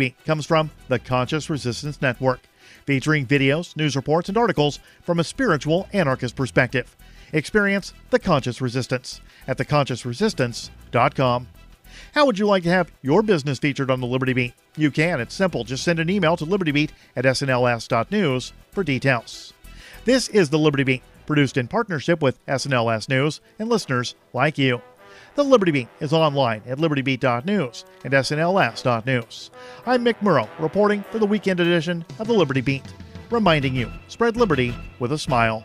Beat comes from the Conscious Resistance Network, featuring videos, news reports, and articles from a spiritual anarchist perspective. Experience the Conscious Resistance at theconsciousresistance.com. How would you like to have your business featured on the Liberty Beat? You can. It's simple. Just send an email to libertybeat@snls.news for details. This is the Liberty Beat, produced in partnership with SNLS News and listeners like you. The Liberty Beat is online at libertybeat.news and snls.news. I'm Mick Murrow, reporting for the weekend edition of the Liberty Beat, reminding you, spread liberty with a smile.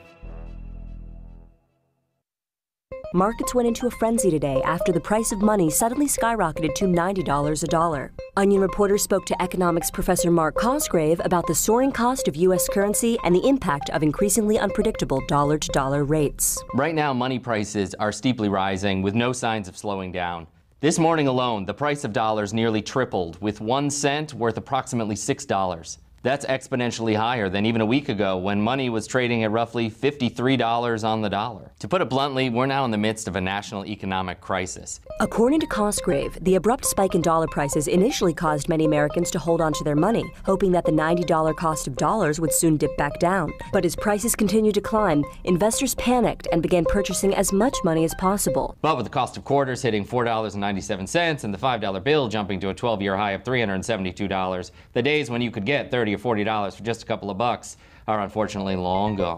Markets went into a frenzy today after the price of money suddenly skyrocketed to $90 a dollar. Onion reporters spoke to economics professor Mark Cosgrave about the soaring cost of U.S. currency and the impact of increasingly unpredictable dollar-to-dollar rates. Right now, money prices are steeply rising with no signs of slowing down. This morning alone, the price of dollars nearly tripled, with 1 cent worth approximately $6. That's exponentially higher than even a week ago when money was trading at roughly $53 on the dollar. To put it bluntly, we're now in the midst of a national economic crisis. According to Cosgrave, the abrupt spike in dollar prices initially caused many Americans to hold on to their money, hoping that the $90 cost of dollars would soon dip back down. But as prices continued to climb, investors panicked and began purchasing as much money as possible. But with the cost of quarters hitting $4.97 and the $5 bill jumping to a 12-year high of $372, the days when you could get $30 or $40 for just a couple of bucks are unfortunately long gone.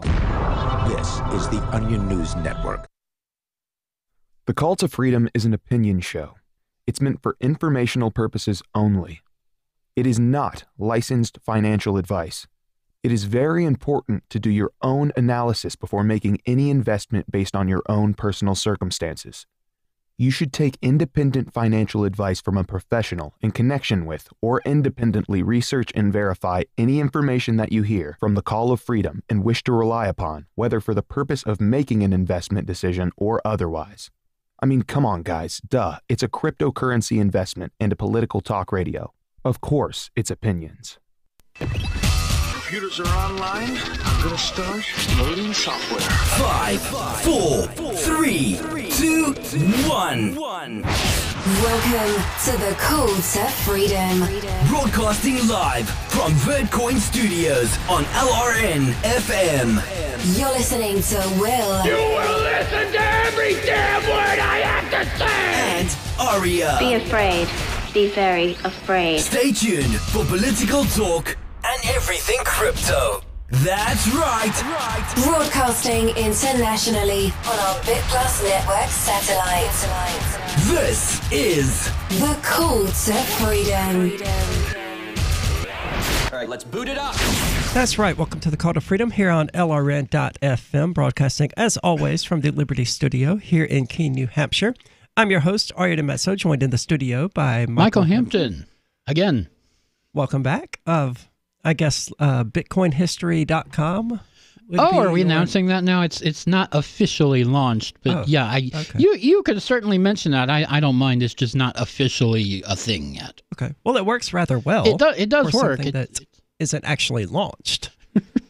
This is the Onion News Network. The Call to Freedom is an opinion show. It's meant for informational purposes only. It is not licensed financial advice. It is very important to do your own analysis before making any investment based on your own personal circumstances. You should take independent financial advice from a professional in connection with or independently research and verify any information that you hear from the Call of Freedom and wish to rely upon, whether for the purpose of making an investment decision or otherwise. I mean, come on, guys. Duh. It's a cryptocurrency investment and a political talk radio. Of course, it's opinions. Computers are online. I'm gonna start loading software. 5, 4, 3, 2, 1. Welcome to the Call to Freedom. Broadcasting live from Birdcoin Studios on LRN FM. You're listening to Will. You will listen to every damn word I have to say. And Aria. Be afraid. Be very afraid. Stay tuned for political talk and everything crypto. That's right. Broadcasting internationally on our Bit Plus Network satellite. This is the Call to Freedom. All right, let's boot it up. That's right. Welcome to the Call to Freedom here on LRN.FM, broadcasting as always from the Liberty Studio here in Keene, New Hampshire. I'm your host, Aria DiMezzo, joined in the studio by Michael Hampton. Again. Welcome back. I guess BitcoinHistory.com. Are we announcing that now? It's not officially launched, but you could certainly mention that. I don't mind. It's just not officially a thing yet. Okay. Well, it works rather well. It does work. That isn't actually launched.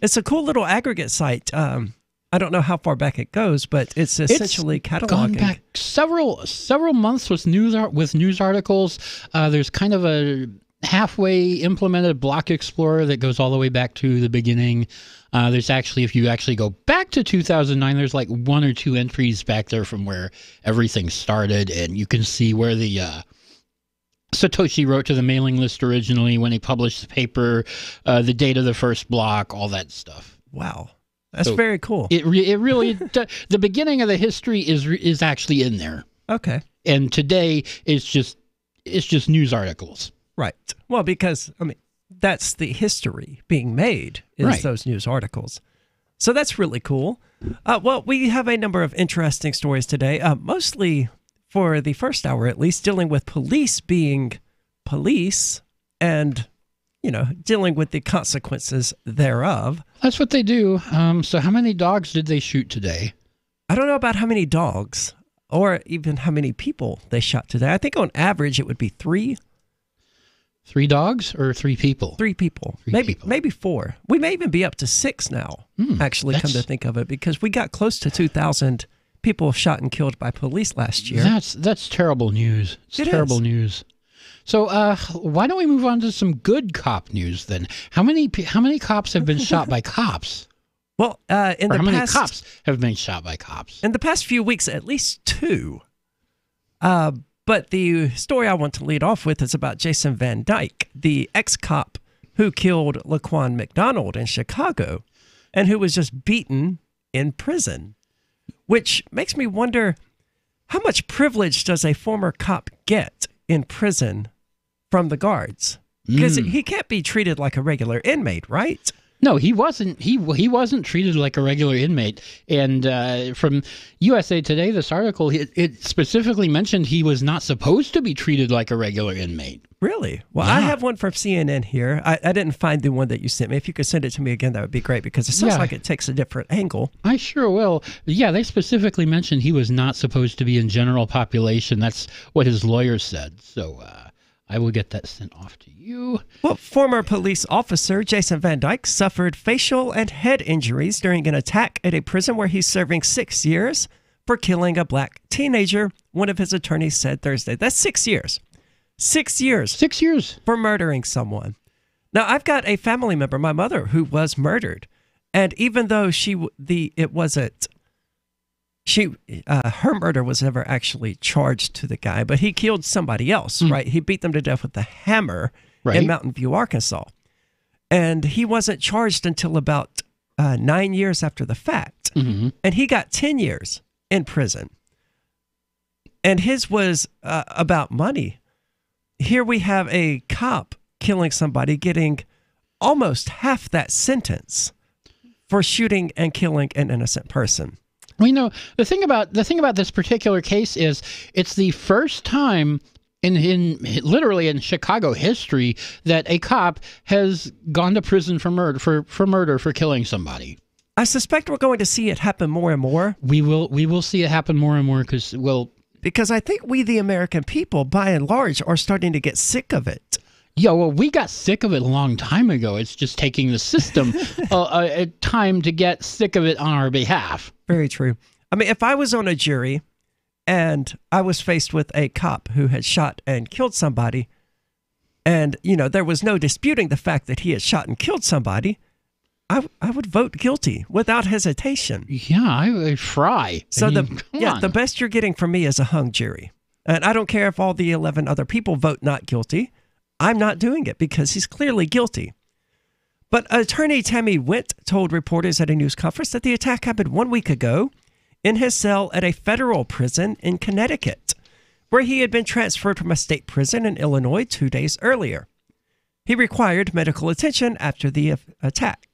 It's a cool little aggregate site. I don't know how far back it goes, but it's essentially cataloging. Gone back several months with news articles. There's kind of a halfway implemented block explorer that goes all the way back to the beginning. There's actually, if you actually go back to 2009, there's like 1 or 2 entries back there from where everything started, and you can see where the Satoshi wrote to the mailing list originally, when he published the paper, the date of the first block, all that stuff. Wow. That's very cool. It really, the beginning of the history is actually in there. Okay. And today it's just news articles. Right. Well, because, I mean, that's the history being made, is those news articles. So that's really cool. Well, we have a number of interesting stories today, mostly for the first hour at least, dealing with police being police and, you know, dealing with the consequences thereof. That's what they do. So how many dogs did they shoot today? I don't know about how many dogs or even how many people they shot today. I think on average it would be 3. 3 dogs or 3 people? 3 people. Maybe 4. We may even be up to 6 now, actually, come to think of it, because we got close to 2,000 people shot and killed by police last year. That's terrible news. It's terrible news. So why don't we move on to some good cop news then? How many cops have been shot by cops? Well, how many cops have been shot by cops? In the past few weeks, at least 2. But the story I want to lead off with is about Jason Van Dyke, the ex-cop who killed Laquan McDonald in Chicago and who was just beaten in prison, which makes me wonder, how much privilege does a former cop get in prison from the guards? Because he can't be treated like a regular inmate, right? No, he wasn't. He wasn't treated like a regular inmate. And from USA Today, this article, it specifically mentioned he was not supposed to be treated like a regular inmate. Really? Well, yeah. I have one from CNN here. I didn't find the one that you sent me. If you could send it to me again, that would be great, because it sounds like it takes a different angle. I sure will. Yeah, they specifically mentioned he was not supposed to be in general population. That's what his lawyer said. So I will get that sent off to you. Well, former police officer Jason Van Dyke suffered facial and head injuries during an attack at a prison where he's serving 6 years for killing a black teenager, one of his attorneys said Thursday. That's 6 years. 6 years. 6 years. For murdering someone. Now, I've got a family member, my mother, who was murdered. And even though her murder was never actually charged to the guy, but he killed somebody else, right? He beat them to death with a hammer in Mountain View, Arkansas. And he wasn't charged until about 9 years after the fact. Mm-hmm. And he got 10 years in prison. And his was about money. Here we have a cop killing somebody getting almost half that sentence for shooting and killing an innocent person. Well, you know, the thing about this particular case is it's the first time in literally in Chicago history that a cop has gone to prison for murder for killing somebody. I suspect we're going to see it happen more and more. We will see it happen more and more because I think we, the American people, by and large, are starting to get sick of it. Yeah, well, we got sick of it a long time ago. It's just taking the system time to get sick of it on our behalf. Very true. I mean, if I was on a jury and I was faced with a cop who had shot and killed somebody, and, you know, there was no disputing the fact that he had shot and killed somebody, I would vote guilty without hesitation. Yeah, I would fry. So the best you're getting from me is a hung jury. And I don't care if all the 11 other people vote not guilty. I'm not doing it because he's clearly guilty. But attorney Tammy Wint told reporters at a news conference that the attack happened 1 week ago in his cell at a federal prison in Connecticut, where he had been transferred from a state prison in Illinois 2 days earlier. He required medical attention after the attack.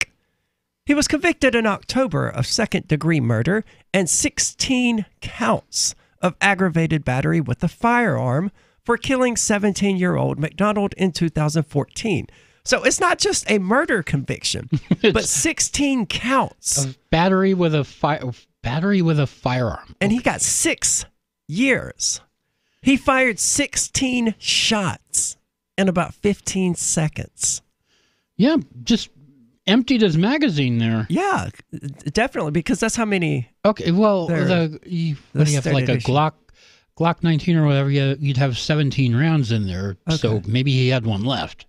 He was convicted in October of second-degree murder and 16 counts of aggravated battery with a firearm for killing 17-year-old McDonald in 2014. So it's not just a murder conviction, but 16 counts of battery with a firearm. And he got 6 years. He fired 16 shots in about 15 seconds. Yeah, just emptied his magazine there. Yeah, definitely, because that's how many. Okay, well, what do you have, like a Glock 19 or whatever, you'd have 17 rounds in there, okay. So maybe he had one left,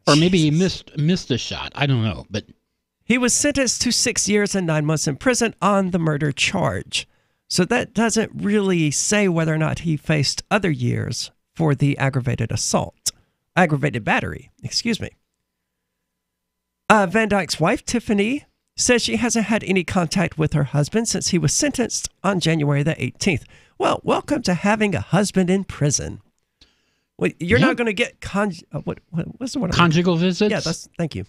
or maybe he missed a shot. I don't know, but he was sentenced to 6 years and 9 months in prison on the murder charge. So that doesn't really say whether or not he faced other years for the aggravated battery. Excuse me. Van Dyke's wife, Tiffany, says she hasn't had any contact with her husband since he was sentenced on January the 18th. Well, welcome to having a husband in prison. Well, you're not going to get what's the word? Conjugal visits? Yeah, thank you.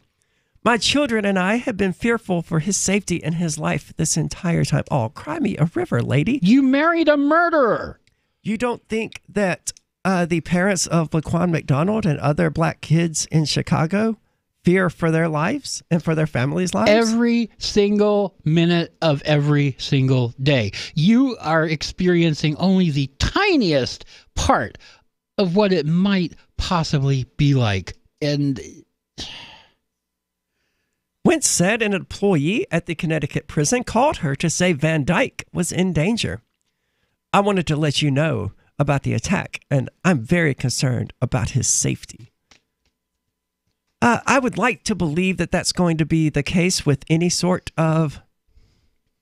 My children and I have been fearful for his safety and his life this entire time. Oh, cry me a river, lady. You married a murderer. You don't think that the parents of Laquan McDonald and other black kids in Chicago fear for their lives and for their families' lives? Every single minute of every single day. You are experiencing only the tiniest part of what it might possibly be like. And Wentz said an employee at the Connecticut prison called her to say Van Dyke was in danger. I wanted to let you know about the attack, and I'm very concerned about his safety. I would like to believe that that's going to be the case with any sort of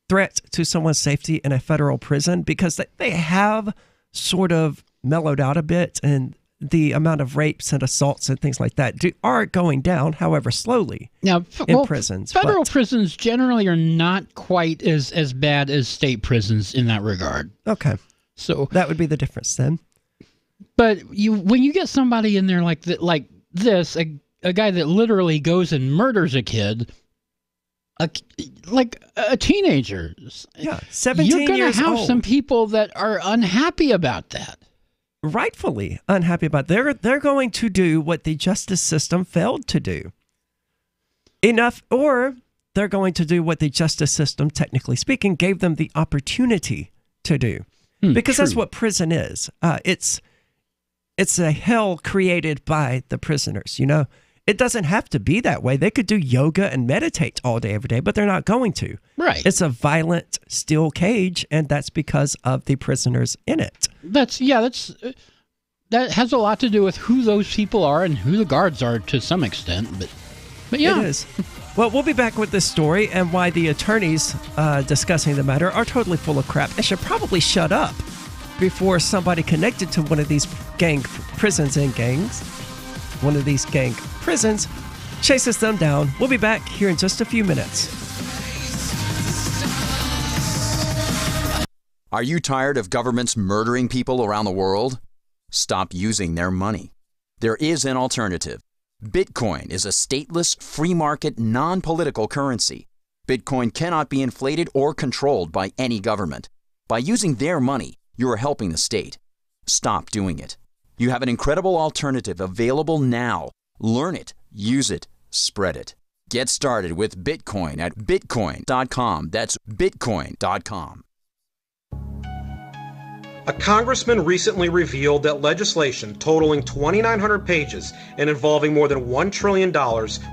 threat to someone's safety in a federal prison, because they have sort of mellowed out a bit, and the amount of rapes and assaults and things like that are going down, however slowly, now, in prisons. Federal prisons generally are not quite as bad as state prisons in that regard. Okay. So that would be the difference then. But when you get somebody in there like this, a guy that literally goes and murders a kid, like a teenager. Yeah, 17 years old. You're going to have some people that are unhappy about that. Rightfully unhappy about it. They're going to do what the justice system failed to do. Or they're going to do what the justice system, technically speaking, gave them the opportunity to do. Because that's what prison is. It's a hell created by the prisoners, you know? It doesn't have to be that way. They could do yoga and meditate all day, every day, but they're not going to. Right. It's a violent steel cage, and that's because of the prisoners in it. That has a lot to do with who those people are and who the guards are to some extent. But yeah. It is. Well, we'll be back with this story and why the attorneys discussing the matter are totally full of crap and should probably shut up before somebody connected to one of these gang prisons chases them down. We'll be back here in just a few minutes. Are you tired of governments murdering people around the world? Stop using their money. There is an alternative. Bitcoin is a stateless, free market, non-political currency. Bitcoin cannot be inflated or controlled by any government. By using their money, you are helping the state. Stop doing it. You have an incredible alternative available now. Learn it, use it, spread it. Get started with Bitcoin at bitcoin.com. That's bitcoin.com. A congressman recently revealed that legislation totaling 2,900 pages and involving more than $1 trillion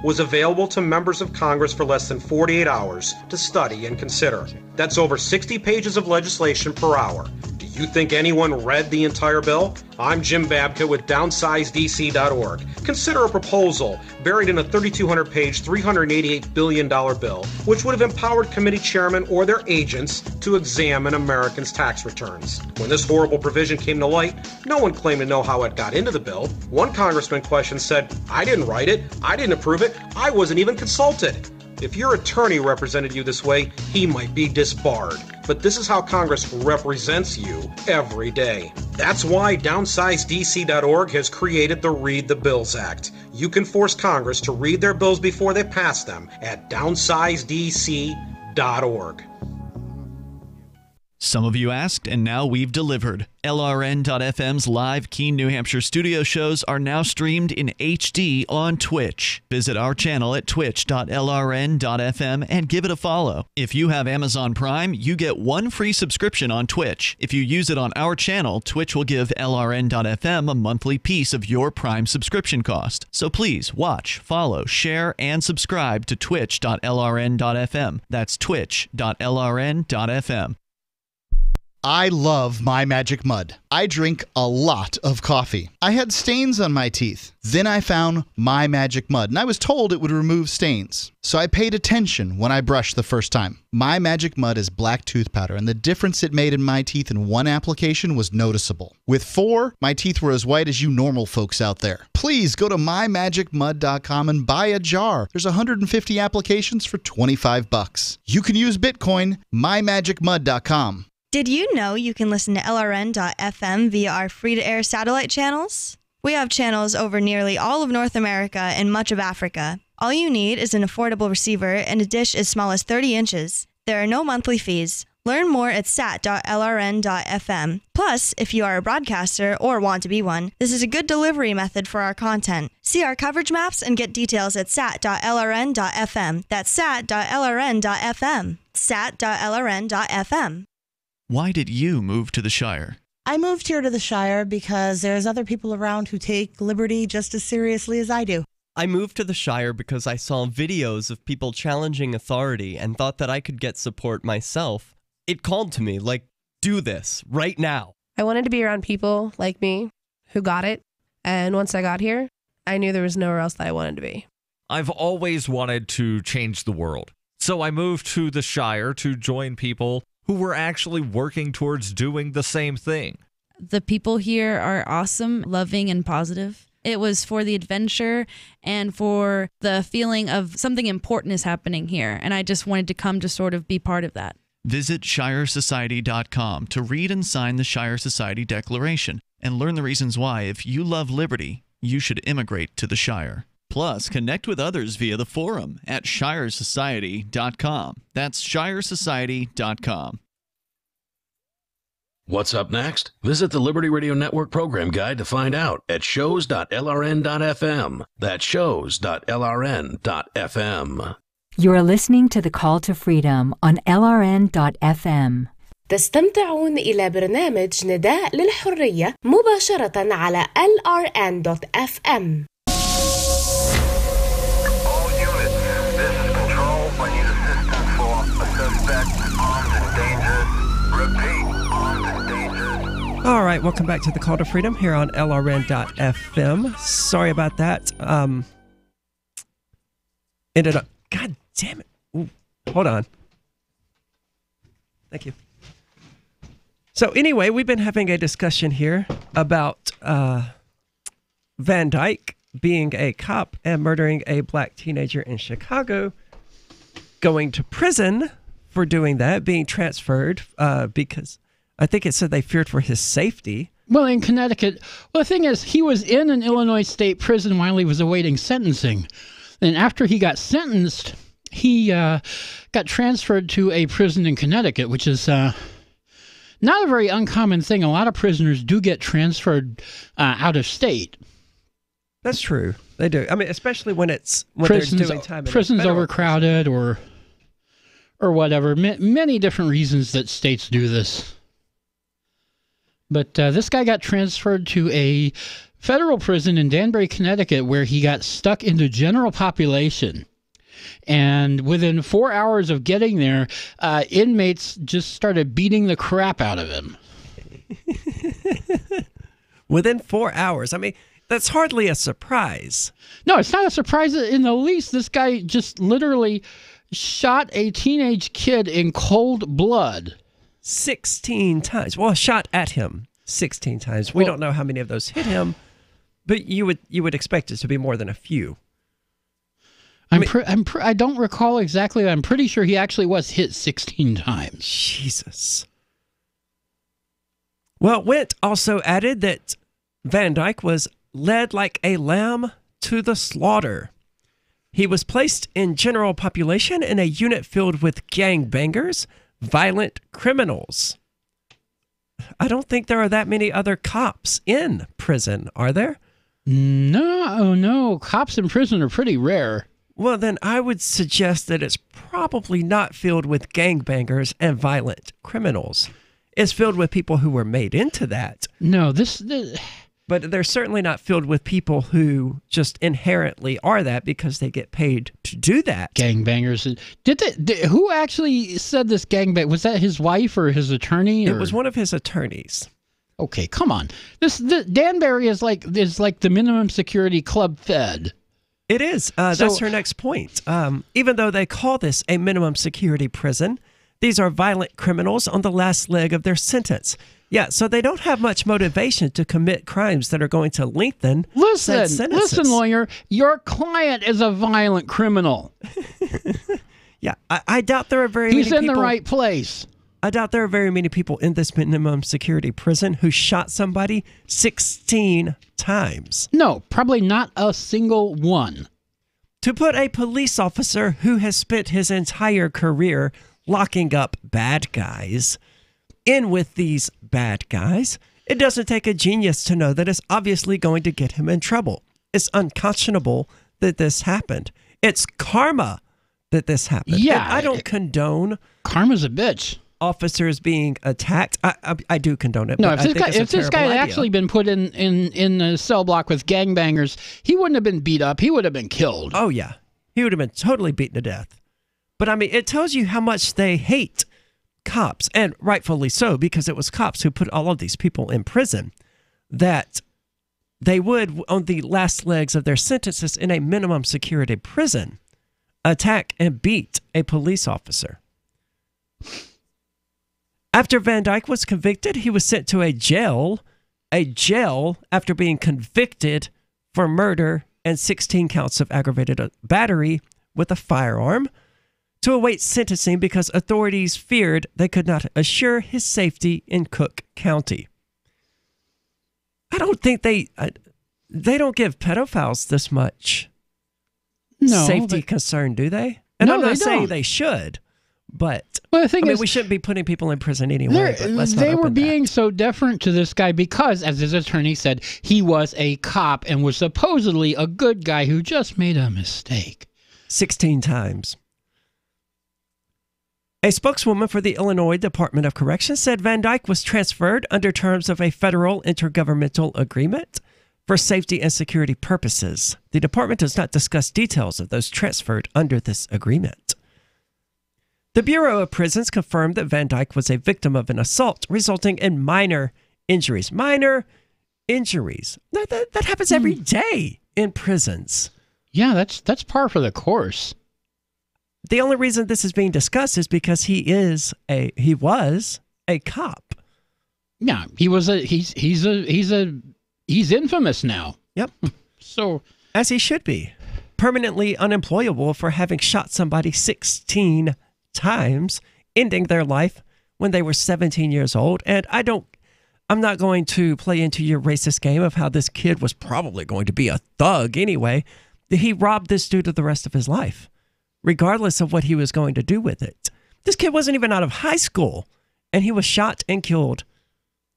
was available to members of Congress for less than 48 hours to study and consider. That's over 60 pages of legislation per hour. Do you think anyone read the entire bill? I'm Jim Babka with DownsizeDC.org. Consider a proposal buried in a 3,200-page, $388 billion bill, which would have empowered committee chairmen or their agents to examine Americans' tax returns. When this horrible provision came to light, no one claimed to know how it got into the bill. One congressman questioned said, "I didn't write it, I didn't approve it, I wasn't even consulted." If your attorney represented you this way, he might be disbarred. But this is how Congress represents you every day. That's why DownsizeDC.org has created the Read the Bills Act. You can force Congress to read their bills before they pass them at DownsizeDC.org. Some of you asked, and now we've delivered. LRN.FM's live Keene, New Hampshire studio shows are now streamed in HD on Twitch. Visit our channel at twitch.lrn.fm and give it a follow. If you have Amazon Prime, you get one free subscription on Twitch. If you use it on our channel, Twitch will give LRN.FM a monthly piece of your Prime subscription cost. So please watch, follow, share, and subscribe to twitch.lrn.fm. That's twitch.lrn.fm. I love My Magic Mud. I drink a lot of coffee. I had stains on my teeth. Then I found My Magic Mud, and I was told it would remove stains. So I paid attention when I brushed the first time. My Magic Mud is black tooth powder, and the difference it made in my teeth in one application was noticeable. With 4, my teeth were as white as you normal folks out there. Please go to mymagicmud.com and buy a jar. There's 150 applications for $25. You can use Bitcoin, mymagicmud.com. Did you know you can listen to LRN.FM via our free-to-air satellite channels? We have channels over nearly all of North America and much of Africa. All you need is an affordable receiver and a dish as small as 30 inches. There are no monthly fees. Learn more at sat.lrn.fm. Plus, if you are a broadcaster or want to be one, this is a good delivery method for our content. See our coverage maps and get details at sat.lrn.fm. That's sat.lrn.fm. sat.lrn.fm. Why did you move to the Shire? I moved here to the Shire because there's other people around who take liberty just as seriously as I do. I moved to the Shire because I saw videos of people challenging authority and thought that I could get support myself. It called to me like, do this right now. I wanted to be around people like me who got it. And once I got here, I knew there was nowhere else that I wanted to be. I've always wanted to change the world. So I moved to the Shire to join people who were actually working towards doing the same thing. The people here are awesome, loving, and positive. It was for the adventure and for the feeling of something important is happening here. And I just wanted to come to sort of be part of that. Visit ShireSociety.com to read and sign the Shire Society Declaration and learn the reasons why, if you love liberty, you should immigrate to the Shire. Plus, connect with others via the forum at ShireSociety.com. That's ShireSociety.com. What's up next? Visit the Liberty Radio Network program guide to find out at shows.lrn.fm. That's shows.lrn.fm. You're listening to The Call to Freedom on LRN.FM. تستمتعون إلى برنامج نداء للحرية مباشرة على LRN.FM. All right, welcome back to the Call to Freedom here on LRN.FM. Sorry about that. Ended up. God damn it. Ooh, hold on. Thank you. So anyway, we've been having a discussion here about Van Dyke being a cop and murdering a black teenager in Chicago, going to prison for doing that, being transferred because I think it said they feared for his safety. Well, in Connecticut, well, the thing is, he was in an Illinois state prison while he was awaiting sentencing. And after he got sentenced, he got transferred to a prison in Connecticut, which is not a very uncommon thing. A lot of prisoners do get transferred out of state. That's true. They do. I mean, especially when they're doing time. Prisons overcrowded or whatever. Many different reasons that states do this. But this guy got transferred to a federal prison in Danbury, Connecticut, where he got stuck into general population. And within 4 hours of getting there, inmates just started beating the crap out of him. Within 4 hours. I mean, that's hardly a surprise. No, it's not a surprise in the least. This guy just literally shot a teenage kid in cold blood. 16 times. Well, shot at him 16 times. We don't know how many of those hit him, but you would expect it to be more than a few. I don't recall exactly. I'm pretty sure he actually was hit 16 times. Jesus. Well, Wendt also added that Van Dyke was led like a lamb to the slaughter. He was placed in general population in a unit filled with gangbangers, violent criminals. I don't think there are that many other cops in prison, are there? No. Cops in prison are pretty rare. Well, then I would suggest that it's probably not filled with gangbangers and violent criminals. It's filled with people who were made into that. No, But they're certainly not filled with people who just inherently are that because they get paid to do that. Gangbangers. Who actually said this gangbang? Was that his wife or his attorney? It was one of his attorneys. Okay, come on. Danbury is like the minimum security Club Fed. It is. That's her next point. Even though they call this a minimum security prison, these are violent criminals on the last leg of their sentence. Yeah, so they don't have much motivation to commit crimes that are going to lengthen said sentences. Listen, lawyer, your client is a violent criminal. Yeah, I doubt there are very many people. He's in the right place. I doubt there are very many people in this minimum security prison who shot somebody 16 times. No, probably not a single one. To put a police officer who has spent his entire career locking up bad guys in with these bad guys, it doesn't take a genius to know that it's obviously going to get him in trouble. It's unconscionable that this happened. It's karma that this happened. Yeah. And I don't condone... Karma's a bitch. Officers being attacked. I do condone it. No, but if this guy had actually been put in a cell block with gangbangers, he wouldn't have been beat up. He would have been killed. Oh, yeah. He would have been totally beaten to death. But, I mean, it tells you how much they hate cops, and rightfully so, because it was cops who put all of these people in prison, that they would, on the last legs of their sentences in a minimum security prison, attack and beat a police officer. After Van Dyke was convicted, he was sent to a jail after being convicted for murder and 16 counts of aggravated battery with a firearm, to await sentencing because authorities feared they could not assure his safety in Cook County. I don't think they don't give pedophiles this much safety concern, do they? And I'm not saying they should, but the thing is, we shouldn't be putting people in prison anyway. But they were being so deferent to this guy because, as his attorney said, he was a cop and was supposedly a good guy who just made a mistake. 16 times. A spokeswoman for the Illinois Department of Corrections said Van Dyke was transferred under terms of a federal intergovernmental agreement for safety and security purposes. The department does not discuss details of those transferred under this agreement. The Bureau of Prisons confirmed that Van Dyke was a victim of an assault resulting in minor injuries. Minor injuries. That happens every day in prisons. Yeah, that's par for the course. The only reason this is being discussed is because he was a cop. Yeah, he's infamous now. Yep. So, as he should be, permanently unemployable for having shot somebody 16 times, ending their life when they were 17 years old. And I'm not going to play into your racist game of how this kid was probably going to be a thug anyway. He robbed this dude of the rest of his life, regardless of what he was going to do with it. This kid wasn't even out of high school, and he was shot and killed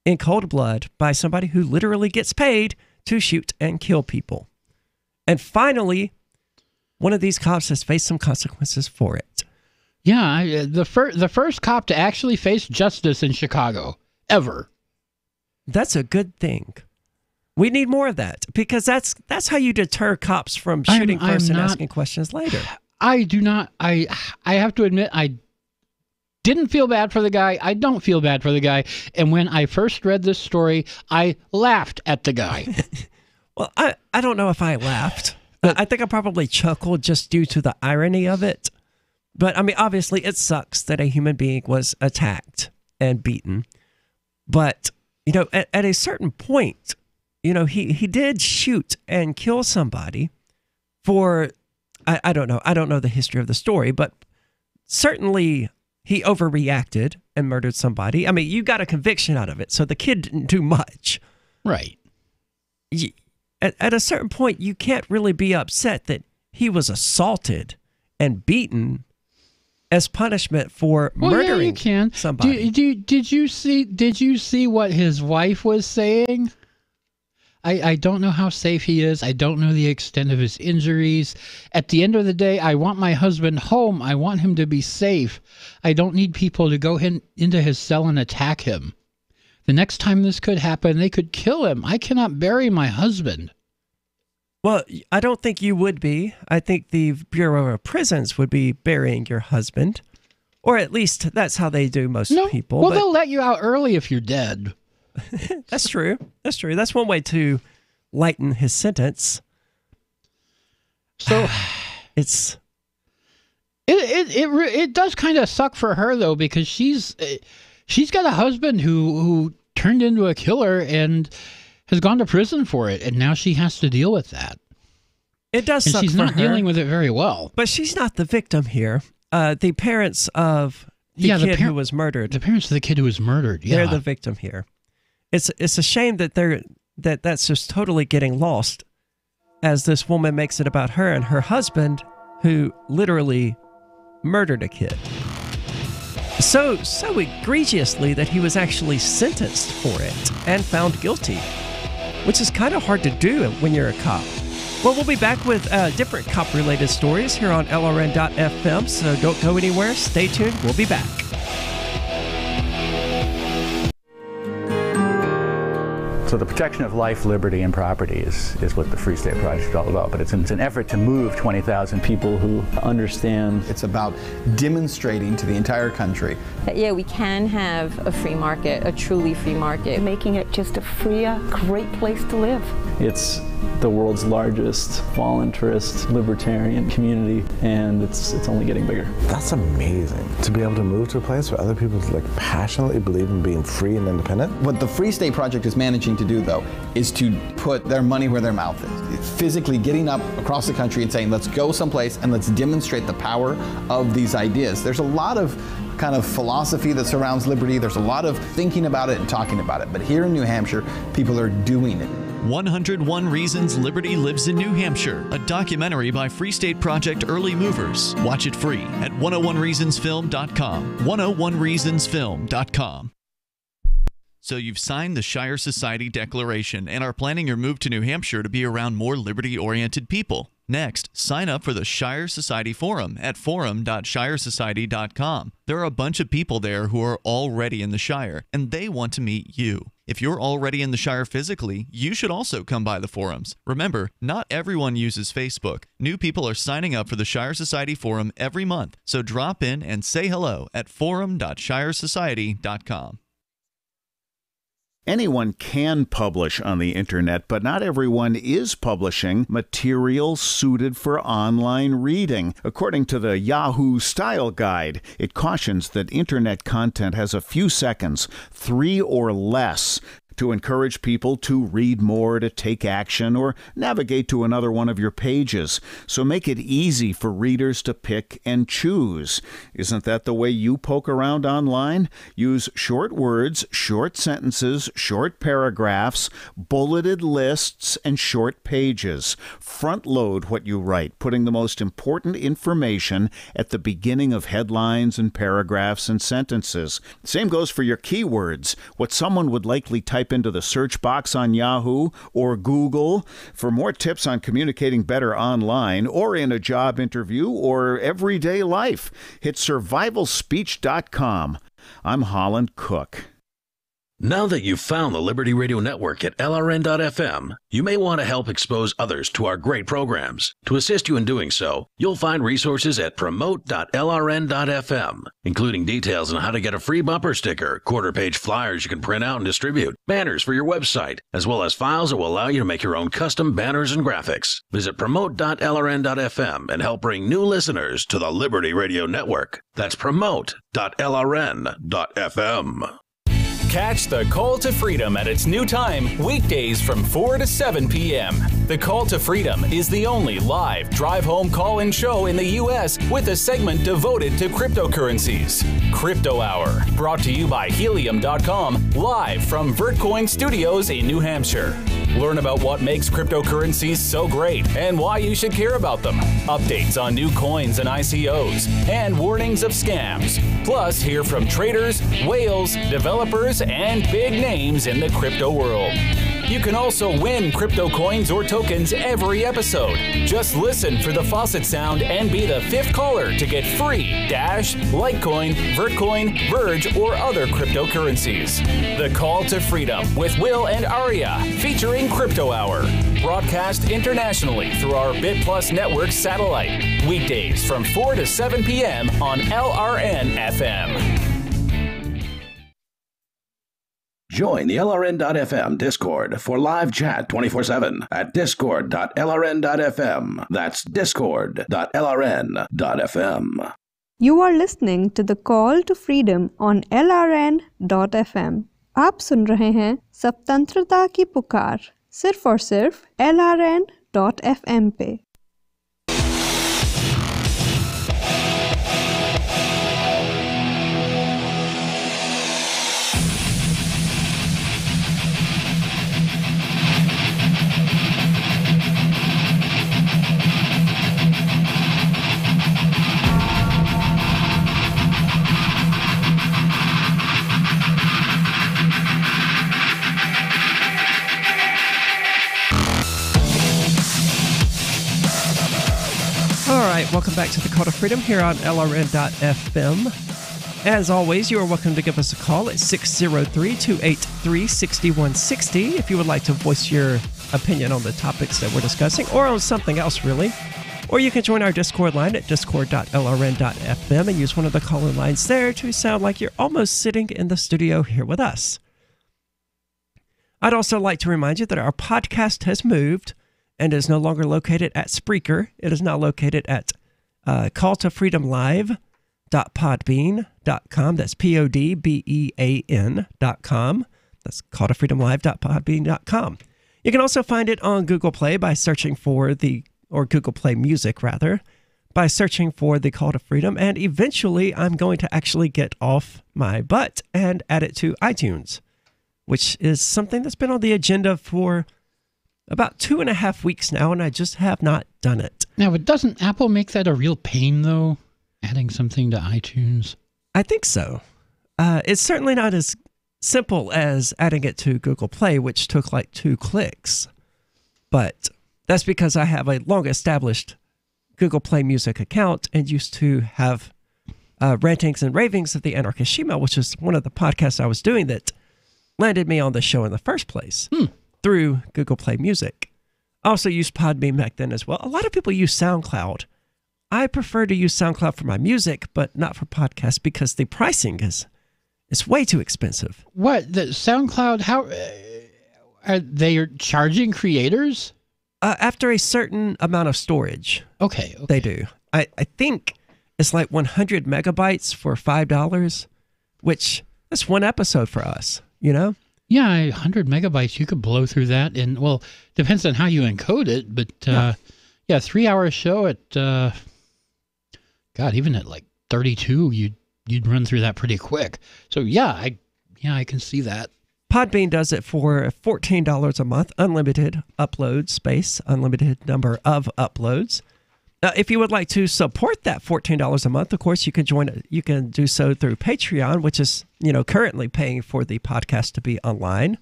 in cold blood by somebody who literally gets paid to shoot and kill people. And finally, one of these cops has faced some consequences for it. Yeah, the first cop to actually face justice in Chicago, ever. That's a good thing. We need more of that, because that's how you deter cops from shooting first and asking questions later. I do not. I have to admit, I didn't feel bad for the guy. I don't feel bad for the guy. And when I first read this story, I laughed at the guy. Well, I don't know if I laughed. I think I probably chuckled just due to the irony of it. But, I mean, obviously, it sucks that a human being was attacked and beaten. But, you know, at a certain point, you know, he did shoot and kill somebody for, I don't know. I don't know the history of the story, but certainly he overreacted and murdered somebody. I mean, you got a conviction out of it, so the kid didn't do much. Right. At a certain point, you can't really be upset that he was assaulted and beaten as punishment for murdering somebody. Did you see what his wife was saying? I don't know how safe he is. I don't know the extent of his injuries. At the end of the day, I want my husband home. I want him to be safe. I don't need people to go into his cell and attack him. The next time this could happen, they could kill him. I cannot bury my husband. Well, I don't think you would be. I think the Bureau of Prisons would be burying your husband. Or at least that's how they do most people. Well, they'll let you out early if you're dead. That's true. That's true. That's one way to lighten his sentence. So it does kind of suck for her though, because she's got a husband who turned into a killer and has gone to prison for it, and now she has to deal with that. It does and suck she's for not her, dealing with it very well. But she's not the victim here. The parents of the kid who was murdered. The parents of the kid who was murdered. Yeah, they're the victim here. It's a shame that that's just totally getting lost, as this woman makes it about her and her husband, who literally murdered a kid. So egregiously that he was actually sentenced for it and found guilty, which is kind of hard to do when you're a cop. Well, we'll be back with different cop-related stories here on LRN.FM, so don't go anywhere. Stay tuned. We'll be back. So the protection of life, liberty, and property is what the Free State Project is all about. But it's an effort to move 20,000 people who understand. It's about demonstrating to the entire country that, yeah, we can have a free market, a truly free market. Making it just a freer, great place to live. It's the world's largest voluntarist libertarian community, and it's only getting bigger. That's amazing, to be able to move to a place where other people passionately believe in being free and independent. What the Free State Project is managing to do, though, is to put their money where their mouth is. It's physically getting up across the country and saying, let's go someplace and let's demonstrate the power of these ideas. There's a lot of kind of philosophy that surrounds liberty. There's a lot of thinking about it and talking about it. But here in New Hampshire, people are doing it. 101 Reasons Liberty Lives in New Hampshire, a documentary by Free State Project early movers. Watch it free at 101reasonsfilm.com. 101reasonsfilm.com. So you've signed the Shire Society Declaration and are planning your move to New Hampshire to be around more liberty-oriented people. Next, sign up for the Shire Society Forum at forum.shiresociety.com. There are a bunch of people there who are already in the Shire, and they want to meet you. If you're already in the Shire physically, you should also come by the forums. Remember, not everyone uses Facebook. New people are signing up for the Shire Society Forum every month, so drop in and say hello at forum.shiresociety.com. Anyone can publish on the internet, but not everyone is publishing material suited for online reading. According to the Yahoo Style Guide, it cautions that internet content has a few seconds, 3 or less, to encourage people to read more, to take action, or navigate to another one of your pages. So make it easy for readers to pick and choose. Isn't that the way you poke around online? Use short words, short sentences, short paragraphs, bulleted lists, and short pages. Front load what you write, putting the most important information at the beginning of headlines and paragraphs and sentences. Same goes for your keywords, what someone would likely type into the search box on Yahoo or Google. For more tips on communicating better online or in a job interview or everyday life, hit survivalspeech.com. I'm Holland Cook. Now that you've found the Liberty Radio Network at LRN.FM, you may want to help expose others to our great programs. To assist you in doing so, you'll find resources at promote.lrn.fm, including details on how to get a free bumper sticker, quarter-page flyers you can print out and distribute, banners for your website, as well as files that will allow you to make your own custom banners and graphics. Visit promote.lrn.fm and help bring new listeners to the Liberty Radio Network. That's promote.lrn.fm. Catch the Call to Freedom at its new time, weekdays from 4 to 7 p.m. The Call to Freedom is the only live drive-home call-in show in the U.S. with a segment devoted to cryptocurrencies. Crypto Hour, brought to you by Helium.com, live from Vertcoin Studios in New Hampshire. Learn about what makes cryptocurrencies so great and why you should care about them. Updates on new coins and ICOs, and warnings of scams. Plus, hear from traders, whales, developers, and big names in the crypto world. You can also win crypto coins or tokens every episode. Just listen for the faucet sound and be the 5th caller to get free Dash, Litecoin, Vertcoin, Verge, or other cryptocurrencies. The Call to Freedom with Will and Aria, featuring Crypto Hour. Broadcast internationally through our Bit Plus Network satellite. Weekdays from 4 to 7 p.m. on LRN FM. Join the LRN.FM Discord for live chat 24/7 at discord.lrn.fm. That's discord.lrn.fm. You are listening to the Call to Freedom on LRN.FM. आप सुन रहे हैं स्वतंत्रता की पुकार सिर्फ और सिर्फ LRN.FM पे। All right, welcome back to the Call to Freedom here on LRN.FM. As always, you are welcome to give us a call at 603-283-6160 if you would like to voice your opinion on the topics that we're discussing or on something else, really. Or you can join our Discord line at discord.lrn.fm and use one of the call-in lines there to sound like you're almost sitting in the studio here with us. I'd also like to remind you that our podcast has moved and is no longer located at Spreaker. It is now located at calltofreedomlive.podbean.com. That's podbean.com. That's calltofreedomlive.podbean.com. You can also find it on Google Play by searching for or Google Play Music rather, by searching for the Call to Freedom. And eventually I'm going to actually get off my butt and add it to iTunes, which is something that's been on the agenda for about 2.5 weeks now, and I just have not done it. Now, but doesn't Apple make that a real pain, though, adding something to iTunes? I think so. It's certainly not as simple as adding it to Google Play, which took like 2 clicks. But that's because I have a long-established Google Play Music account and used to have rantings and ravings of the Anarchist Shemale, which is one of the podcasts I was doing that landed me on the show in the first place. Through Google Play Music. I also used Podbean back then as well. A lot of people use SoundCloud. I prefer to use SoundCloud for my music, but not for podcasts because the pricing is way too expensive. What? The SoundCloud, how are they charging creators? After a certain amount of storage. Okay. They do. I think it's like 100 megabytes for $5, which that's one episode for us, you know? Yeah, 100 megabytes, you could blow through that. And, well, depends on how you encode it. But, yeah, 3-hour show at, God, even at like 32, you'd run through that pretty quick. So, I can see that. Podbean does it for $14 a month, unlimited upload space, unlimited number of uploads. If you would like to support that $14 a month, of course, you can join. You can do so through Patreon, which is currently paying for the podcast to be online.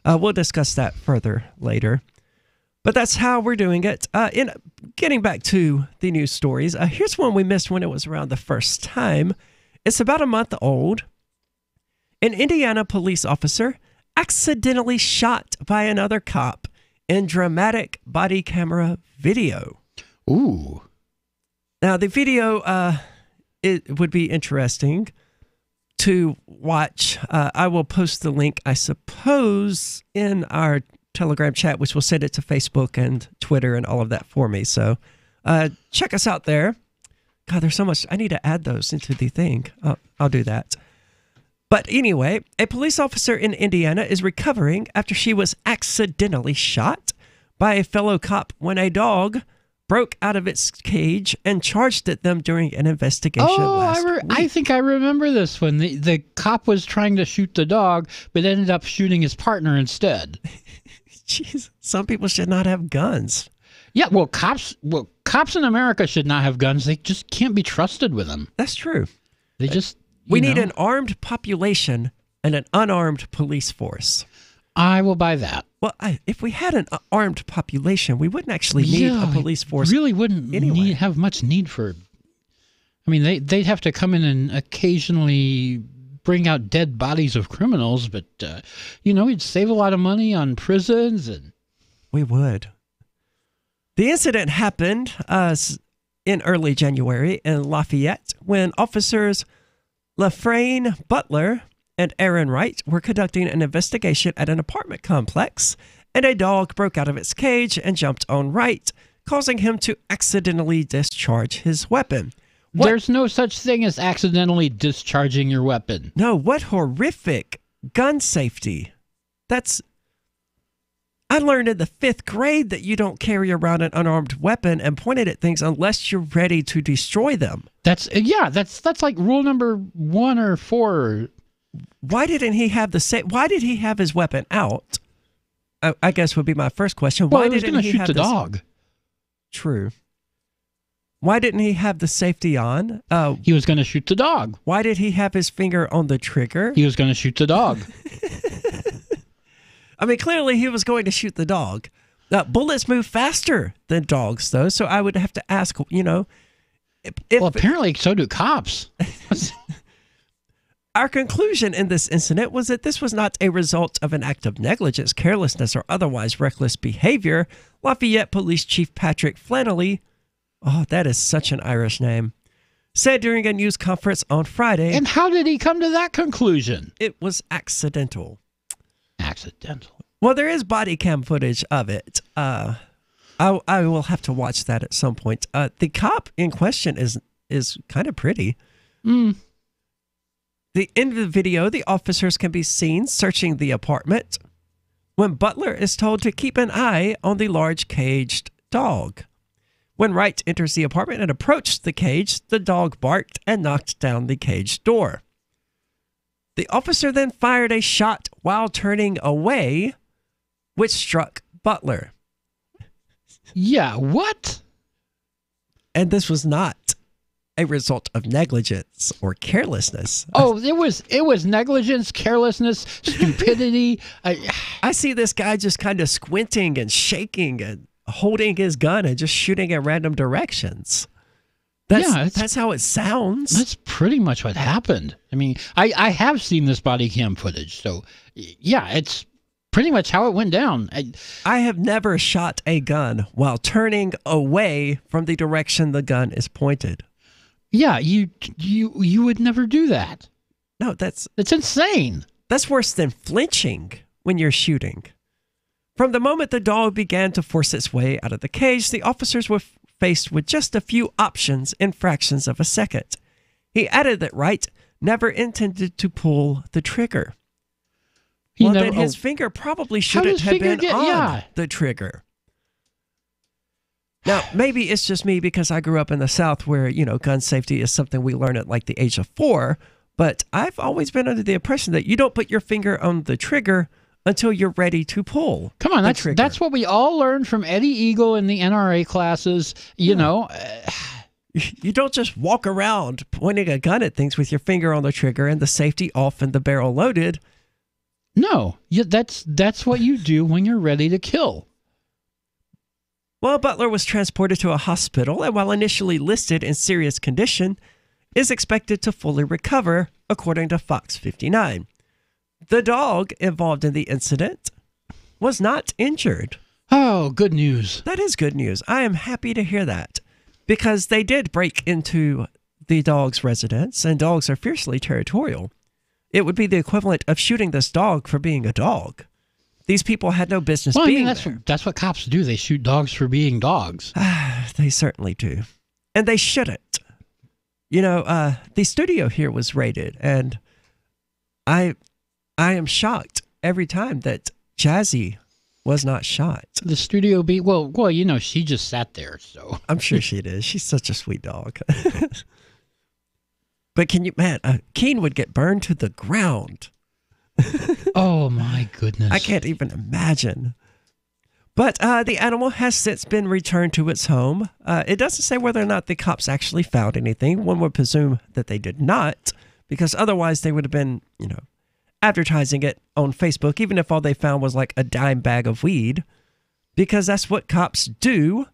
We'll discuss that further later. But that's how we're doing it. In getting back to the news stories, here's one we missed when it was around the first time. It's about a month old. An Indiana police officer accidentally shot by another cop in dramatic body camera video. Ooh. Now, the video, it would be interesting to watch. I will post the link, I suppose, in our Telegram chat, which will send it to Facebook and Twitter and all of that for me. So check us out there. God, there's so much. I need to add those into the thing. I'll do that. But anyway, a police officer in Indiana is recovering after she was accidentally shot by a fellow cop when a dog broke out of its cage and charged at them during an investigation last week. I think I remember this one. The cop was trying to shoot the dog, but ended up shooting his partner instead. Jeez, some people should not have guns. Yeah, cops in America should not have guns. They just can't be trusted with them. That's true. They just we need an armed population and an unarmed police force. I will buy that. Well, if we had an armed population, we wouldn't actually need a police force. Really wouldn't have much need for. I mean, they'd have to come in and occasionally bring out dead bodies of criminals, but we'd save a lot of money on prisons, and we would. The incident happened in early January in Lafayette when officers Lafraine Butler and Aaron Wright were conducting an investigation at an apartment complex, and a dog broke out of its cage and jumped on Wright, causing him to accidentally discharge his weapon. There's no such thing as accidentally discharging your weapon. No, what horrific gun safety. I learned in the 5th grade that you don't carry around an unarmed weapon and point it at things unless you're ready to destroy them. That's like rule number 1 or 4. Why didn't he have why did he have his weapon out? I guess would be my first question. Well, he was going to shoot the dog. True. Why didn't he have the safety on? He was going to shoot the dog. Why did he have his finger on the trigger? He was going to shoot the dog. I mean, clearly he was going to shoot the dog. Bullets move faster than dogs, though, so I would have to ask, well, apparently so do cops. Our conclusion in this incident was that this was not a result of an act of negligence, carelessness, or otherwise reckless behavior. Lafayette Police Chief Patrick Flannelly, oh, that is such an Irish name, said during a news conference on Friday. And how did he come to that conclusion? It was accidental. Accidental. Well, there is body cam footage of it. I will have to watch that at some point. The cop in question is kind of pretty. Mm. In the video, the officers can be seen searching the apartment when Butler is told to keep an eye on the large caged dog. When Wright enters the apartment and approached the cage, the dog barked and knocked down the cage door. The officer then fired a shot while turning away, which struck Butler. Yeah, what? And this was not a result of negligence or carelessness. Oh, it was negligence, carelessness, stupidity. I see this guy just kind of squinting and shaking and holding his gun and just shooting at random directions. That's how it sounds. That's pretty much what happened. I mean, I have seen this body cam footage, so yeah, it's pretty much how it went down. I have never shot a gun while turning away from the direction the gun is pointed. Yeah, you would never do that. No, it's insane. That's worse than flinching when you're shooting. From the moment the dog began to force its way out of the cage, the officers were faced with just a few options in fractions of a second. He added that Wright never intended to pull the trigger. Then his finger probably shouldn't have been on the trigger. Now, maybe it's just me because I grew up in the South where, gun safety is something we learn at like the age of 4. But I've always been under the impression that you don't put your finger on the trigger until you're ready to pull. Come on, that's what we all learned from Eddie Eagle in the NRA classes. You know, you don't just walk around pointing a gun at things with your finger on the trigger and the safety off and the barrel loaded. No, that's what you do when you're ready to kill. Well, Butler was transported to a hospital and while initially listed in serious condition, is expected to fully recover, according to Fox 59. The dog involved in the incident was not injured. Oh, good news. That is good news. I am happy to hear that because they did break into the dog's residence and dogs are fiercely territorial. It would be the equivalent of shooting this dog for being a dog. These people had no business being there. That's what cops do. They shoot dogs for being dogs. They certainly do. And they shouldn't. The studio here was raided, and I am shocked every time that Jazzy was not shot. The studio she just sat there, so. I'm sure she did. She's such a sweet dog. But Keen would get burned to the ground. Oh my goodness. I can't even imagine. But the animal has since been returned to its home. It doesn't say whether or not the cops actually found anything. One would presume that they did not, because otherwise they would have been, advertising it on Facebook, even if all they found was like a dime bag of weed, because that's what cops do.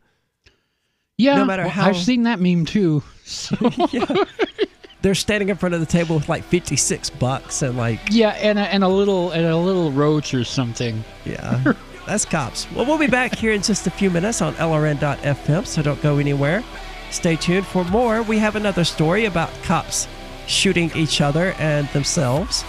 Yeah, no matter how. I've seen that meme too. So. Yeah. They're standing in front of the table with like $56 and like and a little roach or something. Yeah, that's cops. Well, we'll be back here in just a few minutes on LRN.FM, so don't go anywhere. Stay tuned for more. We have another story about cops shooting each other and themselves.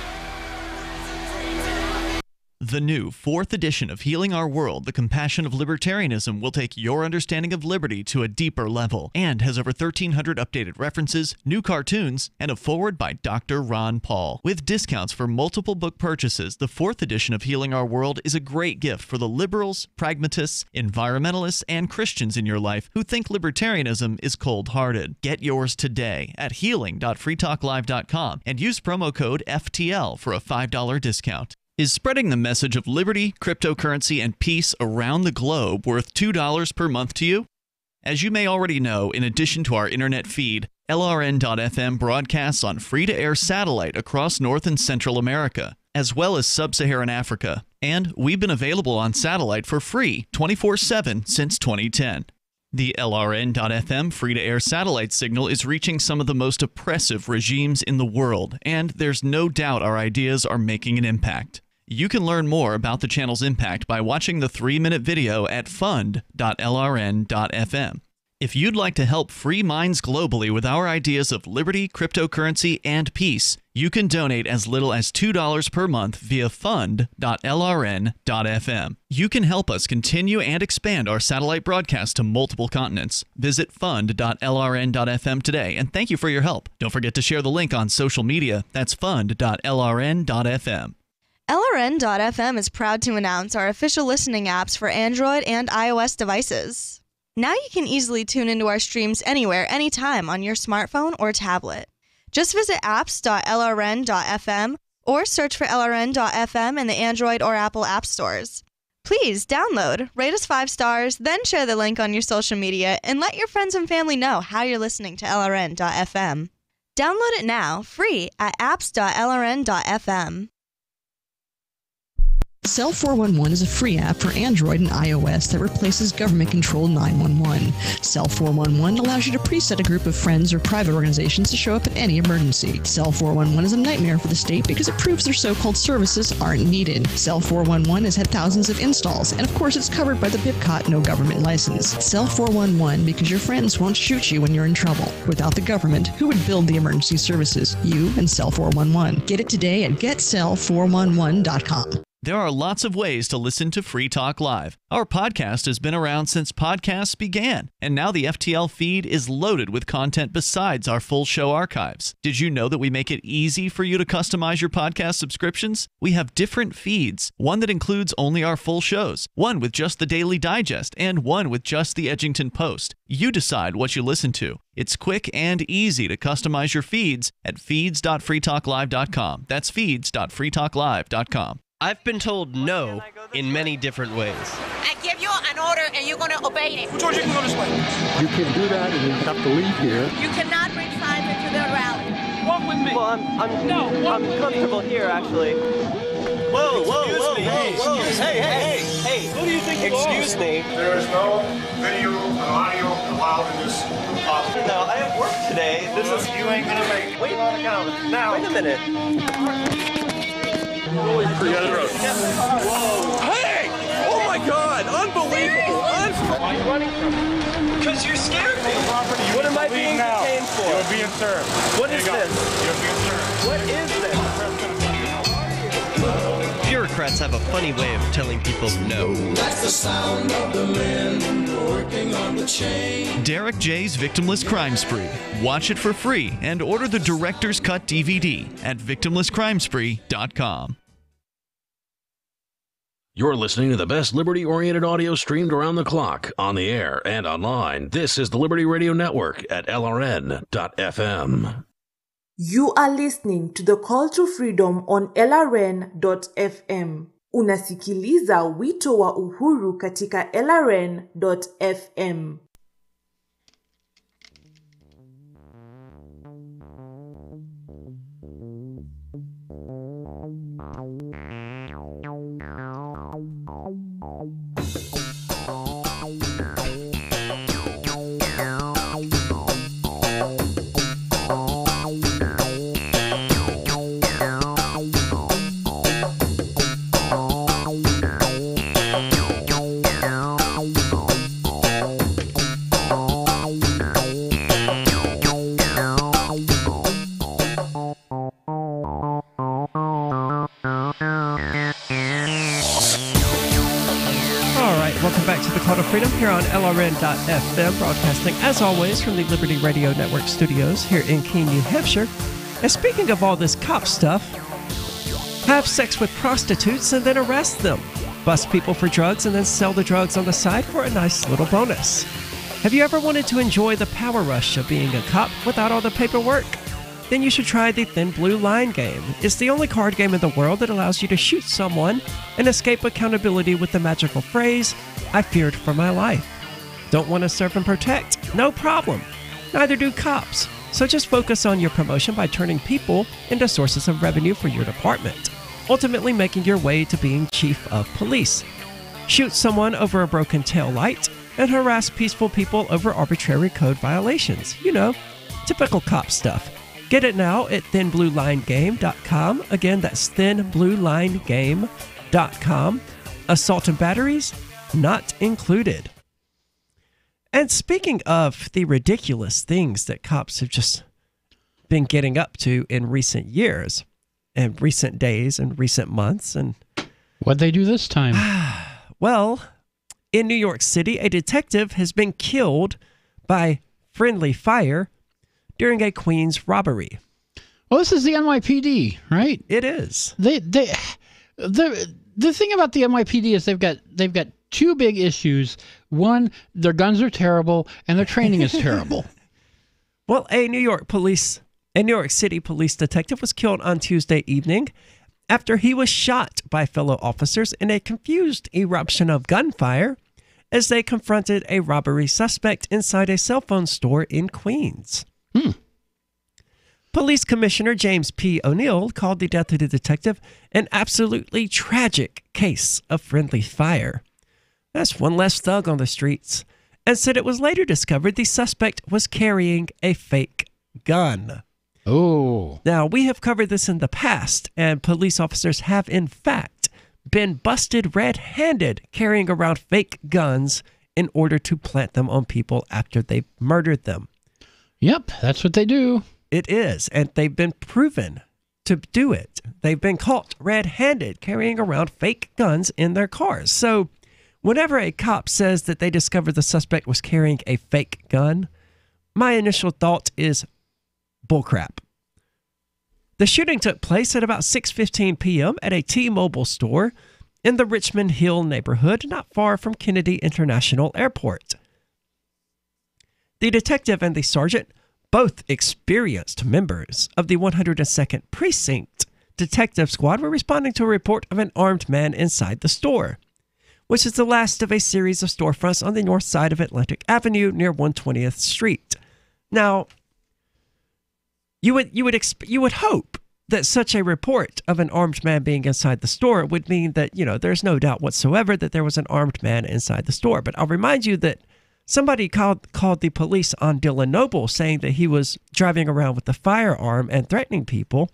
The new 4th edition of Healing Our World, The Compassion of Libertarianism, will take your understanding of liberty to a deeper level and has over 1,300 updated references, new cartoons, and a foreword by Dr. Ron Paul. With discounts for multiple book purchases, the 4th edition of Healing Our World is a great gift for the liberals, pragmatists, environmentalists, and Christians in your life who think libertarianism is cold-hearted. Get yours today at healing.freetalklive.com and use promo code FTL for a $5 discount. Is spreading the message of liberty, cryptocurrency, and peace around the globe worth $2 per month to you? As you may already know, in addition to our internet feed, LRN.FM broadcasts on free-to-air satellite across North and Central America, as well as Sub-Saharan Africa. And we've been available on satellite for free 24/7 since 2010. The LRN.FM free-to-air satellite signal is reaching some of the most oppressive regimes in the world, and there's no doubt our ideas are making an impact. You can learn more about the channel's impact by watching the 3-minute video at fund.lrn.fm. If you'd like to help free minds globally with our ideas of liberty, cryptocurrency, and peace, you can donate as little as $2 per month via fund.lrn.fm. You can help us continue and expand our satellite broadcast to multiple continents. Visit fund.lrn.fm today, and thank you for your help. Don't forget to share the link on social media. That's fund.lrn.fm. LRN.FM is proud to announce our official listening apps for Android and iOS devices. Now you can easily tune into our streams anywhere, anytime on your smartphone or tablet. Just visit apps.lrn.fm or search for LRN.FM in the Android or Apple app stores. Please download, rate us 5 stars, then share the link on your social media and let your friends and family know how you're listening to LRN.FM. Download it now, free at apps.lrn.fm. Cell 411 is a free app for Android and iOS that replaces government-controlled 911. Cell 411 allows you to preset a group of friends or private organizations to show up at any emergency. Cell 411 is a nightmare for the state because it proves their so-called services aren't needed. Cell 411 has had thousands of installs, and of course it's covered by the BIPCOT no government license. Cell 411 because your friends won't shoot you when you're in trouble. Without the government, who would build the emergency services? You and Cell 411. Get it today at getcell411.com. There are lots of ways to listen to Free Talk Live. Our podcast has been around since podcasts began, and now the FTL feed is loaded with content besides our full show archives. Did you know that we make it easy for you to customize your podcast subscriptions? We have different feeds, one that includes only our full shows, one with just the Daily Digest, and one with just the Edgington Post. You decide what you listen to. It's quick and easy to customize your feeds at feeds.freetalklive.com. That's feeds.freetalklive.com. I've been told no in many different ways. I give you an order and you're going to obey it. George, you can go this way. You can't do that and you have to leave here. You cannot bring signs into the rally. Walk with me. Well, I'm comfortable here, actually. Whoa, Hey, who do you think you are? Excuse me. There is no video or audio allowed in this office. No, I have work today. You ain't going to make it. Wait a minute. Hey! Oh my God! Unbelievable! Why are you running from me? Because you're scared me. What am I being detained for? You're being served. What is this? You're being served. What is this? Bureaucrats have a funny way of telling people no. That's the sound of the men working on the chain. Derek J's Victimless Crime Spree. Watch it for free and order the Director's Cut DVD at victimlesscrimespree.com. You're listening to the best liberty-oriented audio streamed around the clock, on the air, and online. This is the Liberty Radio Network at LRN.FM. You are listening to the Call to Freedom on LRN.FM. Unasikiliza wito wa uhuru katika LRN.FM. Welcome back to the Call to Freedom here on LRN.FM, broadcasting as always from the Liberty Radio Network studios here in Keene, New Hampshire. And speaking of all this cop stuff, have sex with prostitutes and then arrest them, bust people for drugs and then sell the drugs on the side for a nice little bonus. Have you ever wanted to enjoy the power rush of being a cop without all the paperwork? Then you should try the Thin Blue Line game. It's the only card game in the world that allows you to shoot someone and escape accountability with the magical phrase, "I feared for my life." Don't want to serve and protect? No problem. Neither do cops. So just focus on your promotion by turning people into sources of revenue for your department, ultimately making your way to being chief of police. Shoot someone over a broken tail light, and harass peaceful people over arbitrary code violations. You know, typical cop stuff. Get it now at thinbluelinegame.com. Again, that's thinbluelinegame.com. Assault and batteries, not included. And speaking of the ridiculous things that cops have just been getting up to in recent years and recent days and recent months. And what'd they do this time? Well, in New York City, a detective has been killed by friendly fire during a Queens robbery. Well, this is the NYPD, right? It is. The thing about the NYPD is they've got two big issues. One, their guns are terrible, and their training is terrible. Well, a New York City police detective was killed on Tuesday evening after he was shot by fellow officers in a confused eruption of gunfire as they confronted a robbery suspect inside a cell phone store in Queens. Police Commissioner James P. O'Neill called the death of the detective an absolutely tragic case of friendly fire. That's one less thug on the streets, and said it was later discovered the suspect was carrying a fake gun. Oh. Now, we have covered this in the past, and police officers have, in fact, been busted red-handed carrying around fake guns in order to plant them on people after they've murdered them. Yep, that's what they do. It is, and they've been proven to do it. They've been caught red-handed carrying around fake guns in their cars. So whenever a cop says that they discovered the suspect was carrying a fake gun, my initial thought is bullcrap. The shooting took place at about 6:15 p.m. at a T-Mobile store in the Richmond Hill neighborhood, not far from Kennedy International Airport. The detective and the sergeant, both experienced members of the 102nd Precinct Detective Squad, were responding to a report of an armed man inside the store, which is the last of a series of storefronts on the north side of Atlantic Avenue near 120th Street. Now, you would hope that such a report of an armed man being inside the store would mean that, there's no doubt whatsoever that there was an armed man inside the store. But I'll remind you that somebody called the police on Dylan Noble saying that he was driving around with a firearm and threatening people.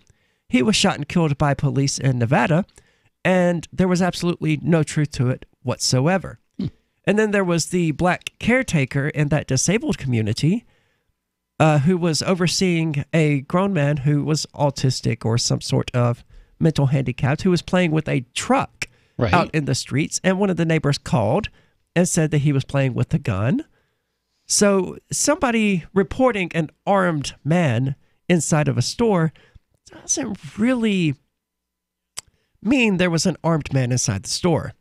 He was shot and killed by police in Nevada, and there was absolutely no truth to it whatsoever. And then there was the black caretaker in that disabled community who was overseeing a grown man who was autistic or some sort of mental handicapped, who was playing with a truck out in the streets. And one of the neighbors called and said that he was playing with a gun. So somebody reporting an armed man inside of a store doesn't really mean there was an armed man inside the store.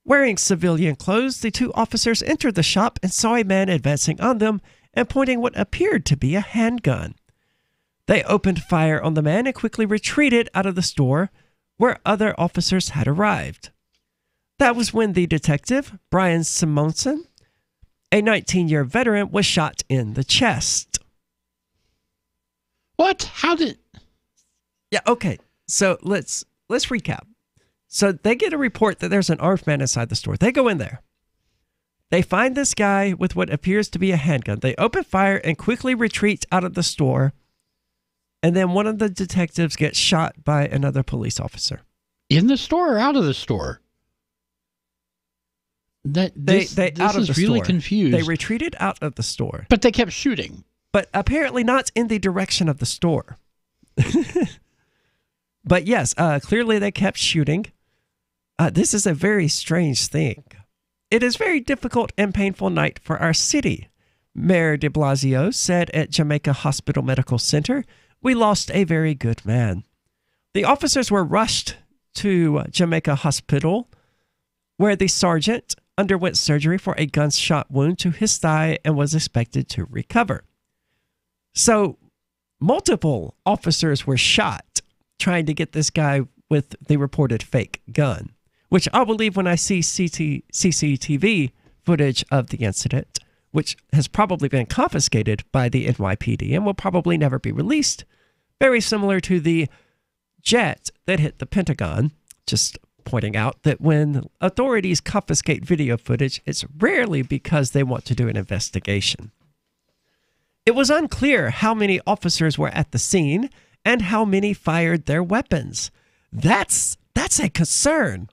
Wearing civilian clothes, the two officers entered the shop and saw a man advancing on them and pointing what appeared to be a handgun. They opened fire on the man and quickly retreated out of the store where other officers had arrived. That was when the detective, Brian Simonson, a 19-year veteran, was shot in the chest. What? How did... Yeah, okay. So let's recap. So they get a report that there's an armed man inside the store. They go in there. They find this guy with what appears to be a handgun. They open fire and quickly retreat out of the store. And then one of the detectives gets shot by another police officer. In the store or out of the store? This is really confused. They retreated out of the store. But they kept shooting. But apparently not in the direction of the store. But yes, clearly they kept shooting. This is a very strange thing. It is a very difficult and painful night for our city, Mayor de Blasio said at Jamaica Hospital Medical Center. We lost a very good man. The officers were rushed to Jamaica Hospital, where the sergeant underwent surgery for a gunshot wound to his thigh and was expected to recover. So multiple officers were shot trying to get this guy with the reported fake gun, which I'll believe when I see CCTV footage of the incident, which has probably been confiscated by the NYPD and will probably never be released. Very similar to the jet that hit the Pentagon just pointing out that when authorities confiscate video footage, it's rarely because they want to do an investigation. It was unclear how many officers were at the scene and how many fired their weapons. That's a concern.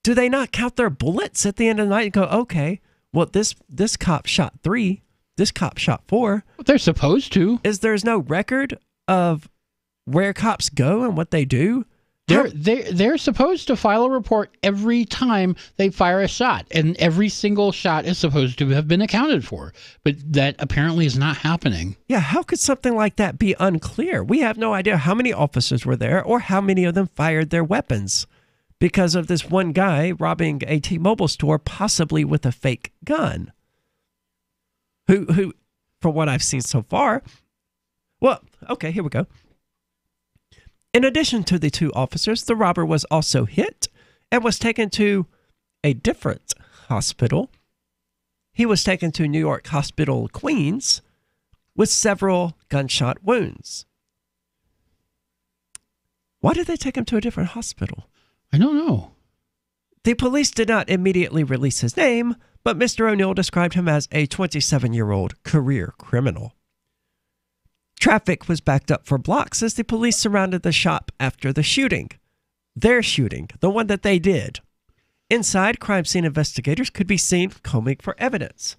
Do they not count their bullets at the end of the night and go, okay, well, this cop shot 3, this cop shot 4? They're supposed to. There's no record of where cops go and what they do? They're supposed to file a report every time they fire a shot, and every single shot is supposed to have been accounted for. But that apparently is not happening. Yeah, how could something like that be unclear? We have no idea how many officers were there or how many of them fired their weapons because of this one guy robbing a T-Mobile store, possibly with a fake gun. Who, from what I've seen so far, well, okay, here we go. In addition to the 2 officers, the robber was also hit and was taken to a different hospital. He was taken to New York Hospital, Queens, with several gunshot wounds. Why did they take him to a different hospital? I don't know. The police did not immediately release his name, but Mr. O'Neill described him as a 27-year-old career criminal. Traffic was backed up for blocks as the police surrounded the shop after the shooting. Their shooting, the one that they did. Inside, crime scene investigators could be seen combing for evidence.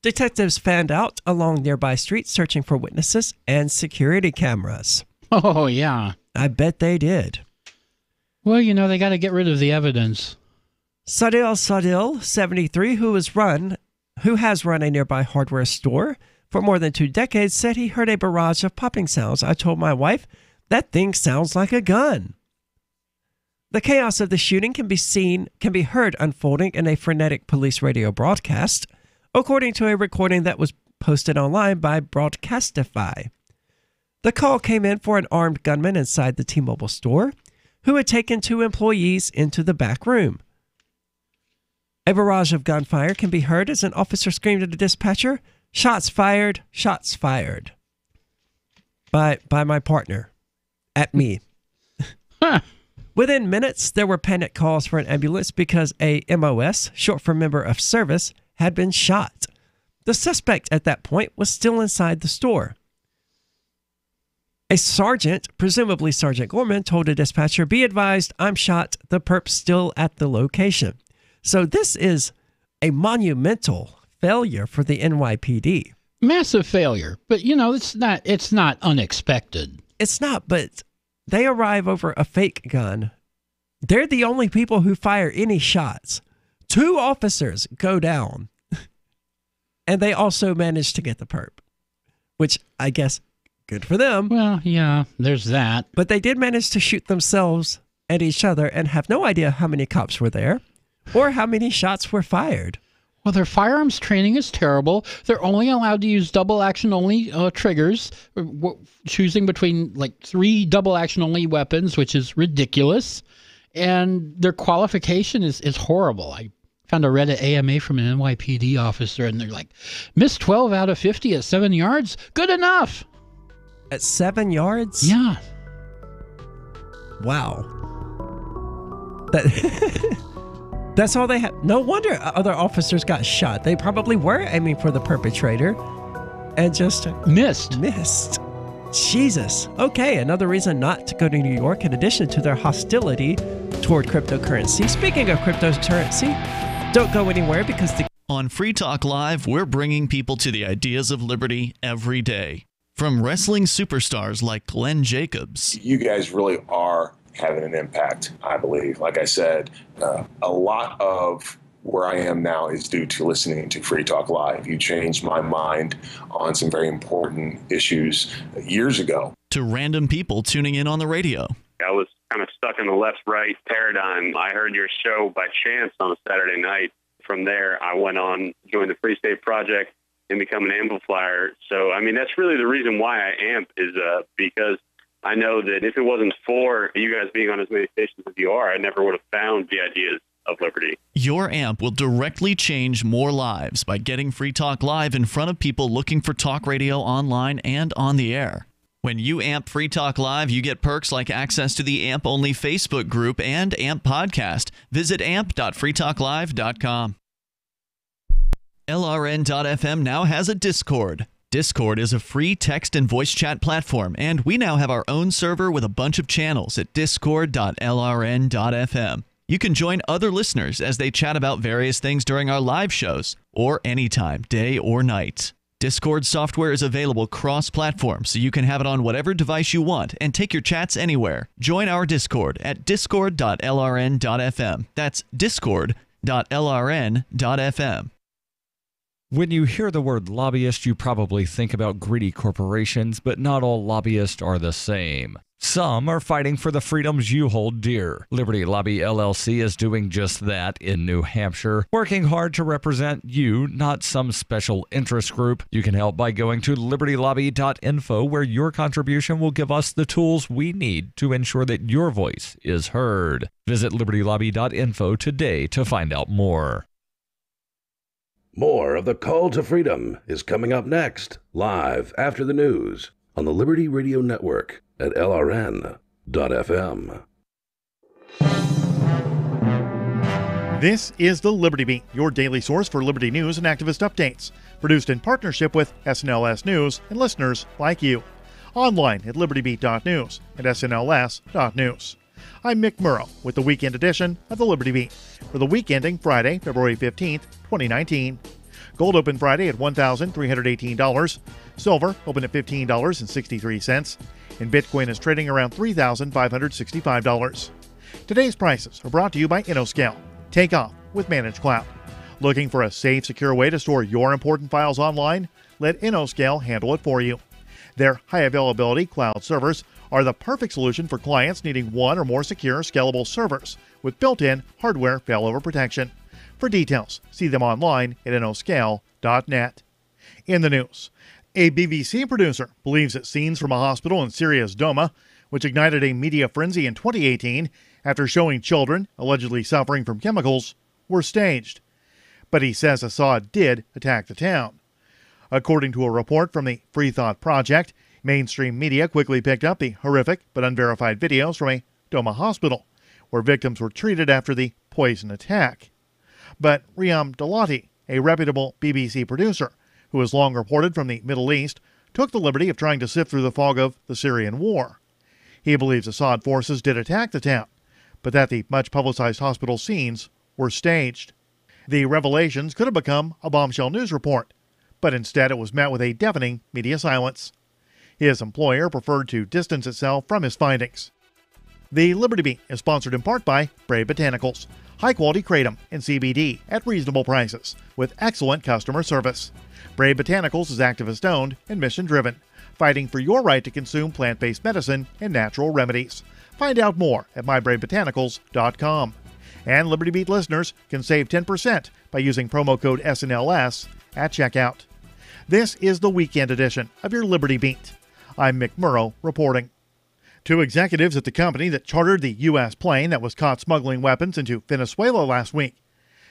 Detectives fanned out along nearby streets searching for witnesses and security cameras. Oh, yeah. I bet they did. Well, you know, they got to get rid of the evidence. Sadil, 73, who has run a nearby hardware store for more than 2 decades, said he heard a barrage of popping sounds. I told my wife, that thing sounds like a gun. The chaos of the shooting can be heard unfolding in a frenetic police radio broadcast, according to a recording that was posted online by Broadcastify. The call came in for an armed gunman inside the T-Mobile store who had taken 2 employees into the back room. A barrage of gunfire can be heard as an officer screamed at a dispatcher, shots fired, shots fired. By my partner. At me. Within minutes, there were panic calls for an ambulance because a MOS, short for member of service, had been shot. The suspect at that point was still inside the store. A sergeant, presumably Sergeant Gorman, told a dispatcher, "Be advised, I'm shot. The perp's still at the location." So this is a monumental failure for the NYPD. Massive failure. But, you know, it's not unexpected. It's not, but they arrive over a fake gun. They're the only people who fire any shots. 2 officers go down. And they also managed to get the perp, which I guess good for them. Well, yeah, there's that. But they did manage to shoot themselves and each other and have no idea how many cops were there or how many shots were fired. Well, their firearms training is terrible. They're only allowed to use double action only triggers, choosing between like 3 double action only weapons, which is ridiculous. And their qualification is horrible. I found a Reddit AMA from an NYPD officer, and they're like, missed 12 out of 50 at 7 yards? Good enough. At 7 yards? Yeah. Wow. That's all they have. No wonder other officers got shot. They probably were aiming for the perpetrator and just missed. Jesus. Okay, another reason not to go to New York in addition to their hostility toward cryptocurrency. Speaking of cryptocurrency, don't go anywhere because on Free Talk Live, we're bringing people to the ideas of liberty every day. From wrestling superstars like Glenn Jacobs. You guys really are having an impact, I believe. Like I said, a lot of where I am now is due to listening to Free Talk Live. You changed my mind on some very important issues years ago. To random people tuning in on the radio. I was kind of stuck in the left-right paradigm. I heard your show by chance on a Saturday night. From there, I went on, joined the Free State Project, and become an amplifier. So, I mean, that's really the reason why I amp is because I know that if it wasn't for you guys being on as many stations as you are, I never would have found the ideas of liberty. Your amp will directly change more lives by getting Free Talk Live in front of people looking for talk radio online and on the air. When you AMP Free Talk Live, you get perks like access to the AMP-only Facebook group and AMP podcast. Visit amp.freetalklive.com. LRN.FM now has a Discord. Discord is a free text and voice chat platform, and we now have our own server with a bunch of channels at discord.lrn.fm. You can join other listeners as they chat about various things during our live shows, or anytime, day or night. Discord software is available cross-platform, so you can have it on whatever device you want and take your chats anywhere. Join our Discord at discord.lrn.fm. That's discord.lrn.fm. When you hear the word lobbyist, you probably think about greedy corporations, but not all lobbyists are the same. Some are fighting for the freedoms you hold dear. Liberty Lobby LLC is doing just that in New Hampshire, working hard to represent you, not some special interest group. You can help by going to libertylobby.info, where your contribution will give us the tools we need to ensure that your voice is heard. Visit libertylobby.info today to find out more. More of the Call to Freedom is coming up next, live after the news on the Liberty Radio Network at LRN.FM. This is the Liberty Beat, your daily source for Liberty news and activist updates, produced in partnership with SNLS News and listeners like you. Online at libertybeat.news and snls.news. I'm Mick Murrow with the weekend edition of the Liberty Beat for the week ending Friday, February 15th, 2019. Gold opened Friday at $1,318. Silver opened at $15.63. And Bitcoin is trading around $3,565. Today's prices are brought to you by InnoScale. Take off with Managed Cloud. Looking for a safe, secure way to store your important files online? Let InnoScale handle it for you. Their high availability cloud servers are the perfect solution for clients needing one or more secure, scalable servers with built-in hardware failover protection. For details, see them online at innoscale.net. In the news, a BBC producer believes that scenes from a hospital in Syria's Douma, which ignited a media frenzy in 2018 after showing children allegedly suffering from chemicals, were staged. But he says Assad did attack the town. According to a report from the Free Thought Project, mainstream media quickly picked up the horrific but unverified videos from a Douma hospital, where victims were treated after the poison attack. But Riyam Dalati, a reputable BBC producer who has long reported from the Middle East, took the liberty of trying to sift through the fog of the Syrian war. He believes Assad forces did attack the town, but that the much-publicized hospital scenes were staged. The revelations could have become a bombshell news report, but instead it was met with a deafening media silence. His employer preferred to distance itself from his findings. The Liberty Beat is sponsored in part by Brave Botanicals, high-quality kratom and CBD at reasonable prices with excellent customer service. Brave Botanicals is activist-owned and mission-driven, fighting for your right to consume plant-based medicine and natural remedies. Find out more at mybravebotanicals.com. And Liberty Beat listeners can save 10% by using promo code SNLS at checkout. This is the weekend edition of your Liberty Beat. I'm Mick Murrow reporting. Two executives at the company that chartered the U.S. plane that was caught smuggling weapons into Venezuela last week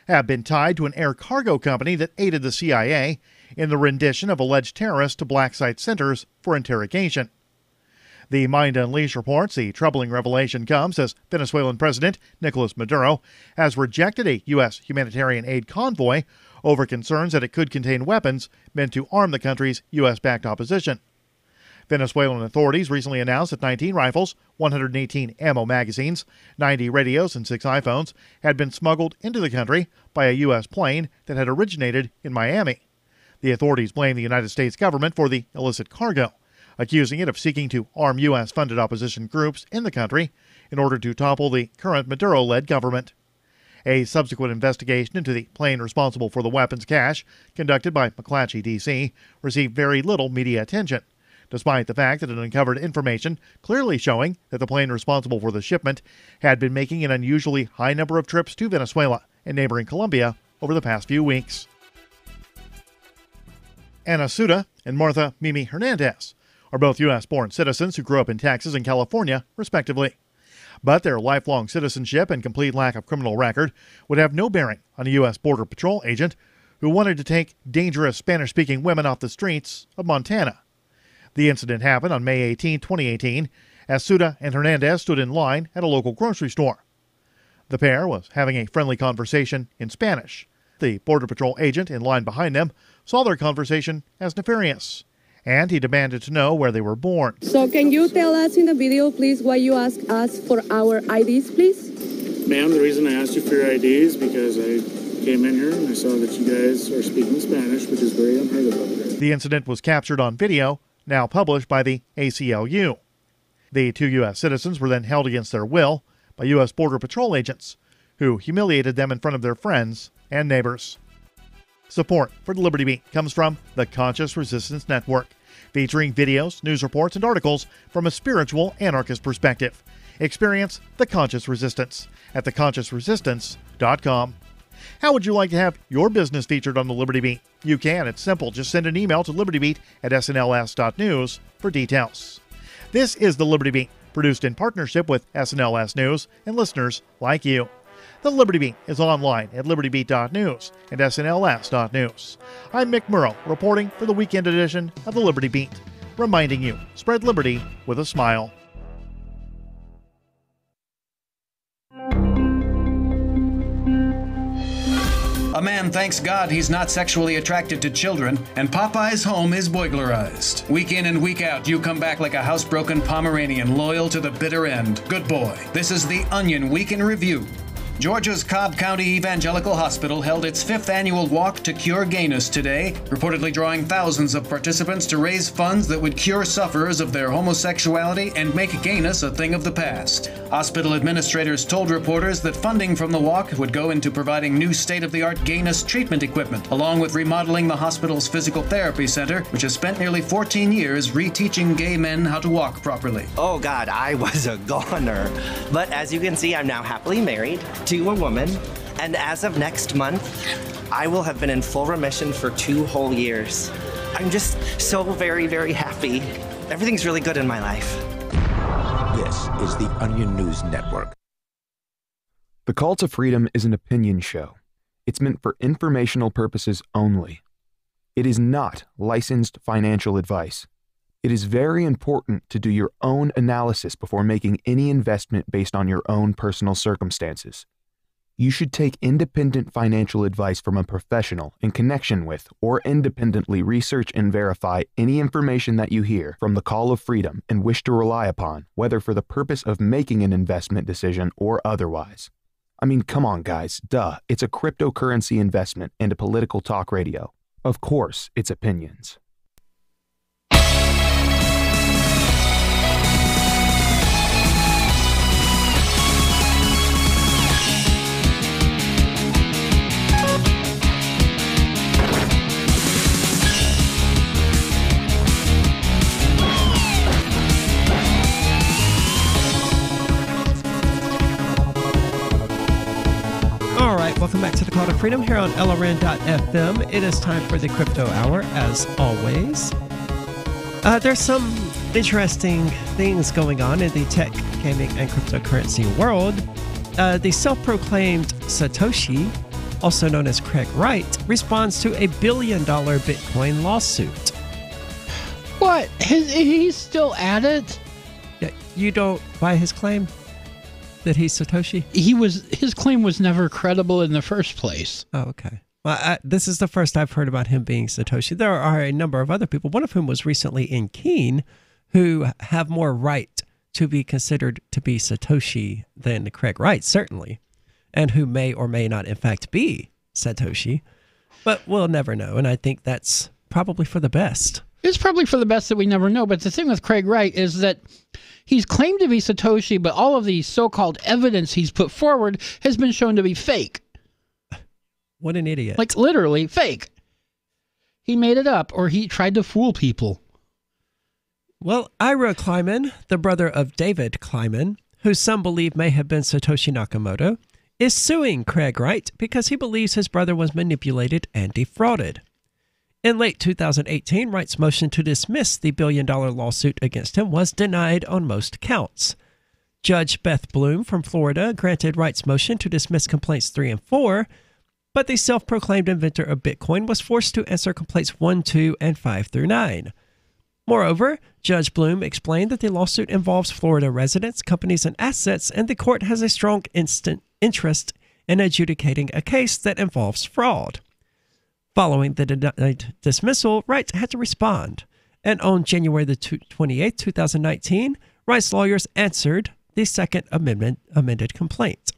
have been tied to an air cargo company that aided the CIA in the rendition of alleged terrorists to black site centers for interrogation. The Mind Unleashed reports the troubling revelation comes as Venezuelan President Nicolas Maduro has rejected a U.S. humanitarian aid convoy over concerns that it could contain weapons meant to arm the country's U.S.-backed opposition. Venezuelan authorities recently announced that 19 rifles, 118 ammo magazines, 90 radios, and 6 iPhones had been smuggled into the country by a U.S. plane that had originated in Miami. The authorities blame the United States government for the illicit cargo, accusing it of seeking to arm U.S.-funded opposition groups in the country in order to topple the current Maduro-led government. A subsequent investigation into the plane responsible for the weapons cache, conducted by McClatchy, D.C., received very little media attention, despite the fact that it uncovered information clearly showing that the plane responsible for the shipment had been making an unusually high number of trips to Venezuela and neighboring Colombia over the past few weeks. Ana Suda and Martha Mimi Hernandez are both U.S.-born citizens who grew up in Texas and California, respectively. But their lifelong citizenship and complete lack of criminal record would have no bearing on a U.S. Border Patrol agent who wanted to take dangerous Spanish-speaking women off the streets of Montana. The incident happened on May 18, 2018, as Suda and Hernandez stood in line at a local grocery store. The pair was having a friendly conversation in Spanish. The Border Patrol agent in line behind them saw their conversation as nefarious, and he demanded to know where they were born. So can you tell us in the video, please, why you asked us for our IDs, please? Ma'am, the reason I asked you for your IDs is because I came in here and I saw that you guys are speaking Spanish, which is very unheard of over there. The incident was captured on video, now published by the ACLU. The two U.S. citizens were then held against their will by U.S. Border Patrol agents, who humiliated them in front of their friends and neighbors. Support for the Liberty Beat comes from the Conscious Resistance Network, featuring videos, news reports, and articles from a spiritual anarchist perspective. Experience the Conscious Resistance at theconsciousresistance.com. How would you like to have your business featured on the Liberty Beat? You can. It's simple. Just send an email to libertybeat@snls.news for details. This is the Liberty Beat, produced in partnership with SNLS News and listeners like you. The Liberty Beat is online at libertybeat.news and snls.news. I'm Mick Murrow, reporting for the weekend edition of the Liberty Beat, reminding you, spread liberty with a smile. A man thanks God he's not sexually attracted to children, and Popeye's home is burglarized. Week in and week out, you come back like a housebroken Pomeranian, loyal to the bitter end. Good boy. This is the Onion Week in Review. Georgia's Cobb County Evangelical Hospital held its 5th annual Walk to Cure Gayness today, reportedly drawing thousands of participants to raise funds that would cure sufferers of their homosexuality and make gayness a thing of the past. Hospital administrators told reporters that funding from the walk would go into providing new state-of-the-art gayness treatment equipment, along with remodeling the hospital's physical therapy center, which has spent nearly 14 years reteaching gay men how to walk properly. Oh God, I was a goner. But as you can see, I'm now happily married to a woman, and as of next month, I will have been in full remission for 2 whole years. I'm just so very, very happy. Everything's really good in my life. This is the Onion News Network. The Call to Freedom is an opinion show. It's meant for informational purposes only. It is not licensed financial advice. It is very important to do your own analysis before making any investment based on your own personal circumstances. You should take independent financial advice from a professional in connection with or independently research and verify any information that you hear from the Call of Freedom and wish to rely upon, whether for the purpose of making an investment decision or otherwise. I mean, come on, guys. Duh. It's a cryptocurrency investment and a political talk radio. Of course, it's opinions. All right, welcome back to the Call to Freedom here on LRN.FM. It is time for the Crypto Hour, as always. There's some interesting things going on in the tech, gaming, and cryptocurrency world. The self-proclaimed Satoshi, also known as Craig Wright, responds to a $1 billion Bitcoin lawsuit. What? He's still at it? Yeah, you don't buy his claim that he's Satoshi? His claim was never credible in the first place. Oh, okay. Well, this is the first I've heard about him being Satoshi. There are a number of other people, one of whom was recently in Keene, who have more right to be considered to be Satoshi than Craig Wright, certainly, and who may or may not, in fact, be Satoshi. But we'll never know, and I think that's probably for the best. It's probably for the best that we never know, but the thing with Craig Wright is that he's claimed to be Satoshi, but all of the so-called evidence he's put forward has been shown to be fake. What an idiot. Like, literally fake. He made it up, or he tried to fool people. Well, Ira Kleiman, the brother of David Kleiman, who some believe may have been Satoshi Nakamoto, is suing Craig Wright because he believes his brother was manipulated and defrauded. In late 2018, Wright's motion to dismiss the $1 billion lawsuit against him was denied on most counts. Judge Beth Bloom from Florida granted Wright's motion to dismiss complaints 3 and 4, but the self-proclaimed inventor of Bitcoin was forced to answer complaints 1, 2, and 5 through 9. Moreover, Judge Bloom explained that the lawsuit involves Florida residents, companies, and assets, and the court has a strong interest in adjudicating a case that involves fraud. Following the denied dismissal, Wright had to respond, and on January the 28th, 2019, Wright's lawyers answered the Second amended complaint.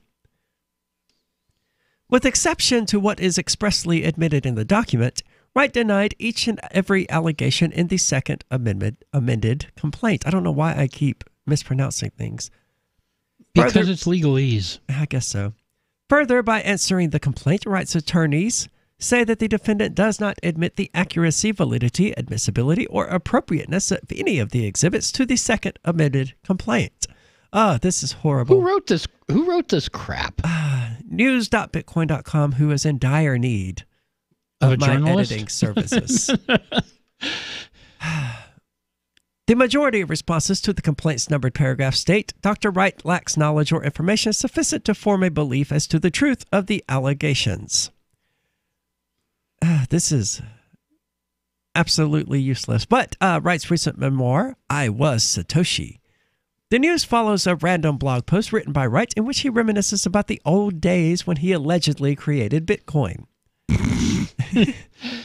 With exception to what is expressly admitted in the document, Wright denied each and every allegation in the Second amended complaint. I don't know why I keep mispronouncing things. Because it's legalese. I guess so. Further, by answering the complaint, Wright's attorneys say that the defendant does not admit the accuracy, validity, admissibility, or appropriateness of any of the exhibits to the Second amended complaint. This is horrible. Who wrote this crap? News.bitcoin.com, who is in dire need of my editing services. The majority of responses to the complaint's numbered paragraph state, Dr. Wright lacks knowledge or information sufficient to form a belief as to the truth of the allegations. This is absolutely useless. But Wright's recent memoir, I Was Satoshi. The news follows a random blog post written by Wright in which he reminisces about the old days when he allegedly created Bitcoin.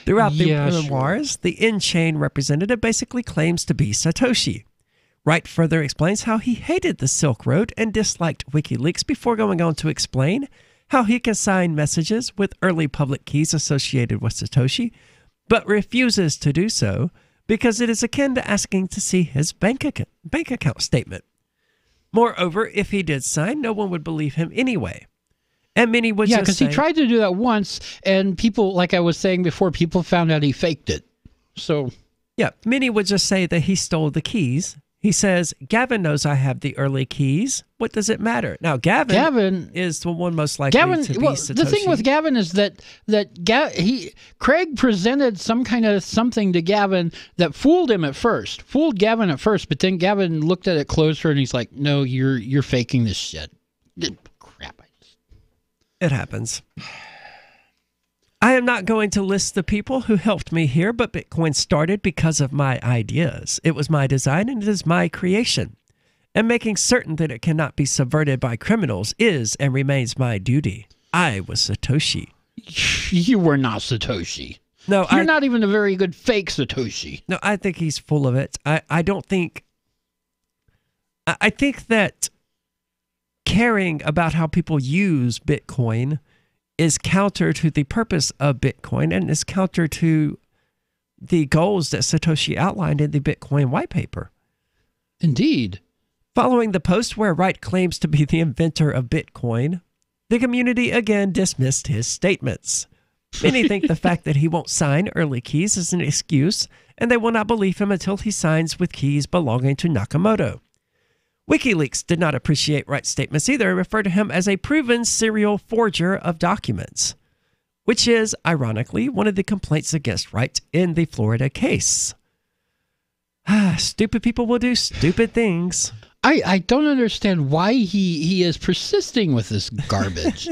Throughout the memoirs, the in-chain representative basically claims to be Satoshi. Wright further explains how he hated the Silk Road and disliked WikiLeaks before going on to explain how he can sign messages with early public keys associated with Satoshi, but refuses to do so because it is akin to asking to see his bank account statement. Moreover, if he did sign, no one would believe him anyway. And many would just because he tried to do that once, and people, like I was saying before, people found out he faked it. So, yeah, many would just say that he stole the keys. He says, Gavin knows I have the early keys. What does it matter? Now, Gavin is the one most likely to be Satoshi. The thing with Gavin is that Craig presented some kind of something to Gavin that fooled Gavin at first, but then Gavin looked at it closer and he's like, no, you're faking this shit. Crap. It happens. I am not going to list the people who helped me here, but Bitcoin started because of my ideas. It was my design and it is my creation. And making certain that it cannot be subverted by criminals is and remains my duty. I was Satoshi. You were not Satoshi. No, you're not even a very good fake Satoshi. No, I think he's full of it. I think that caring about how people use Bitcoin is counter to the purpose of Bitcoin and is counter to the goals that Satoshi outlined in the Bitcoin white paper. Indeed. Following the post where Wright claims to be the inventor of Bitcoin, the community again dismissed his statements. Many think the fact that he won't sign early keys is an excuse, and they will not believe him until he signs with keys belonging to Nakamoto. WikiLeaks did not appreciate Wright's statements either and referred to him as a proven serial forger of documents, which is, ironically, one of the complaints against Wright in the Florida case. Stupid people will do stupid things. I don't understand why he is persisting with this garbage.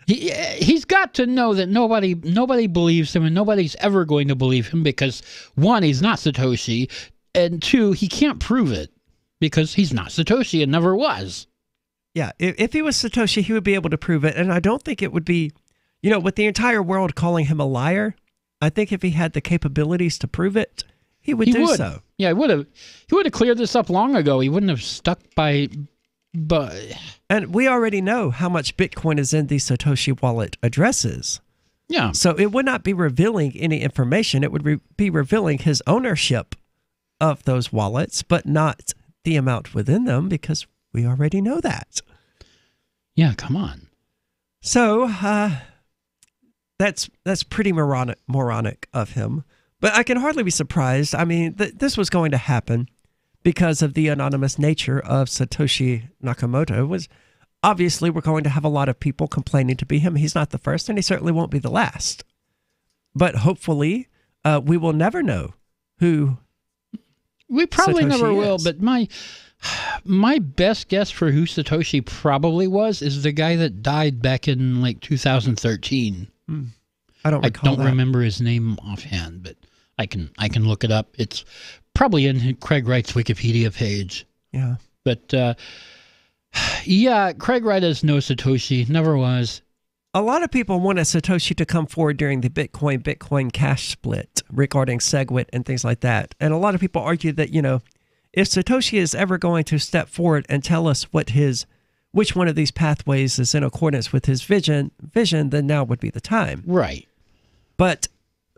He's got to know that nobody believes him and nobody's ever going to believe him because, one, he's not Satoshi, and two, he can't prove it. Because he's not Satoshi and never was. Yeah, if he was Satoshi, he would be able to prove it. And I don't think it would be, with the entire world calling him a liar, I think if he had the capabilities to prove it, he would do so. Yeah, he would have cleared this up long ago. He wouldn't have stuck by. And we already know how much Bitcoin is in the Satoshi wallet addresses. Yeah. So it would not be revealing any information. It would be revealing his ownership of those wallets, but not the amount within them, because we already know that. Yeah, come on. So that's pretty moronic of him. But I can hardly be surprised. I mean, this was going to happen because of the anonymous nature of Satoshi Nakamoto. Was obviously we're going to have a lot of people complaining to be him. He's not the first, and he certainly won't be the last. But hopefully, we will never know who. We probably Satoshi never will, is. but my best guess for who Satoshi probably was is the guy that died back in like 2013. I don't recall remember his name offhand, but I can look it up. It's probably in Craig Wright's Wikipedia page. Yeah. But yeah, Craig Wright is no Satoshi, never was. A lot of people wanted Satoshi to come forward during the Bitcoin Cash split regarding SegWit and things like that. And a lot of people argue that, if Satoshi is ever going to step forward and tell us which one of these pathways is in accordance with his vision, then now would be the time. Right. But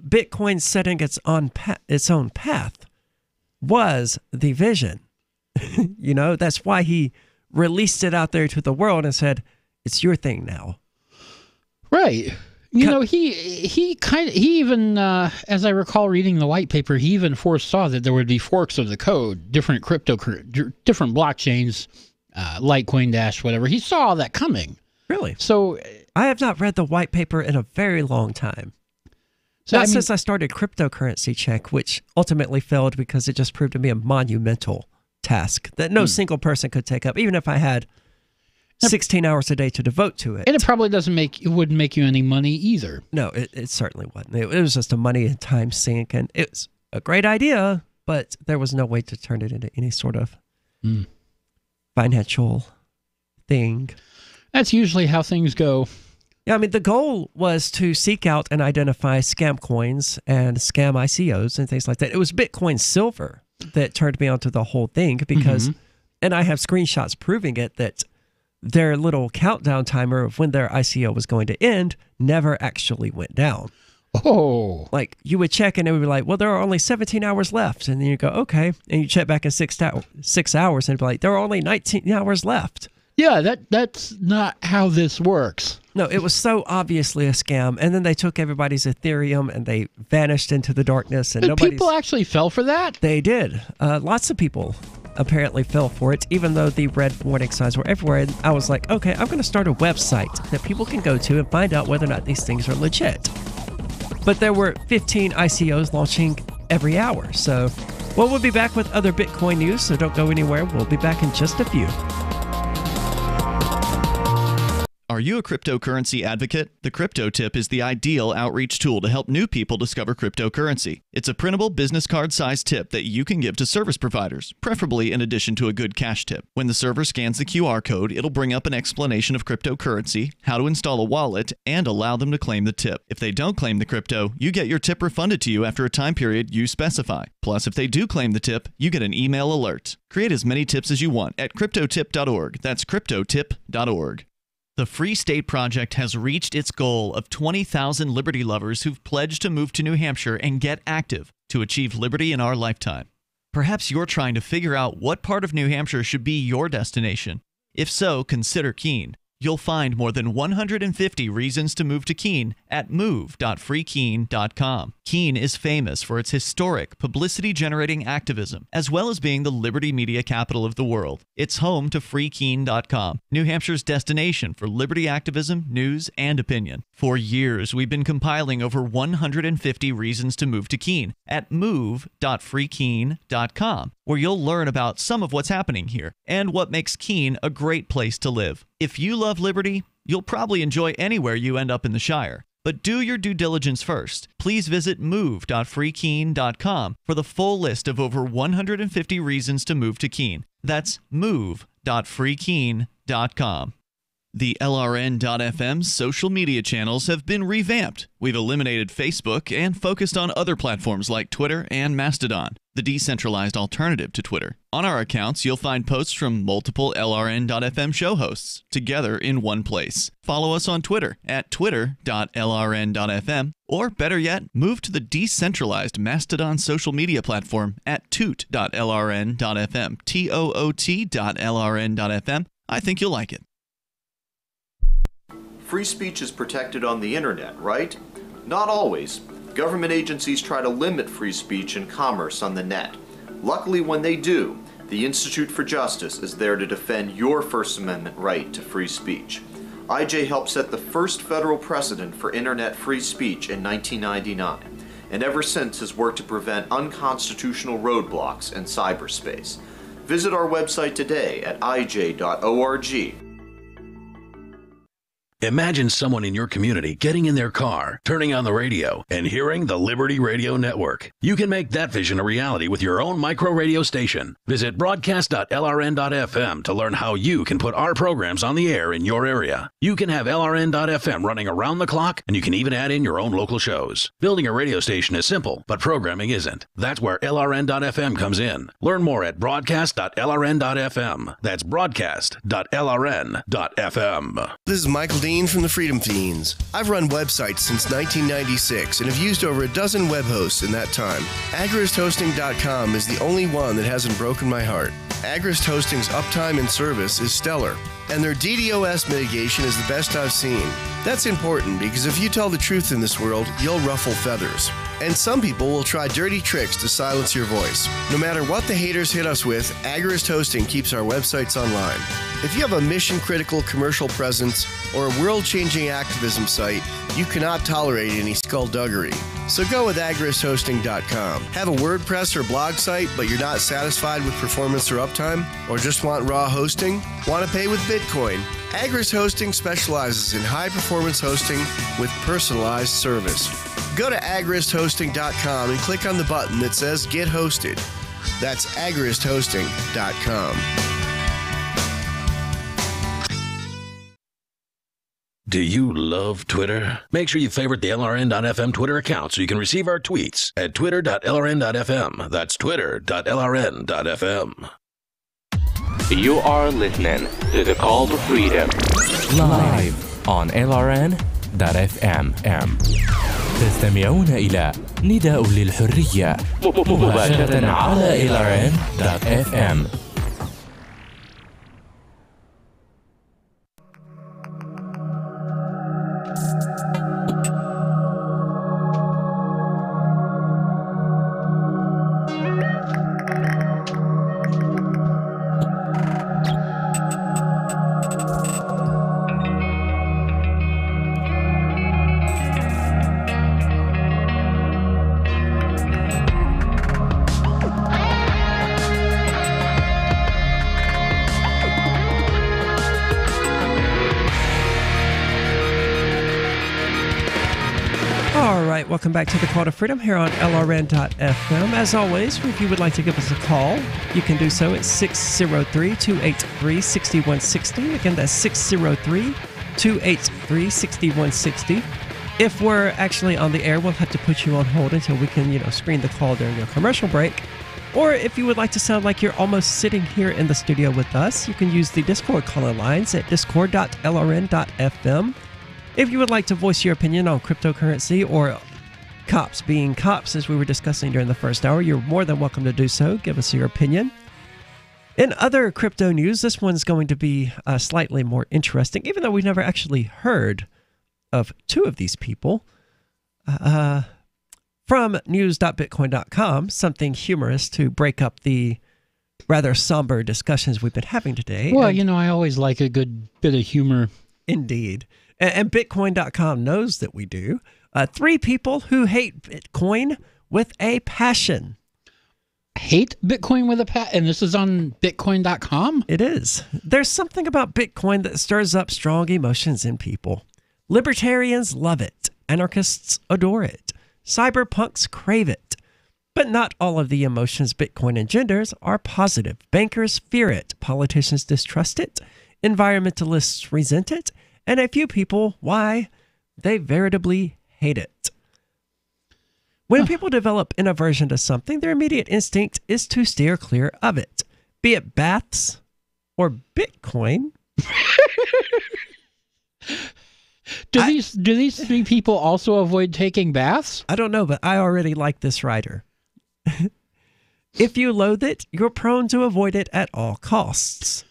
Bitcoin setting its own path was the vision. That's why he released it out there to the world and said, it's your thing now. Right. He even, as I recall reading the white paper, he even foresaw that there would be forks of the code, different blockchains, Litecoin Dash, whatever. He saw all that coming. Really? So I have not read the white paper in a very long time. Since I started Cryptocurrency Check, which ultimately failed because it just proved to be a monumental task that no single person could take up, even if I had 16 hours a day to devote to it. And it probably wouldn't make you any money either. No, it certainly wasn't. It was just a money and time sink, and it was a great idea, but there was no way to turn it into any sort of financial thing. That's usually how things go. Yeah, the goal was to seek out and identify scam coins and scam ICOs and things like that. It was Bitcoin Silver that turned me onto the whole thing because, and I have screenshots proving it, that their little countdown timer of when their ICO was going to end never actually went down. Oh. Like, you would check and it would be like, well, there are only 17 hours left. And then you go, okay. And you check back in 6 hours and it'd be like, there are only 19 hours left. Yeah, that's not how this works. No, it was so obviously a scam. And then they took everybody's Ethereum and they vanished into the darkness. And people actually fell for that? They did. Lots of people apparently fell for it, even though the red warning signs were everywhere. And I was like, okay, I'm going to start a website that people can go to and find out whether or not these things are legit. But there were 15 ICOs launching every hour. So, we'll be back with other Bitcoin news, so don't go anywhere. We'll be back in just a few. Are you a cryptocurrency advocate? The Crypto Tip is the ideal outreach tool to help new people discover cryptocurrency. It's a printable business card-sized tip that you can give to service providers, preferably in addition to a good cash tip. When the server scans the QR code, it'll bring up an explanation of cryptocurrency, how to install a wallet, and allow them to claim the tip. If they don't claim the crypto, you get your tip refunded to you after a time period you specify. Plus, if they do claim the tip, you get an email alert. Create as many tips as you want at cryptotip.org. That's cryptotip.org. The Free State Project has reached its goal of 20,000 liberty lovers who've pledged to move to New Hampshire and get active to achieve liberty in our lifetime. Perhaps you're trying to figure out what part of New Hampshire should be your destination. If so, consider Keene. You'll find more than 150 reasons to move to Keene at move.freekeene.com. Keene is famous for its historic, publicity-generating activism, as well as being the liberty media capital of the world. It's home to freekeene.com, New Hampshire's destination for liberty activism, news, and opinion. For years, we've been compiling over 150 reasons to move to Keene at move.freekeene.com, where you'll learn about some of what's happening here and what makes Keene a great place to live. If you love liberty, you'll probably enjoy anywhere you end up in the Shire. But do your due diligence first. Please visit move.freekeene.com for the full list of over 150 reasons to move to Keene. That's move.freekeene.com. The LRN.FM's social media channels have been revamped. We've eliminated Facebook and focused on other platforms like Twitter and Mastodon, the decentralized alternative to Twitter. On our accounts, you'll find posts from multiple LRN.FM show hosts together in one place. Follow us on Twitter at twitter.lrn.fm, or better yet, move to the decentralized Mastodon social media platform at toot.lrn.fm, toot.lrn.fm. I think you'll like it. Free speech is protected on the internet, right? Not always. Government agencies try to limit free speech and commerce on the net. Luckily, when they do, the Institute for Justice is there to defend your First Amendment right to free speech. IJ helped set the first federal precedent for internet free speech in 1999, and ever since has worked to prevent unconstitutional roadblocks in cyberspace. Visit our website today at ij.org. Imagine someone in your community getting in their car, turning on the radio, and hearing the Liberty Radio Network. You can make that vision a reality with your own micro radio station. Visit broadcast.lrn.fm to learn how you can put our programs on the air in your area. You can have LRN.FM running around the clock, and you can even add in your own local shows. Building a radio station is simple, but programming isn't. That's where LRN.FM comes in. Learn more at broadcast.lrn.fm. That's broadcast.lrn.fm. This is Michael Dean from the Freedom Fiends. I've run websites since 1996 and have used over a dozen web hosts in that time. AgristHosting.com is the only one that hasn't broken my heart. Agrist Hosting's uptime and service is stellar, and their DDoS mitigation is the best I've seen. That's important because if you tell the truth in this world, you'll ruffle feathers. And some people will try dirty tricks to silence your voice. No matter what the haters hit us with, Agrist Hosting keeps our websites online. If you have a mission-critical commercial presence or a world-changing activism site, you cannot tolerate any skullduggery. So go with agristhosting.com. Have a WordPress or blog site, but you're not satisfied with performance or uptime? Or just want raw hosting? Want to pay with Bitcoin? Agrist Hosting specializes in high-performance hosting with personalized service. Go to agristhosting.com and click on the button that says Get Hosted. That's agristhosting.com. Do you love Twitter? Make sure you favorite the LRN.FM Twitter account so you can receive our tweets at twitter.lrn.fm. That's twitter.lrn.fm. You are listening to the Call to Freedom live on LRN.fm. تستمعون إلى نداء للحرية مباشرة على LRN.fm. Welcome back to the Call to Freedom here on LRN.FM. As always, if you would like to give us a call, you can do so at 603-283-6160. Again, that's 603-283-6160. If we're actually on the air, we'll have to put you on hold until we can, screen the call during your commercial break. Or if you would like to sound like you're almost sitting here in the studio with us, you can use the Discord calling lines at discord.lrn.fm. If you would like to voice your opinion on cryptocurrency or cops being cops, as we were discussing during the first hour, you're more than welcome to do so. Give us your opinion. In other crypto news, this one's going to be slightly more interesting, even though we've never actually heard of two of these people. From news.bitcoin.com, something humorous to break up the rather somber discussions we've been having today. Well, I always like a good bit of humor. Indeed. And Bitcoin.com knows that we do. 3 people who hate Bitcoin with a passion. Hate Bitcoin with a passion? And this is on Bitcoin.com? It is. There's something about Bitcoin that stirs up strong emotions in people. Libertarians love it. Anarchists adore it. Cyberpunks crave it. But not all of the emotions Bitcoin engenders are positive. Bankers fear it. Politicians distrust it. Environmentalists resent it. And a few people, why? They veritably hate it. When people develop an aversion to something, their immediate instinct is to steer clear of it, be it baths or Bitcoin. Do these 3 people also avoid taking baths? I don't know, but I already like this writer. If you loathe it, you're prone to avoid it at all costs.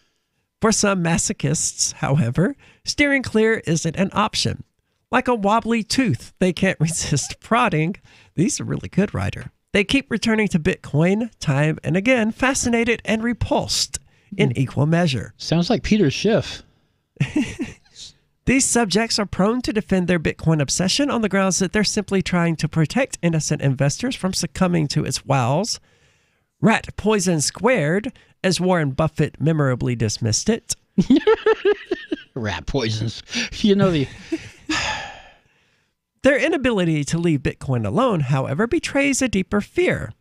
For some masochists, however, steering clear isn't an option. Like a wobbly tooth, they can't resist prodding. These are really good, writer. They keep returning to Bitcoin time and again, fascinated and repulsed in equal measure. Sounds like Peter Schiff. These subjects are prone to defend their Bitcoin obsession on the grounds that they're simply trying to protect innocent investors from succumbing to its wiles. Rat poison squared, as Warren Buffett memorably dismissed it. Rat poisons. You know, Their inability to leave Bitcoin alone, however, betrays a deeper fear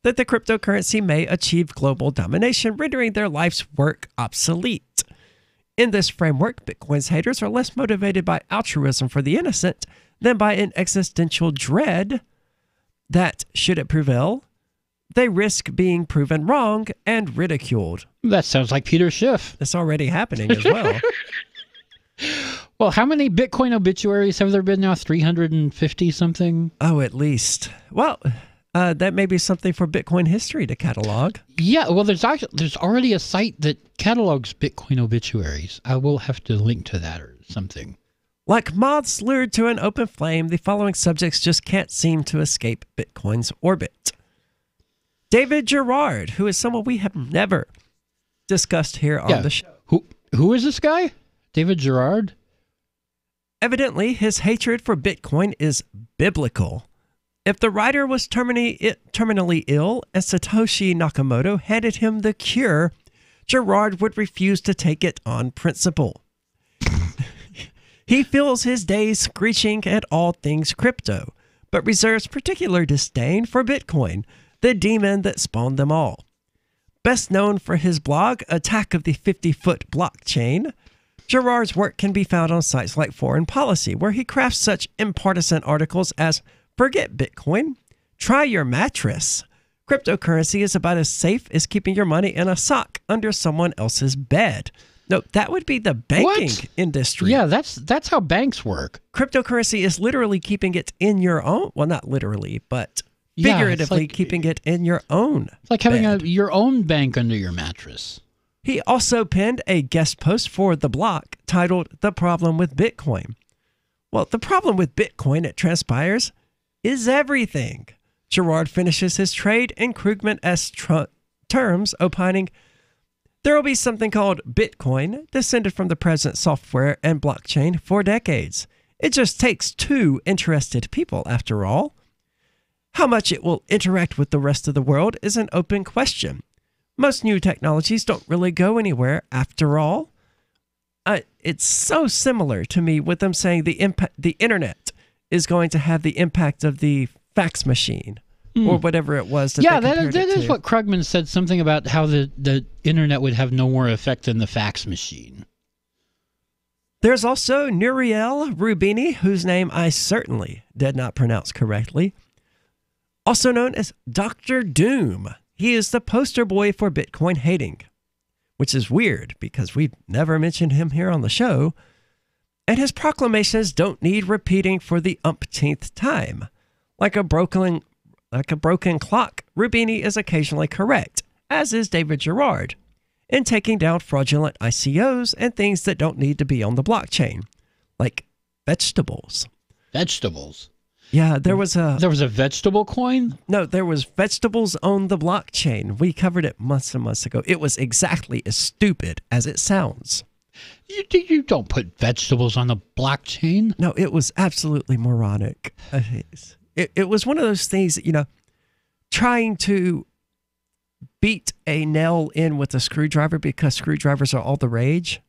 that the cryptocurrency may achieve global domination, rendering their life's work obsolete. In this framework, Bitcoin's haters are less motivated by altruism for the innocent than by an existential dread that, should it prevail, they risk being proven wrong and ridiculed. That sounds like Peter Schiff. It's already happening as well. Well, how many Bitcoin obituaries have there been now? 350 something? Oh, at least. Well, that may be something for Bitcoin history to catalog. Yeah, well, there's already a site that catalogs Bitcoin obituaries. I will have to link to that or something. Like moths lured to an open flame, the following subjects just can't seem to escape Bitcoin's orbit. David Gerard, who is someone we have never discussed here on the show. Who is this guy? David Gerard? Evidently, his hatred for Bitcoin is biblical. If the writer was terminally ill and Satoshi Nakamoto handed him the cure, Gerard would refuse to take it on principle. He fills his days screeching at all things crypto, but reserves particular disdain for Bitcoin, the demon that spawned them all. Best known for his blog, Attack of the 50-Foot Blockchain, Gerard's work can be found on sites like Foreign Policy, where he crafts such impartisan articles as Forget Bitcoin, Try Your Mattress. Cryptocurrency is about as safe as keeping your money in a sock under someone else's bed. No, that would be the banking industry. Yeah, that's how banks work. Cryptocurrency is literally keeping it in your own, well, not literally, but figuratively keeping it in your own. It's like having your own bank under your mattress. He also penned a guest post for The Block titled The Problem with Bitcoin. Well, the problem with Bitcoin, it transpires, is everything. Gerard finishes his trade in Krugman-esque terms, opining, there will be something called Bitcoin, descended from the present software and blockchain for decades. It just takes two interested people, after all. How much it will interact with the rest of the world is an open question. Most new technologies don't really go anywhere, after all. It's so similar to me with them saying the internet is going to have the impact of the fax machine or whatever it was. That is what Krugman said, something about how the internet would have no more effect than the fax machine. There's also Nouriel Roubini, whose name I certainly did not pronounce correctly, also known as Dr. Doom. He is the poster boy for Bitcoin hating, which is weird because we've never mentioned him here on the show, and his proclamations don't need repeating for the umpteenth time. Like a broken clock, Roubini is occasionally correct, as is David Gerard, in taking down fraudulent ICOs and things that don't need to be on the blockchain, like vegetables. Vegetables? Yeah, there was a vegetable coin? No, there was vegetables on the blockchain. We covered it months and months ago. It was exactly as stupid as it sounds. You don't put vegetables on the blockchain. No, it was absolutely moronic. It was one of those things that, trying to beat a nail in with a screwdriver because screwdrivers are all the rage.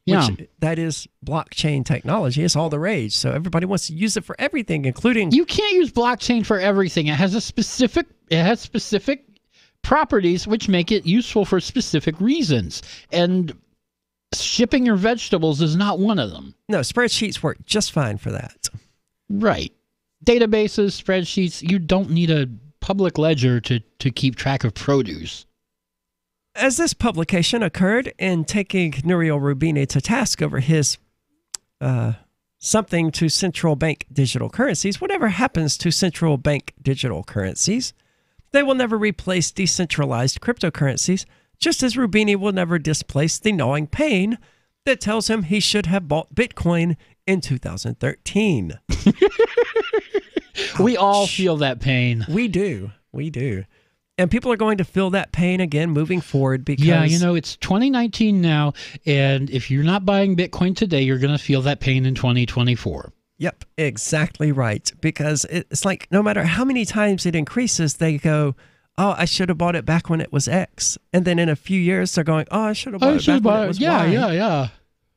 Yeah. Which, that is blockchain technology. It's all the rage. So everybody wants to use it for everything, including... You can't use blockchain for everything. It has specific properties which make it useful for specific reasons. And shipping your vegetables is not one of them. No, spreadsheets work just fine for that. Right. Databases, spreadsheets, you don't need a public ledger to keep track of produce. As this publication occurred in taking Nouriel Roubini to task over his something to central bank digital currencies, whatever happens to central bank digital currencies, they will never replace decentralized cryptocurrencies, just as Roubini will never displace the gnawing pain that tells him he should have bought Bitcoin in 2013. We all feel that pain. We do. And people are going to feel that pain again moving forward because... Yeah, it's 2019 now, and if you're not buying Bitcoin today, you're going to feel that pain in 2024. Yep, exactly right. Because it's like no matter how many times it increases, they go, oh, I should have bought it back when it was X. And then in a few years, they're going, oh, I should have bought it back when it was Y. Yeah.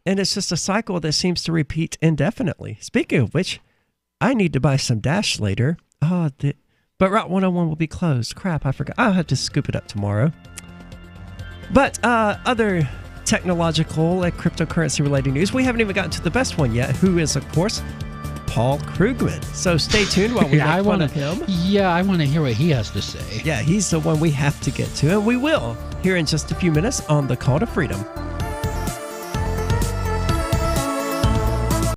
And it's just a cycle that seems to repeat indefinitely. Speaking of which, I need to buy some Dash later. But Route 101 will be closed. Crap, I forgot. I'll have to scoop it up tomorrow. But other technological and cryptocurrency related news, we haven't even gotten to the best one yet, who is, of course, Paul Krugman. So stay tuned while we make fun of him. Yeah, I want to hear what he has to say. Yeah, he's the one we have to get to, and we will here in just a few minutes on The Call to Freedom.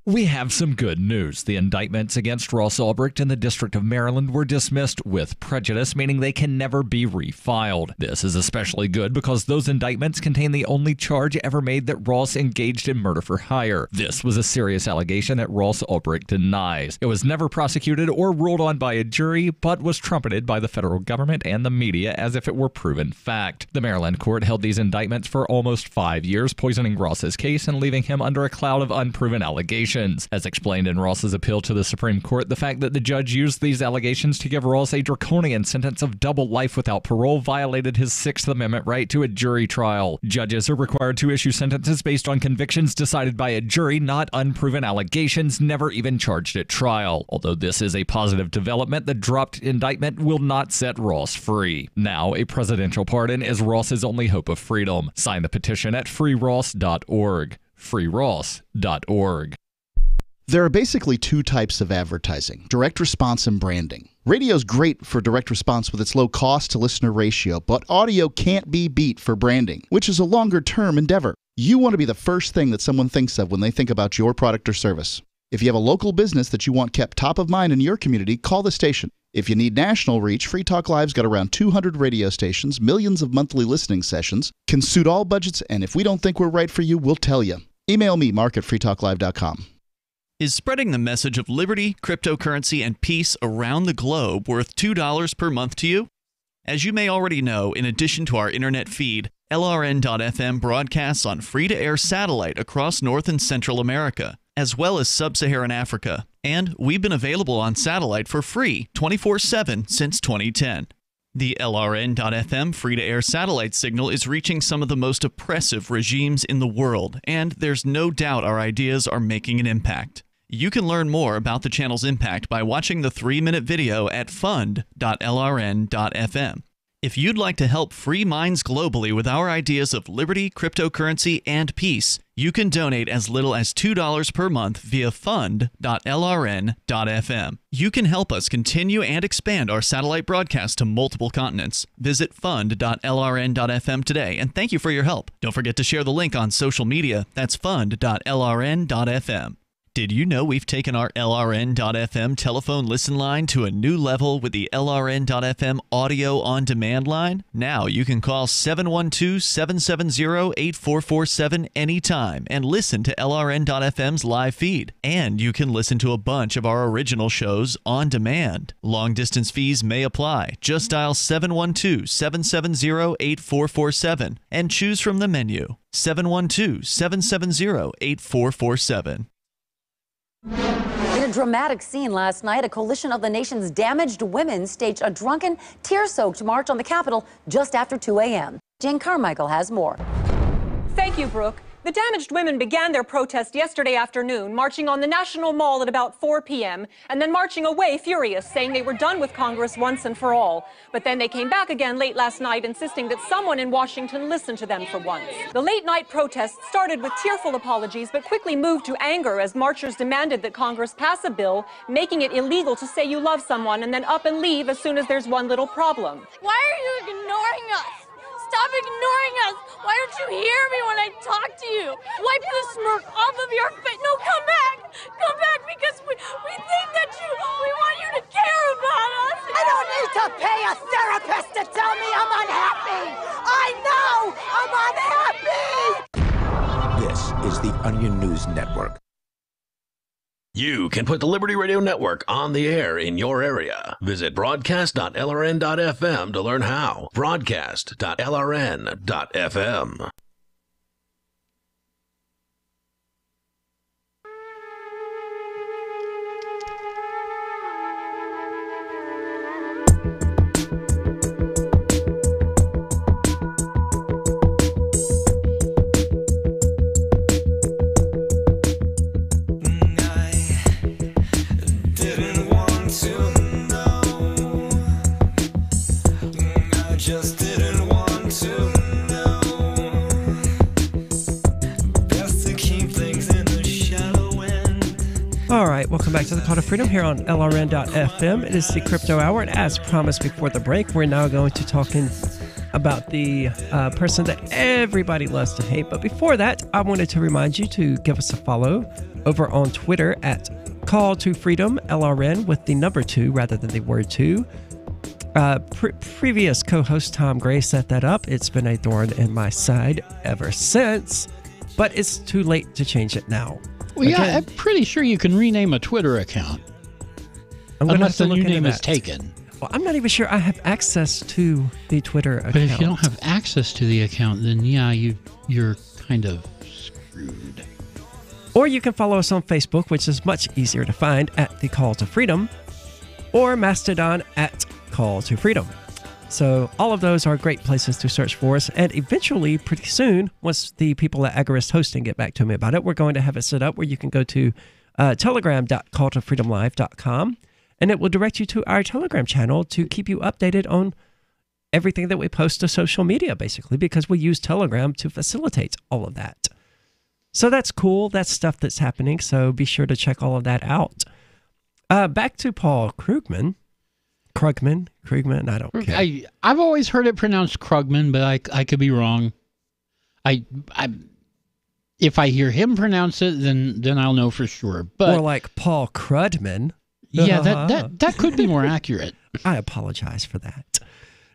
We have some good news. The indictments against Ross Ulbricht in the District of Maryland were dismissed with prejudice, meaning they can never be refiled. This is especially good because those indictments contain the only charge ever made that Ross engaged in murder for hire. This was a serious allegation that Ross Ulbricht denies. It was never prosecuted or ruled on by a jury, but was trumpeted by the federal government and the media as if it were proven fact. The Maryland court held these indictments for almost 5 years, poisoning Ross's case and leaving him under a cloud of unproven allegations. As explained in Ross's appeal to the Supreme Court, the fact that the judge used these allegations to give Ross a draconian sentence of double life without parole violated his Sixth Amendment right to a jury trial. Judges are required to issue sentences based on convictions decided by a jury, not unproven allegations never even charged at trial. Although this is a positive development, the dropped indictment will not set Ross free. Now, a presidential pardon is Ross's only hope of freedom. Sign the petition at freeross.org. freeross.org. There are basically two types of advertising: direct response and branding. Radio's great for direct response with its low cost to listener ratio, but audio can't be beat for branding, which is a longer-term endeavor. You want to be the first thing that someone thinks of when they think about your product or service. If you have a local business that you want kept top of mind in your community, call the station. If you need national reach, Free Talk Live's got around 200 radio stations, millions of monthly listening sessions, can suit all budgets, and if we don't think we're right for you, we'll tell you. Email me, mark@freetalklive.com. Is spreading the message of liberty, cryptocurrency, and peace around the globe worth $2 per month to you? As you may already know, in addition to our internet feed, LRN.FM broadcasts on free-to-air satellite across North and Central America, as well as Sub-Saharan Africa. And we've been available on satellite for free 24/7 since 2010. The LRN.FM free-to-air satellite signal is reaching some of the most oppressive regimes in the world, and there's no doubt our ideas are making an impact. You can learn more about the channel's impact by watching the 3-minute video at fund.lrn.fm. If you'd like to help free minds globally with our ideas of liberty, cryptocurrency, and peace, you can donate as little as $2 per month via fund.lrn.fm. You can help us continue and expand our satellite broadcast to multiple continents. Visit fund.lrn.fm today, and thank you for your help. Don't forget to share the link on social media. That's fund.lrn.fm. Did you know we've taken our LRN.FM telephone listen line to a new level with the LRN.FM audio on demand line? Now you can call 712-770-8447 anytime and listen to LRN.FM's live feed. And you can listen to a bunch of our original shows on demand. Long distance fees may apply. Just dial 712-770-8447 and choose from the menu. 712-770-8447. In a dramatic scene last night, a coalition of the nation's damaged women staged a drunken, tear-soaked march on the Capitol just after 2 a.m. Jane Carmichael has more. Thank you, Brooke. The damaged women began their protest yesterday afternoon, marching on the National Mall at about 4 p.m., and then marching away furious, saying they were done with Congress once and for all. But then they came back again late last night, insisting that someone in Washington listen to them for once. The late-night protest started with tearful apologies, but quickly moved to anger as marchers demanded that Congress pass a bill making it illegal to say you love someone and then up and leave as soon as there's one little problem. Why are you ignoring us? Stop ignoring us! Why don't you hear me when I talk to you? Wipe the smirk off of your face. No, come back! Come back because we think that we want you to care about us! I don't need to pay a therapist to tell me I'm unhappy! I know I'm unhappy! This is the Onion News Network. You can put the Liberty Radio Network on the air in your area. Visit broadcast.lrn.fm to learn how. Broadcast.lrn.fm. just didn't want to know. Best to keep things in the shallow end. All right, welcome back to the Call to Freedom here on LRN.FM. It is the Crypto Hour, and as promised before the break, we're now going to talk about the person that everybody loves to hate. But before that, I wanted to remind you to give us a follow over on Twitter at Call to Freedom LRN with the number 2 rather than the word 2. Previous co-host Tom Gray set that up. It's been a thorn in my side ever since, but it's too late to change it now. Well, yeah, I'm pretty sure you can rename a Twitter account. Unless the new name is taken. Well, I'm not even sure I have access to the Twitter account. But if you don't have access to the account, then yeah, you're kind of screwed. Or you can follow us on Facebook, which is much easier to find at the Call to Freedom, or Mastodon at Call to Freedom. So all of those are great places to search for us. And eventually, pretty soon, once the people at Agarist Hosting get back to me about it, we're going to have it set up where you can go to telegram.calltofreedomlive.com. And it will direct you to our Telegram channel to keep you updated on everything that we post to social media, basically, because we use Telegram to facilitate all of that. So that's cool. That's stuff that's happening. So be sure to check all of that out. Back to Paul Krugman. Krugman, I don't care. I've always heard it pronounced Krugman, but I could be wrong. If I hear him pronounce it, then I'll know for sure. But more like Paul Krudman. Yeah, that could be more accurate. I apologize for that.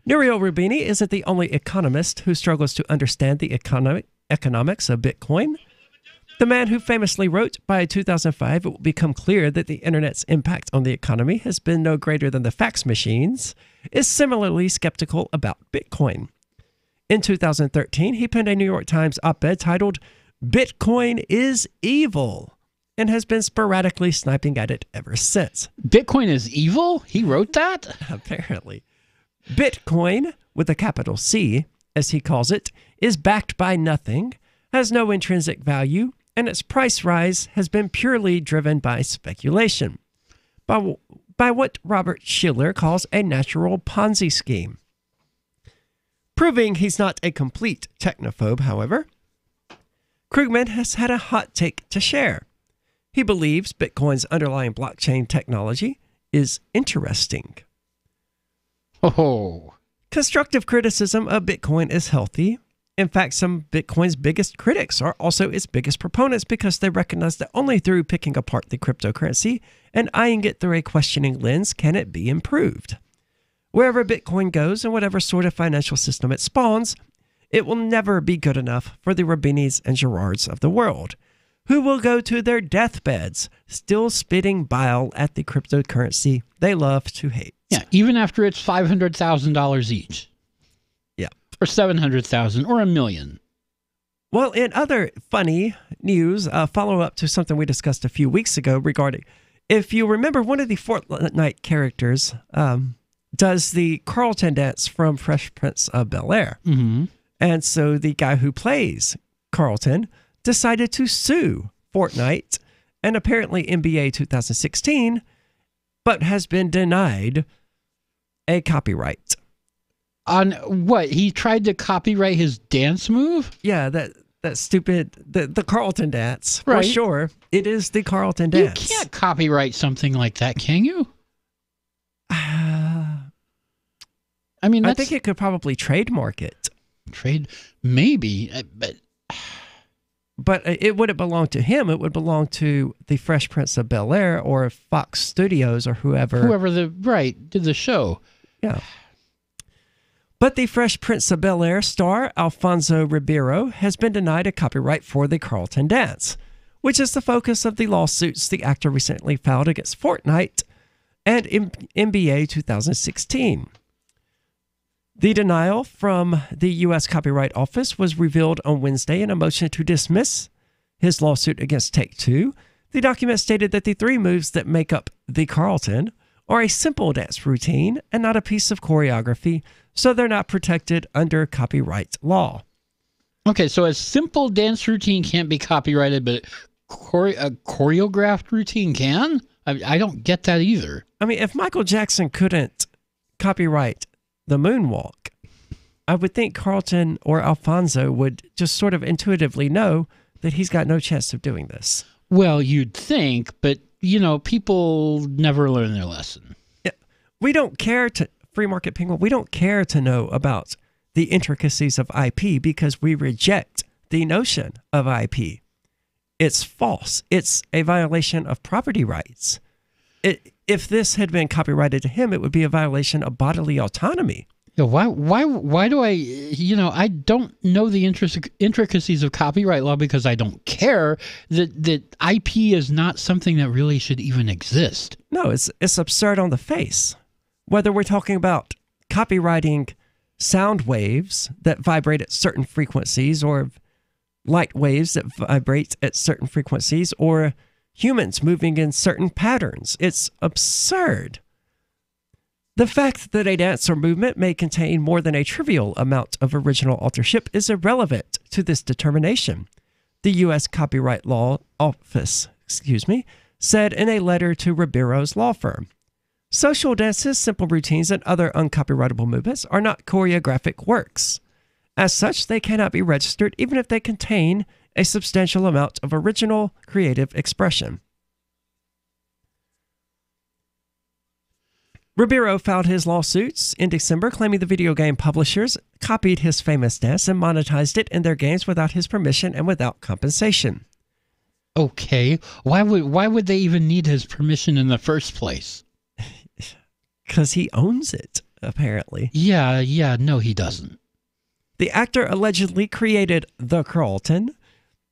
Nouriel Roubini isn't the only economist who struggles to understand the economics of Bitcoin. The man who famously wrote, by 2005, it will become clear that the internet's impact on the economy has been no greater than the fax machines, is similarly skeptical about Bitcoin. In 2013, he penned a New York Times op-ed titled, "Bitcoin is Evil," and has been sporadically sniping at it ever since. Bitcoin is evil? He wrote that? Apparently. Bitcoin, with a capital C, as he calls it, is backed by nothing, has no intrinsic value, and its price rise has been purely driven by speculation, by what Robert Schiller calls a natural Ponzi scheme. Proving he's not a complete technophobe, however, Krugman has had a hot take to share. He believes Bitcoin's underlying blockchain technology is interesting. Oh. Constructive criticism of Bitcoin is healthy. In fact, some Bitcoin's biggest critics are also its biggest proponents because they recognize that only through picking apart the cryptocurrency and eyeing it through a questioning lens can it be improved. Wherever Bitcoin goes and whatever sort of financial system it spawns, it will never be good enough for the Rubinis and Girards of the world, who will go to their deathbeds still spitting bile at the cryptocurrency they love to hate. Yeah, even after it's $500,000 each. Yeah. Or $700,000 or $1 million. Well, in other funny news, follow-up to something we discussed a few weeks ago regarding, if you remember, one of the Fortnite characters does the Carlton dance from Fresh Prince of Bel-Air. Mm-hmm. And so the guy who plays Carlton decided to sue Fortnite and apparently NBA 2016, but has been denied a copyright. On what? He tried to copyright his dance move? Yeah, that stupid, the Carlton dance. Right. For sure, it is the Carlton dance. You can't copyright something like that, can you? I mean, I think it could probably trademark it. Maybe, but it wouldn't belong to him. It would belong to the Fresh Prince of Bel-Air or Fox Studios or whoever. Whoever did the show. Yeah. But the Fresh Prince of Bel-Air star, Alfonso Ribeiro, has been denied a copyright for the Carlton dance, which is the focus of the lawsuits the actor recently filed against Fortnite and NBA 2016. The denial from the U.S. Copyright Office was revealed on Wednesday in a motion to dismiss his lawsuit against Take-Two. The document stated that the three moves that make up the Carlton are a simple dance routine and not a piece of choreography, so they're not protected under copyright law. Okay, so a simple dance routine can't be copyrighted, but a choreographed routine can? I don't get that either. I mean, if Michael Jackson couldn't copyright the moonwalk, I would think Carlton or Alfonso would just sort of intuitively know that he's got no chance of doing this. Well, you'd think, but, people never learn their lesson. Yeah. We don't care to, Free Market Penguin, we don't care to know about the intricacies of IP because we reject the notion of IP. It's false. It's a violation of property rights. If this had been copyrighted to him, it would be a violation of bodily autonomy. Yeah, why do I don't know the intricacies of copyright law because I don't care that IP is not something that really should even exist. No, it's absurd on the face. Whether we're talking about copywriting sound waves that vibrate at certain frequencies or light waves that vibrate at certain frequencies or humans moving in certain patterns, it's absurd. The fact that a dance or movement may contain more than a trivial amount of original authorship is irrelevant to this determination, the U.S. Copyright Law Office, said in a letter to Ribeiro's law firm. Social dances, simple routines, and other uncopyrightable movements are not choreographic works. As such, they cannot be registered even if they contain a substantial amount of original creative expression. Ribeiro filed his lawsuits in December, claiming the video game publishers copied his famous dance and monetized it in their games without his permission and without compensation. Okay, why would they even need his permission in the first place? Because he owns it, apparently. Yeah, no, he doesn't. The actor allegedly created The Carlton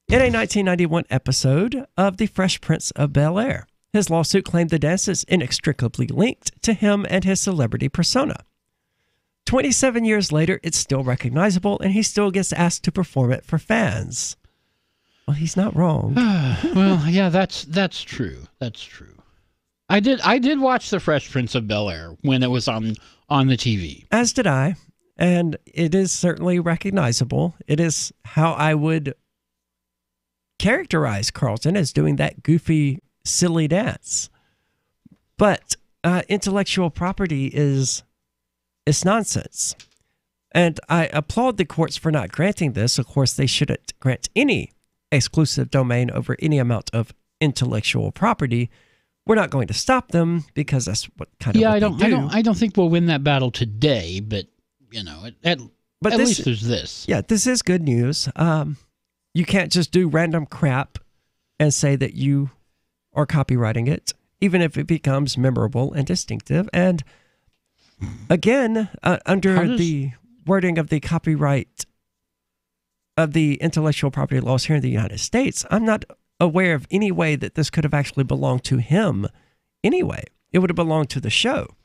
in a 1991 episode of The Fresh Prince of Bel-Air. His lawsuit claimed the dance is inextricably linked to him and his celebrity persona. 27 years later, it's still recognizable, and he still gets asked to perform it for fans. Well, he's not wrong. Well, yeah, that's true. That's true. I did watch The Fresh Prince of Bel-Air when it was on the TV. As did I, and it is certainly recognizable. It is how I would characterize Carlton, as doing that goofy, silly dance. But intellectual property is nonsense. And I applaud the courts for not granting this. Of course, they shouldn't grant any exclusive domain over any amount of intellectual property. We're not going to stop them because that's what kind of what they do. I don't think we'll win that battle today, but at least there's this. Yeah, this is good news. You can't just do random crap and say that you are copywriting it, even if it becomes memorable and distinctive. And again, under the wording of the copyright of the intellectual property laws here in the United States, I'm not aware of any way that this could have actually belonged to him anyway. It would have belonged to the show.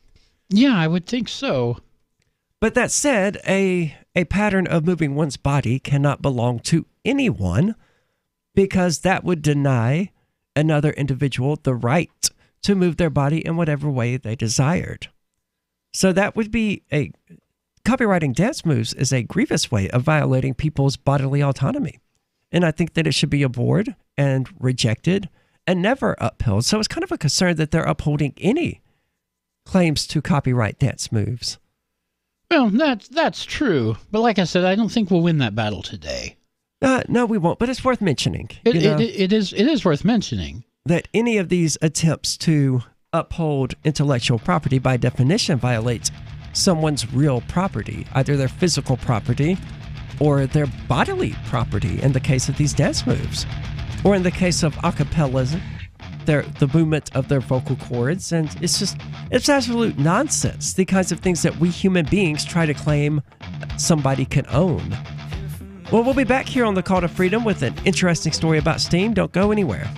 Yeah, I would think so. But that said, a pattern of moving one's body cannot belong to anyone because that would deny another individual the right to move their body in whatever way they desired. So that would be copywriting dance moves is a grievous way of violating people's bodily autonomy. And I think that it should be abhorred and rejected and never upheld. So it's kind of a concern that they're upholding any claims to copyright dance moves. Well, that's true. But like I said, I don't think we'll win that battle today. No, we won't. But it's worth mentioning. It is worth mentioning that any of these attempts to uphold intellectual property by definition violates someone's real property, either their physical property or their bodily property in the case of these dance moves, or in the case of acapellas, the movement of their vocal cords. And it's absolute nonsense, the kinds of things that we human beings try to claim somebody can own. Well, we'll be back here on the Call to Freedom with an interesting story about Steam. Don't go anywhere.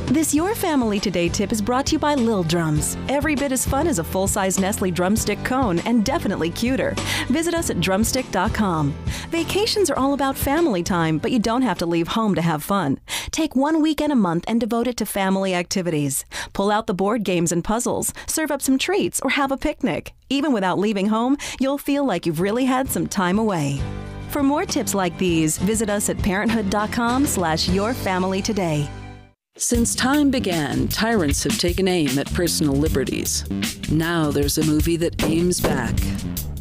This Your Family Today tip is brought to you by Lil Drums. Every bit as fun as a full-size Nestle drumstick cone and definitely cuter. Visit us at drumstick.com. Vacations are all about family time, but you don't have to leave home to have fun. Take 1 weekend a month and devote it to family activities. Pull out the board games and puzzles, serve up some treats, or have a picnic. Even without leaving home, you'll feel like you've really had some time away. For more tips like these, visit us at parenthood.com/yourfamilytoday. Since time began, tyrants have taken aim at personal liberties. Now there's a movie that aims back.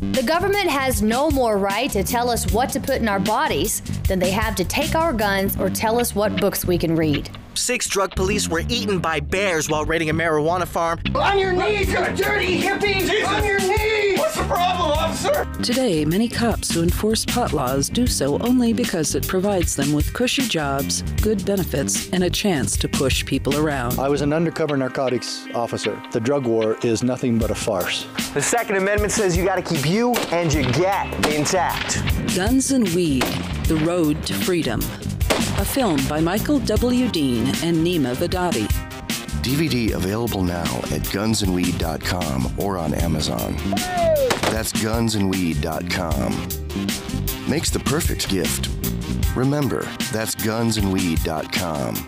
The government has no more right to tell us what to put in our bodies than they have to take our guns or tell us what books we can read. 6 drug police were eaten by bears while raiding a marijuana farm. On your knees, you dirty hippies! Jesus. On your knees! What's the problem, officer? Today, many cops who enforce pot laws do so only because it provides them with cushy jobs, good benefits, and a chance to push people around. I was an undercover narcotics officer. The drug war is nothing but a farce. The Second Amendment says you gotta keep you and your get intact. Guns and Weed, The Road to Freedom. A film by Michael W. Dean and Nima Vadadi. DVD available now at gunsandweed.com or on Amazon. That's gunsandweed.com. Makes the perfect gift. Remember, that's gunsandweed.com.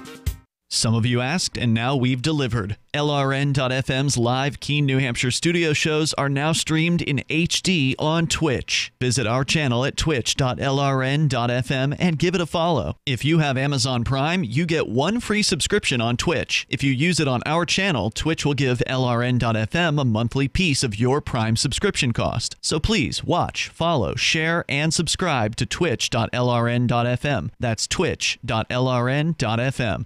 Some of you asked, and now we've delivered. LRN.FM's live Keene, New Hampshire studio shows are now streamed in HD on Twitch. Visit our channel at twitch.lrn.fm and give it a follow. If you have Amazon Prime, you get 1 free subscription on Twitch. If you use it on our channel, Twitch will give LRN.FM a monthly piece of your Prime subscription cost. So please watch, follow, share, and subscribe to twitch.lrn.fm. That's twitch.lrn.fm.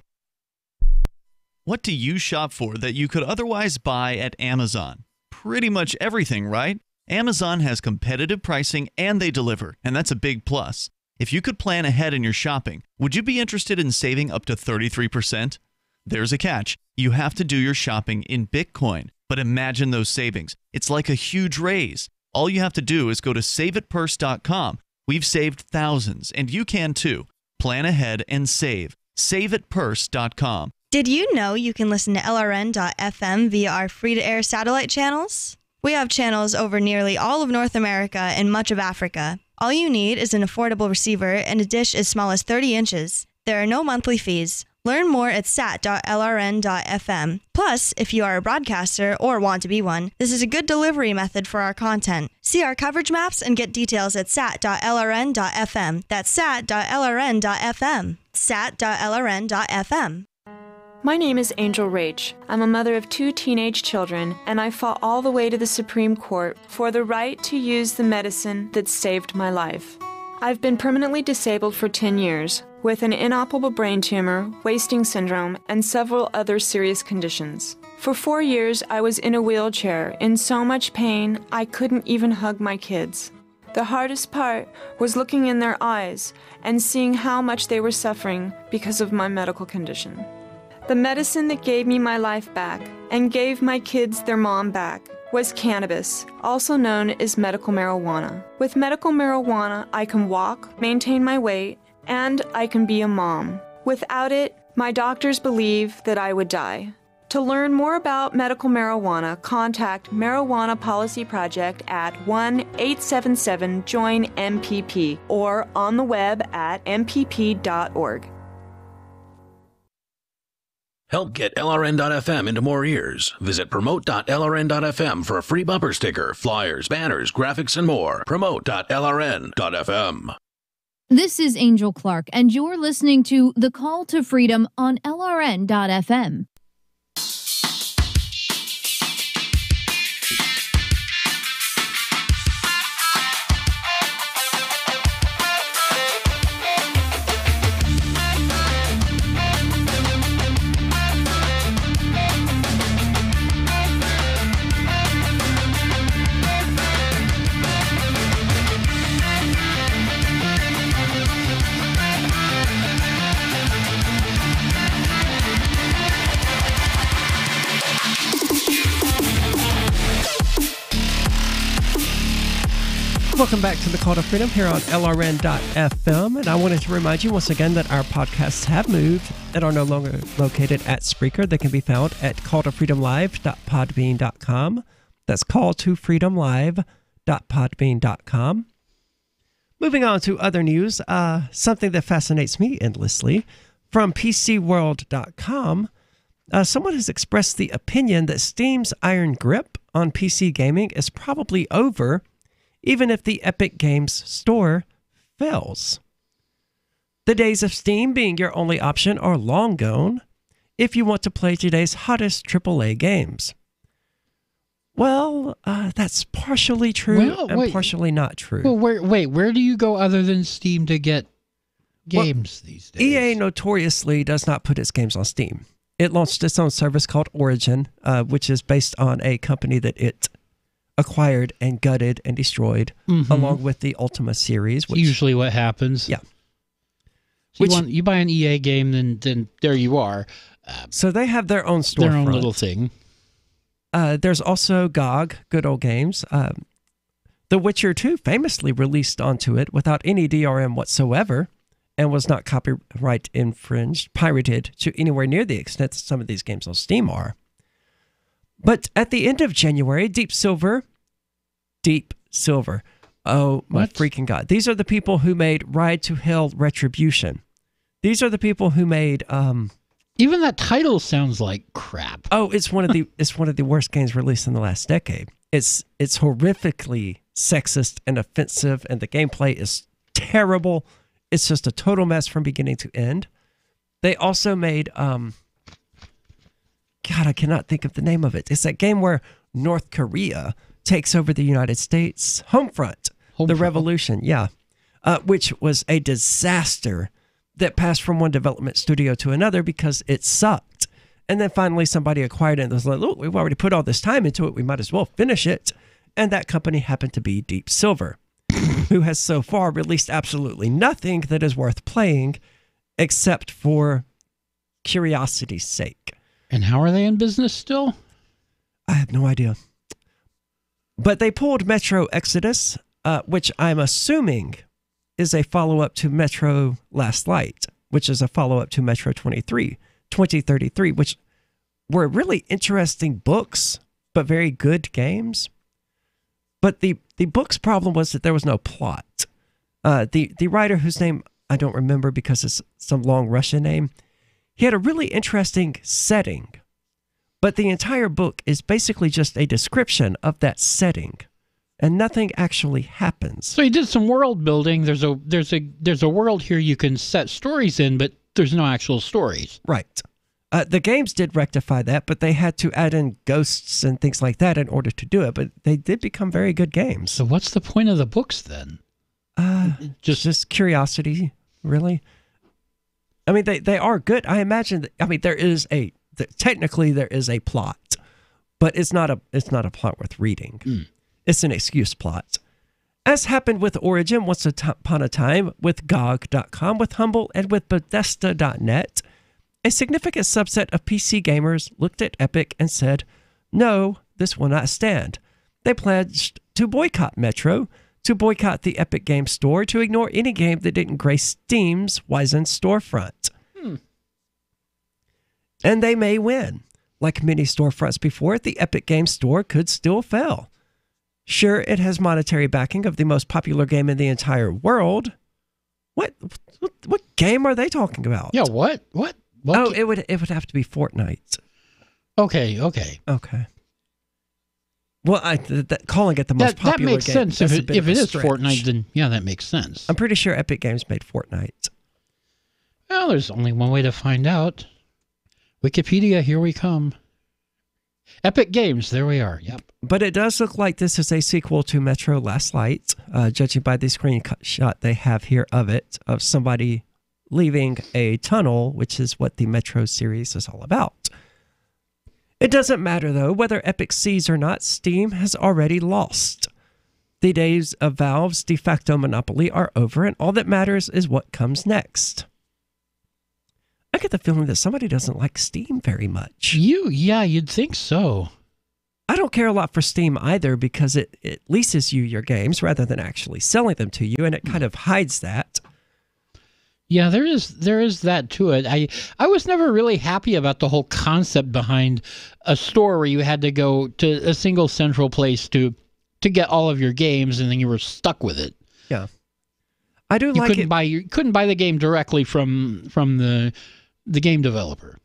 What do you shop for that you could otherwise buy at Amazon? Pretty much everything, right? Amazon has competitive pricing and they deliver, and that's a big plus. If you could plan ahead in your shopping, would you be interested in saving up to 33%? There's a catch. You have to do your shopping in Bitcoin. But imagine those savings. It's like a huge raise. All you have to do is go to saveatpurse.com. We've saved thousands, and you can too. Plan ahead and save. Saveatpurse.com. Did you know you can listen to LRN.FM via our free-to-air satellite channels? We have channels over nearly all of North America and much of Africa. All you need is an affordable receiver and a dish as small as 30 inches. There are no monthly fees. Learn more at sat.lrn.fm. Plus, if you are a broadcaster or want to be one, this is a good delivery method for our content. See our coverage maps and get details at sat.lrn.fm. That's sat.lrn.fm. sat.lrn.fm. My name is Angel Rach. I'm a mother of 2 teenage children, and I fought all the way to the Supreme Court for the right to use the medicine that saved my life. I've been permanently disabled for 10 years, with an inoperable brain tumor, wasting syndrome, and several other serious conditions. For 4 years, I was in a wheelchair, in so much pain, I couldn't even hug my kids. The hardest part was looking in their eyes and seeing how much they were suffering because of my medical condition. The medicine that gave me my life back and gave my kids their mom back was cannabis, also known as medical marijuana. With medical marijuana, I can walk, maintain my weight, and I can be a mom. Without it, my doctors believe that I would die. To learn more about medical marijuana, contact Marijuana Policy Project at 1-877-JOIN-MPP or on the web at mpp.org. Help get LRN.FM into more ears. Visit promote.lrn.fm for a free bumper sticker, flyers, banners, graphics, and more. Promote.lrn.fm. This is Angel Clark, and you're listening to The Call to Freedom on LRN.fm. Welcome back to the Call to Freedom here on LRN.FM. And I wanted to remind you once again that our podcasts have moved and are no longer located at Spreaker. They can be found at calltofreedomlive.podbean.com. That's calltofreedomlive.podbean.com. Moving on to other news, something that fascinates me endlessly. From PCWorld.com, someone has expressed the opinion that Steam's iron grip on PC gaming is probably over, even if the Epic Games Store fails. The days of Steam being your only option are long gone if you want to play today's hottest AAA games. Well, that's partially true and partially not true. Well, where do you go other than Steam to get games these days? EA notoriously does not put its games on Steam. It launched its own service called Origin, which is based on a company that it acquired and gutted and destroyed, along with the Ultima series. Which, usually what happens. Yeah. So you buy an EA game, then there you are. So they have their own storefront. Their own little thing. There's also GOG, Good Old Games. The Witcher 2 famously released onto it without any DRM whatsoever and was not copyright infringed, pirated to anywhere near the extent that some of these games on Steam are. But at the end of January, Deep Silver, oh my freaking God. These are the people who made Ride to Hell Retribution. These are the people who made... Even that title sounds like crap. Oh, it's one of the worst games released in the last decade. It's horrifically sexist and offensive, and the gameplay is terrible. It's just a total mess from beginning to end. They also made God, I cannot think of the name of it. It's that game where North Korea takes over the United States. Homefront. The Revolution, yeah. Which was a disaster that passed from one development studio to another because it sucked. And then finally somebody acquired it and was like, look, we've already put all this time into it. We might as well finish it. And that company happened to be Deep Silver, who has so far released absolutely nothing that is worth playing except for curiosity's sake. And how are they in business still? I have no idea. But they pulled Metro Exodus, which I'm assuming is a follow-up to Metro Last Light, which is a follow-up to Metro 2033, which were really interesting books, but very good games. But the book's problem was that there was no plot. The writer, whose name I don't remember because it's some long Russian name, he had a really interesting setting, but the entire book is basically just a description of that setting. And nothing actually happens. So he did some world building. There's a world here you can set stories in, but there's no actual stories. Right. The games did rectify that, but they had to add in ghosts and things like that in order to do it. But they did become very good games. So what's the point of the books then? Just curiosity, really. I mean, they are good. I imagine that, I mean, technically there is a plot, but it's not a plot worth reading. It's an excuse plot. As happened with Origin once upon a time, with GOG.com, with Humble, and with Bethesda.net, a significant subset of PC gamers looked at Epic and said, no, this will not stand. They pledged to boycott Metro, to boycott the Epic Games Store, to ignore any game that didn't grace Steam's Wizen storefront. And they may win. Like many storefronts before, the Epic Games Store could still fail. Sure, it has monetary backing of the most popular game in the entire world. What game are they talking about? Yeah, what? Oh, it would have to be Fortnite. Okay. Well, calling it the most popular game. That makes sense. If it is Fortnite, then yeah, that makes sense. I'm pretty sure Epic Games made Fortnite. Well, there's only one way to find out. Wikipedia, here we come. Epic Games, there we are. Yep. But it does look like this is a sequel to Metro Last Light, judging by the screenshot they have here of it, of somebody leaving a tunnel, which is what the Metro series is all about. It doesn't matter, though, whether Epic sees or not, Steam has already lost. The days of Valve's de facto monopoly are over, and all that matters is what comes next. I get the feeling that somebody doesn't like Steam very much. Yeah, you'd think so. I don't care a lot for Steam either because it leases you your games rather than actually selling them to you, and it kind of hides that. Yeah, there is that to it. I was never really happy about the whole concept behind a store where you had to go to a single central place to get all of your games, and then you were stuck with it. Yeah, I do like it. You couldn't buy the game directly from the game developer.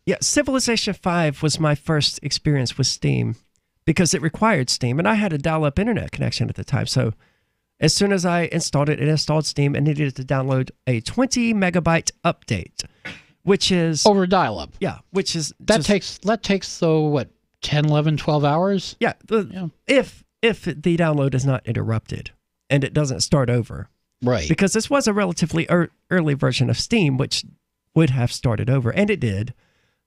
Yeah, Civilization 5 was my first experience with Steam because it required Steam, and I had a dial-up internet connection at the time. So as soon as I installed it, it installed Steam and needed to download a 20 megabyte update, which is over dial-up. Yeah, which is that takes 10, 11, 12 hours. Yeah. If the download is not interrupted and it doesn't start over. Right. Because this was a relatively early version of Steam, which would have started over, and it did.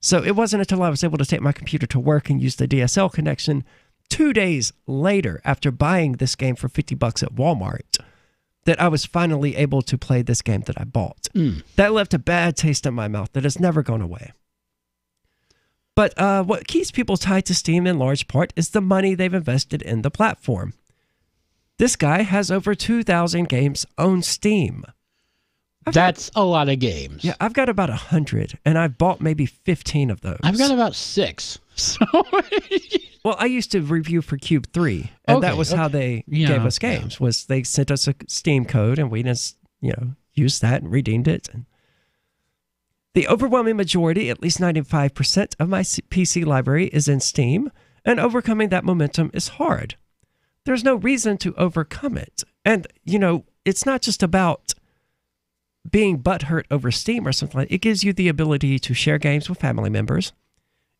So it wasn't until I was able to take my computer to work and use the DSL connection 2 days later, after buying this game for $50 at Walmart, that I was finally able to play this game that I bought. That left a bad taste in my mouth that has never gone away. But what keeps people tied to Steam in large part is the money they've invested in the platform. This guy has over 2,000 games on Steam. That's a lot of games. Yeah, I've got about 100, and I've bought maybe 15 of those. I've got about 6. So well, I used to review for Cube 3, and that was how they gave us games, was they sent us a Steam code, and we just, used that and redeemed it. The overwhelming majority, at least 95% of my PC library is in Steam, and overcoming that momentum is hard. There's no reason to overcome it. And, it's not just about being butthurt over Steam or something like that. It gives you the ability to share games with family members.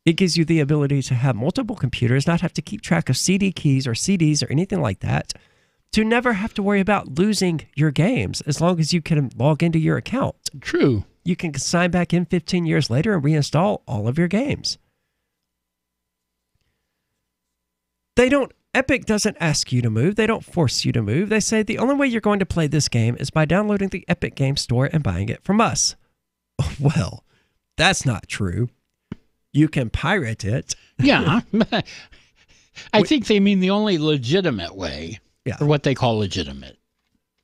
It gives you the ability to have multiple computers, not have to keep track of CD keys or CDs or anything like that, to never have to worry about losing your games as long as you can log into your account. True. You can sign back in 15 years later and reinstall all of your games. Epic doesn't ask you to move. They don't force you to move. They say the only way you're going to play this game is by downloading the Epic Game Store and buying it from us. Well, that's not true. You can pirate it. Yeah. I think they mean the only legitimate way, or what they call legitimate.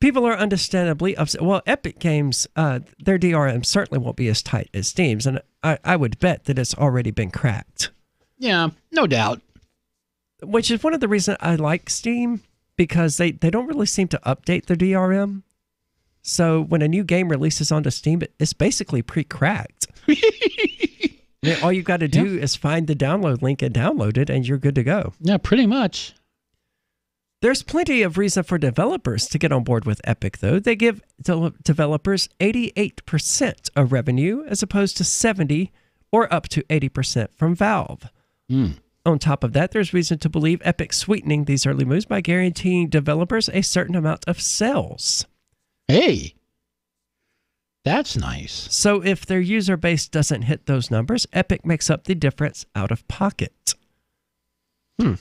People are understandably upset. Well, Epic Games, their DRM certainly won't be as tight as Steam's, and I would bet that it's already been cracked. Yeah, no doubt. Which is one of the reasons I like Steam, because they don't really seem to update their DRM. So when a new game releases onto Steam, it's basically pre-cracked. All you got to do is find the download link and download it, and you're good to go. Yeah, pretty much. There's plenty of reason for developers to get on board with Epic, though. They give developers 88% of revenue as opposed to 70% or up to 80% from Valve. On top of that, there's reason to believe Epic's sweetening these early moves by guaranteeing developers a certain amount of sales. Hey, that's nice. So if their user base doesn't hit those numbers, Epic makes up the difference out of pocket. You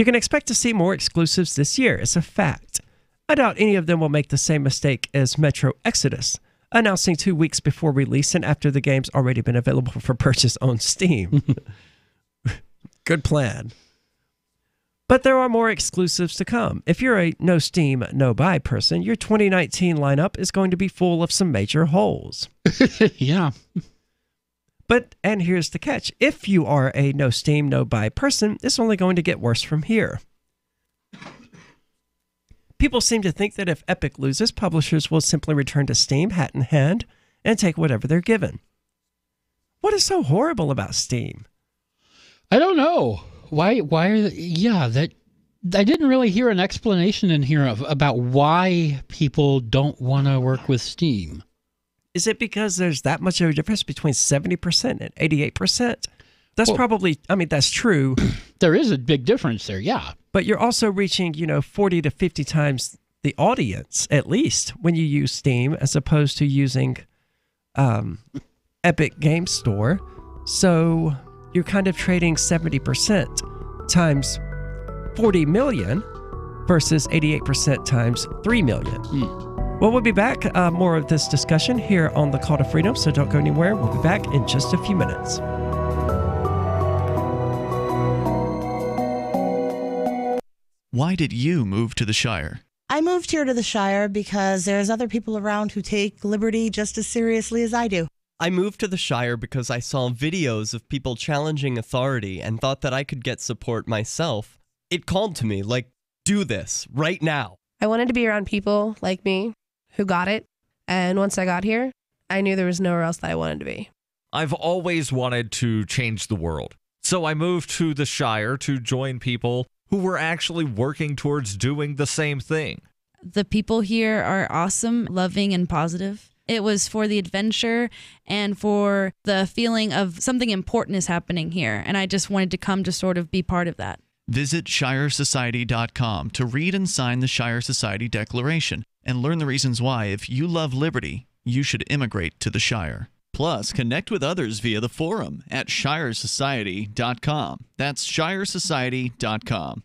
can expect to see more exclusives this year. It's a fact. I doubt any of them will make the same mistake as Metro Exodus, announcing 2 weeks before release and after the game's already been available for purchase on Steam. Good plan. But there are more exclusives to come. If you're a no Steam, no buy person, your 2019 lineup is going to be full of some major holes. Yeah. And here's the catch. If you are a no Steam, no buy person, it's only going to get worse from here. People seem to think that if Epic loses, publishers will simply return to Steam, hat in hand, and take whatever they're given. What is so horrible about Steam? I don't know. Why are that I didn't really hear an explanation in here about why people don't want to work with Steam. Is it because there's that much of a difference between 70% and 88%? That's probably, that's true. There is a big difference there, yeah. But you're also reaching, 40 to 50 times the audience, at least, when you use Steam, as opposed to using Epic Game Store. So you're kind of trading 70% times 40 million versus 88% times 3 million. Well, we'll be back. More of this discussion here on The Call to Freedom, so don't go anywhere. We'll be back in just a few minutes. Why did you move to the Shire? I moved here to the Shire because there's other people around who take liberty just as seriously as I do. I moved to the Shire because I saw videos of people challenging authority and thought that I could get support myself. It called to me, like, do this, right now. I wanted to be around people like me who got it, and once I got here, I knew there was nowhere else that I wanted to be. I've always wanted to change the world, so I moved to the Shire to join people who were actually working towards doing the same thing. The people here are awesome, loving, and positive. It was for the adventure and for the feeling of something important is happening here. And I just wanted to come to sort of be part of that. Visit ShireSociety.com to read and sign the Shire Society Declaration and learn the reasons why, if you love liberty, you should immigrate to the Shire. Plus, connect with others via the forum at ShireSociety.com. That's ShireSociety.com.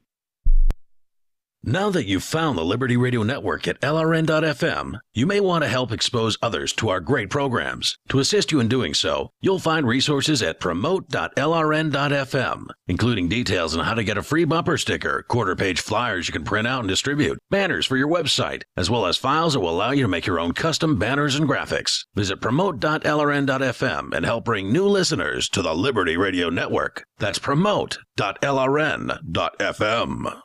Now that you've found the Liberty Radio Network at LRN.FM, you may want to help expose others to our great programs. To assist you in doing so, you'll find resources at promote.lrn.fm, including details on how to get a free bumper sticker, quarter-page flyers you can print out and distribute, banners for your website, as well as files that will allow you to make your own custom banners and graphics. Visit promote.lrn.fm and help bring new listeners to the Liberty Radio Network. That's promote.lrn.fm.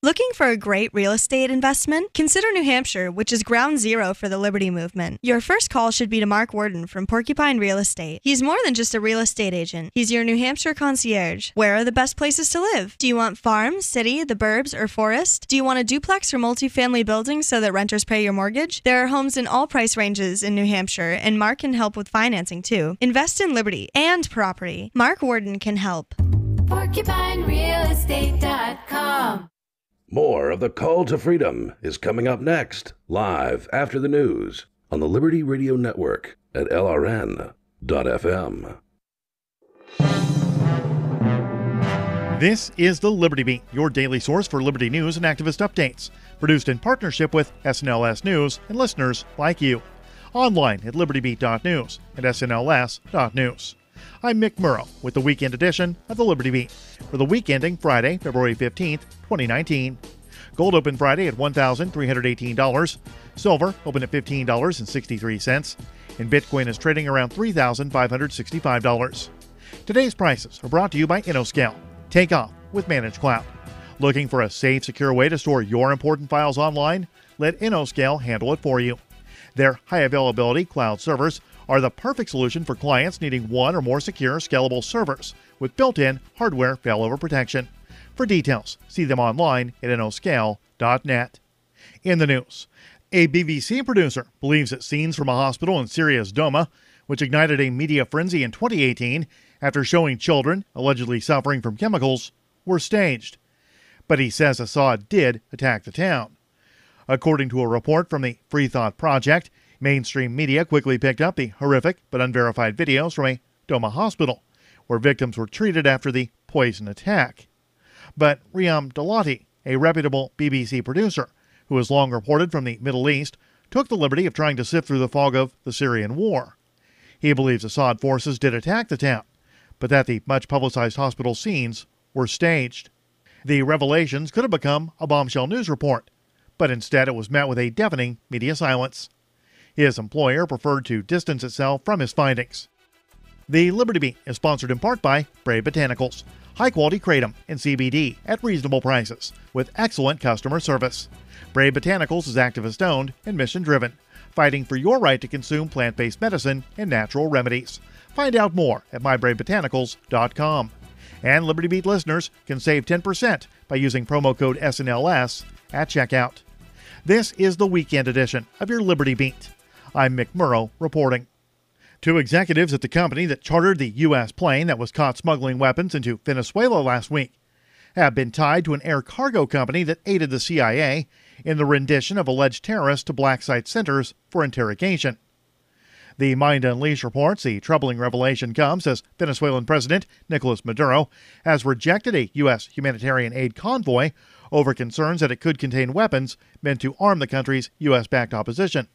Looking for a great real estate investment? Consider New Hampshire, which is ground zero for the Liberty Movement. Your first call should be to Mark Worden from Porcupine Real Estate. He's more than just a real estate agent. He's your New Hampshire concierge. Where are the best places to live? Do you want farm, city, the burbs, or forest? Do you want a duplex or multifamily building so that renters pay your mortgage? There are homes in all price ranges in New Hampshire, and Mark can help with financing too. Invest in liberty and property. Mark Worden can help. PorcupineRealEstate.com. More of the Call to Freedom is coming up next, live after the news on the Liberty Radio Network at LRN.FM. This is the Liberty Beat, your daily source for Liberty news and activist updates, produced in partnership with SNLS News and listeners like you. Online at libertybeat.news and snls.news. I'm Mick Murrow with the weekend edition of the Liberty Beat for the week ending Friday, February 15th, 2019. Gold opened Friday at $1,318. Silver opened at $15.63. And Bitcoin is trading around $3,565. Today's prices are brought to you by InnoScale. Take off with Managed Cloud. Looking for a safe, secure way to store your important files online? Let InnoScale handle it for you. Their high availability cloud servers are the perfect solution for clients needing one or more secure, scalable servers with built-in hardware failover protection. For details, see them online at innoscale.net. In the news, a BBC producer believes that scenes from a hospital in Syria's Douma, which ignited a media frenzy in 2018 after showing children allegedly suffering from chemicals, were staged. But he says Assad did attack the town. According to a report from the Free Thought Project, mainstream media quickly picked up the horrific but unverified videos from a Douma hospital, where victims were treated after the poison attack. But Riyam Dalati, a reputable BBC producer who has long reported from the Middle East, took the liberty of trying to sift through the fog of the Syrian war. He believes Assad forces did attack the town, but that the much-publicized hospital scenes were staged. The revelations could have become a bombshell news report, but instead it was met with a deafening media silence. His employer preferred to distance itself from his findings. The Liberty Beat is sponsored in part by Brave Botanicals, high-quality kratom and CBD at reasonable prices with excellent customer service. Brave Botanicals is activist-owned and mission-driven, fighting for your right to consume plant-based medicine and natural remedies. Find out more at mybravebotanicals.com. And Liberty Beat listeners can save 10% by using promo code SNLS at checkout. This is the weekend edition of your Liberty Beat. I'm Mick Murrow reporting. Two executives at the company that chartered the U.S. plane that was caught smuggling weapons into Venezuela last week have been tied to an air cargo company that aided the CIA in the rendition of alleged terrorists to black site centers for interrogation. The Mind Unleashed reports the troubling revelation comes as Venezuelan President Nicolas Maduro has rejected a U.S. humanitarian aid convoy over concerns that it could contain weapons meant to arm the country's U.S.-backed opposition.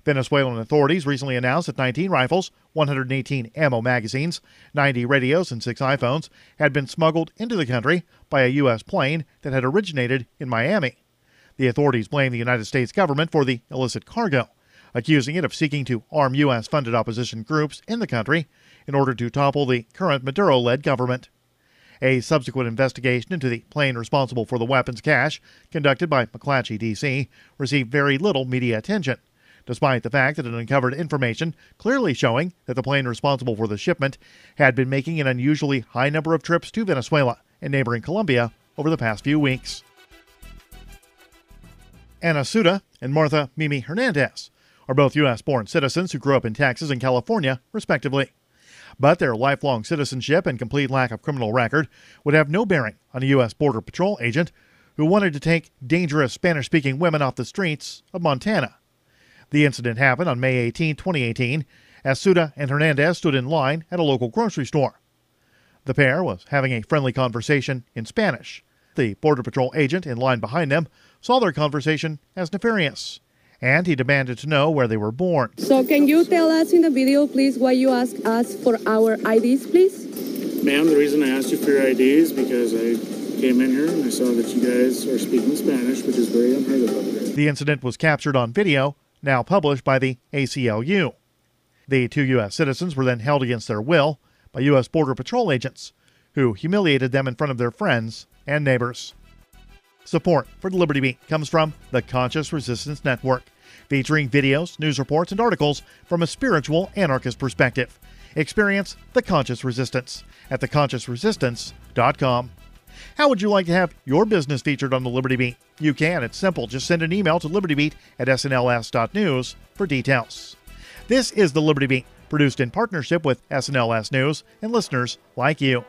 Venezuelan authorities recently announced that 19 rifles, 118 ammo magazines, 90 radios, and 6 iPhones had been smuggled into the country by a U.S. plane that had originated in Miami. The authorities blame the United States government for the illicit cargo, accusing it of seeking to arm U.S.-funded opposition groups in the country in order to topple the current Maduro-led government. A subsequent investigation into the plane responsible for the weapons cache, conducted by McClatchy, D.C., received very little media attention, despite the fact that it uncovered information clearly showing that the plane responsible for the shipment had been making an unusually high number of trips to Venezuela and neighboring Colombia over the past few weeks. Anna Suda and Martha Mimi Hernandez are both U.S.-born citizens who grew up in Texas and California, respectively. But their lifelong citizenship and complete lack of criminal record would have no bearing on a U.S. Border Patrol agent who wanted to take dangerous Spanish-speaking women off the streets of Montana. The incident happened on May 18, 2018, as Suda and Hernandez stood in line at a local grocery store. The pair was having a friendly conversation in Spanish. The Border Patrol agent in line behind them saw their conversation as nefarious, and he demanded to know where they were born. So can you tell us in the video, please, why you asked us for our IDs, please? Ma'am, the reason I asked you for your IDs is because I came in here and I saw that you guys are speaking Spanish, which is very unheard of up here. The incident was captured on video, now published by the ACLU. The two U.S. citizens were then held against their will by U.S. Border Patrol agents, who humiliated them in front of their friends and neighbors. Support for the Liberty Beat comes from the Conscious Resistance Network, featuring videos, news reports, and articles from a spiritual anarchist perspective. Experience the Conscious Resistance at theconsciousresistance.com. How would you like to have your business featured on the Liberty Beat? You can. It's simple. Just send an email to libertybeat@snls.news for details. This is the Liberty Beat, produced in partnership with SNLS News and listeners like you.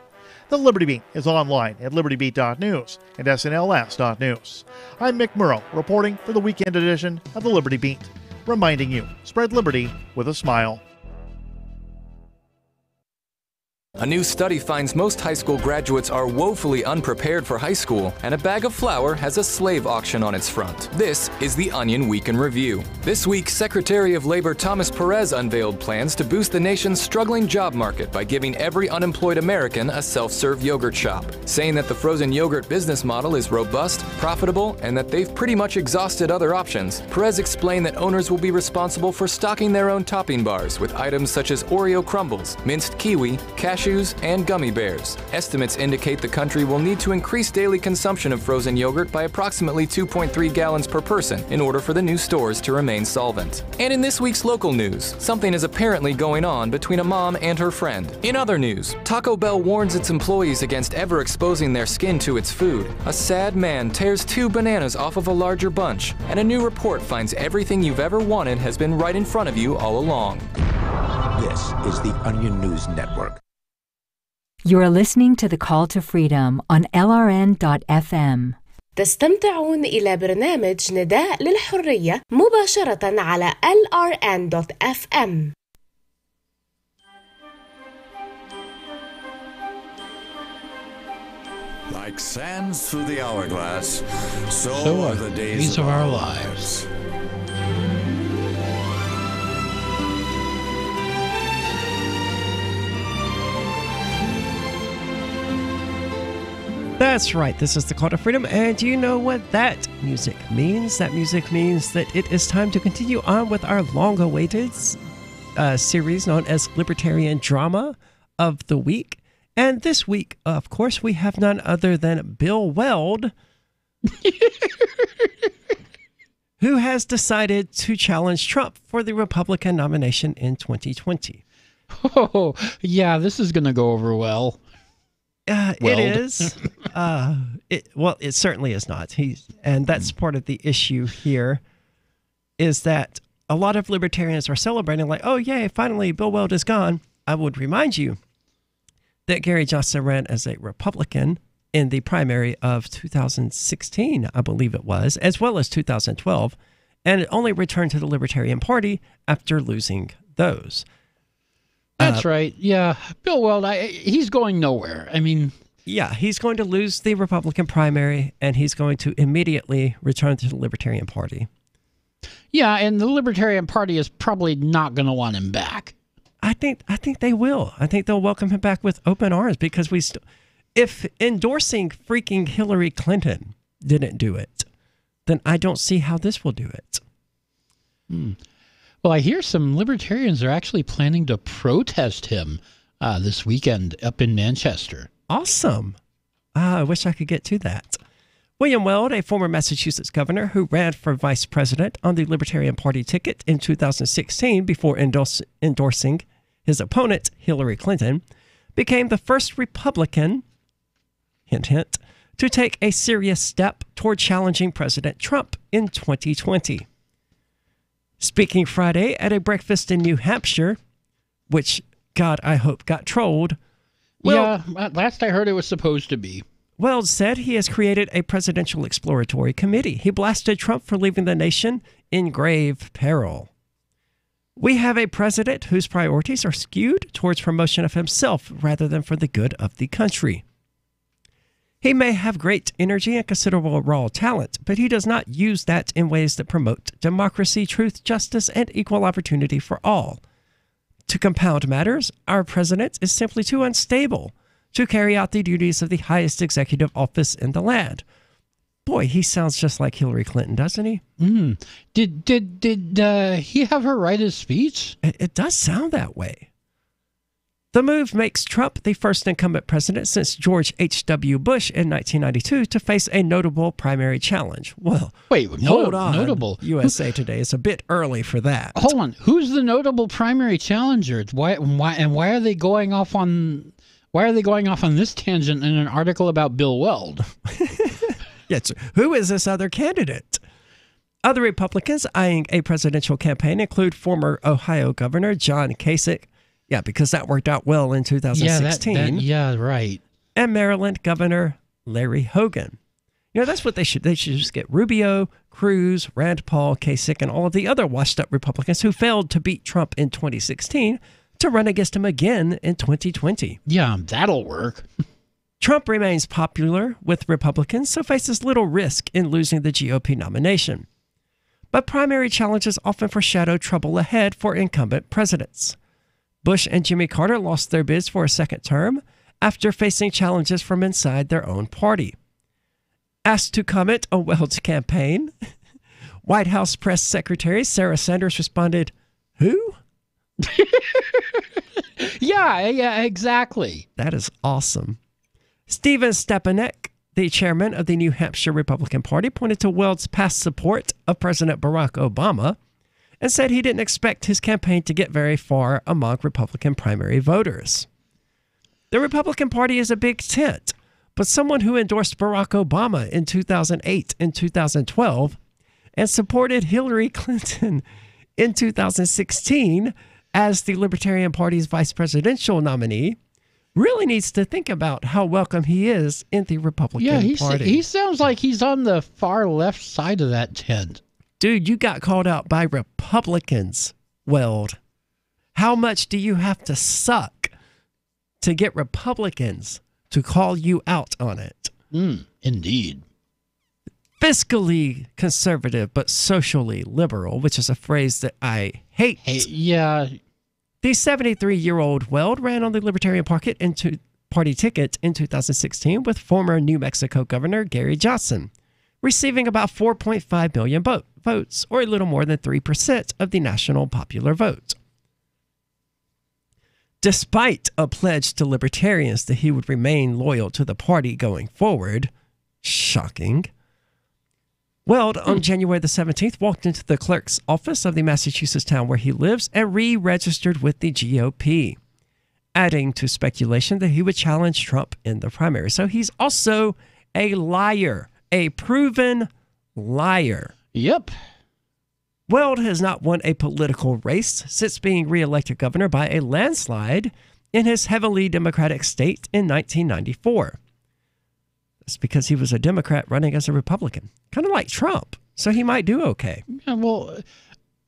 The Liberty Beat is online at libertybeat.news and snls.news. I'm Mick Murrow, reporting for the weekend edition of the Liberty Beat, reminding you, spread liberty with a smile. A new study finds most high school graduates are woefully unprepared for high school, and a bag of flour has a slave auction on its front. This is the Onion Week in Review. This week, Secretary of Labor Thomas Perez unveiled plans to boost the nation's struggling job market by giving every unemployed American a self-serve yogurt shop, saying that the frozen yogurt business model is robust, profitable, and that they've pretty much exhausted other options. Perez explained that owners will be responsible for stocking their own topping bars with items such as Oreo crumbles, minced kiwi, cashews, and gummy bears. Estimates indicate the country will need to increase daily consumption of frozen yogurt by approximately 2.3 gallons per person in order for the new stores to remain solvent. And in this week's local news, something is apparently going on between a mom and her friend. In other news, Taco Bell warns its employees against ever exposing their skin to its food. A sad man tears 2 bananas off of a larger bunch, and a new report finds everything you've ever wanted has been right in front of you all along. This is the Onion News Network. You're listening to The Call to Freedom on LRN.FM. تستمتعون إلى برنامج نداء للحرية مباشرة على LRN.FM. Like sands through the hourglass, so are the days of our lives. That's right. This is the Call to Freedom, and do you know what that music means? That music means that it is time to continue on with our long-awaited series known as Libertarian Drama of the Week. And this week, of course, we have none other than Bill Weld, who has decided to challenge Trump for the Republican nomination in 2020. Oh, yeah, this is going to go over well. It is. It certainly is not. And that's part of the issue here, is that a lot of libertarians are celebrating like, oh, yay, finally, Bill Weld is gone. I would remind you that Gary Johnson ran as a Republican in the primary of 2016, I believe it was, as well as 2012, and only returned to the Libertarian Party after losing those. That's right. Yeah. Bill Weld, he's going nowhere. I mean... Yeah, he's going to lose the Republican primary, and he's going to immediately return to the Libertarian Party. Yeah, and the Libertarian Party is probably not going to want him back. I think they will. I think they'll welcome him back with open arms, because if endorsing freaking Hillary Clinton didn't do it, then I don't see how this will do it. Well, I hear some libertarians are actually planning to protest him this weekend up in Manchester. Awesome. I wish I could get to that. William Weld, a former Massachusetts governor who ran for vice president on the Libertarian Party ticket in 2016 before endorsing his opponent, Hillary Clinton, became the first Republican, hint, hint, to take a serious step toward challenging President Trump in 2020. Speaking Friday at a breakfast in New Hampshire, which, God, I hope got trolled. Yeah, last I heard it was supposed to be. Weld said he has created a presidential exploratory committee. He blasted Trump for leaving the nation in grave peril. We have a president whose priorities are skewed towards promotion of himself rather than for the good of the country. He may have great energy and considerable raw talent, but he does not use that in ways that promote democracy, truth, justice, and equal opportunity for all. To compound matters, our president is simply too unstable to carry out the duties of the highest executive office in the land. Boy, he sounds just like Hillary Clinton, doesn't he? Did he have her write his speech? It does sound that way. The move makes Trump the first incumbent president since George H.W. Bush in 1992 to face a notable primary challenge. Well, wait, hold on. Notable. USA Today is a bit early for that. Hold on. Who's the notable primary challenger? Why are they going off on this tangent in an article about Bill Weld? Yes. Who is this other candidate? Other Republicans eyeing a presidential campaign include former Ohio Governor John Kasich. Yeah, because that worked out well in 2016. Yeah, right. And Maryland Governor Larry Hogan. You know, that's what they should just get Rubio, Cruz, Rand Paul, Kasich, and all of the other washed-up Republicans who failed to beat Trump in 2016 to run against him again in 2020. Yeah, that'll work. Trump remains popular with Republicans, so faces little risk in losing the GOP nomination. But primary challenges often foreshadow trouble ahead for incumbent presidents. Bush and Jimmy Carter lost their bids for a second term after facing challenges from inside their own party. Asked to comment on Weld's campaign, White House Press Secretary Sarah Sanders responded, "Who?" Yeah, exactly. That is awesome. Stephen Stepanek, the chairman of the New Hampshire Republican Party, pointed to Weld's past support of President Barack Obama and said he didn't expect his campaign to get very far among Republican primary voters. The Republican Party is a big tent, but someone who endorsed Barack Obama in 2008 and 2012 and supported Hillary Clinton in 2016 as the Libertarian Party's vice presidential nominee really needs to think about how welcome he is in the Republican Party. He sounds like he's on the far left side of that tent. Dude, you got called out by Republicans, Weld. How much do you have to suck to get Republicans to call you out on it? Indeed. Fiscally conservative, but socially liberal, which is a phrase that I hate. Yeah. The 73-year-old Weld ran on the Libertarian Party ticket in 2016 with former New Mexico Governor Gary Johnson, receiving about 4.5 million votes, or a little more than 3% of the national popular vote. Despite a pledge to libertarians that he would remain loyal to the party going forward, shocking, Weld, on January the 17th, walked into the clerk's office of the Massachusetts town where he lives and re-registered with the GOP, adding to speculation that he would challenge Trump in the primary. So he's also a liar, a proven liar. Yep. Weld has not won a political race since being re-elected governor by a landslide in his heavily Democratic state in 1994. That's because he was a Democrat running as a Republican, kind of like Trump. So he might do okay. Yeah, well,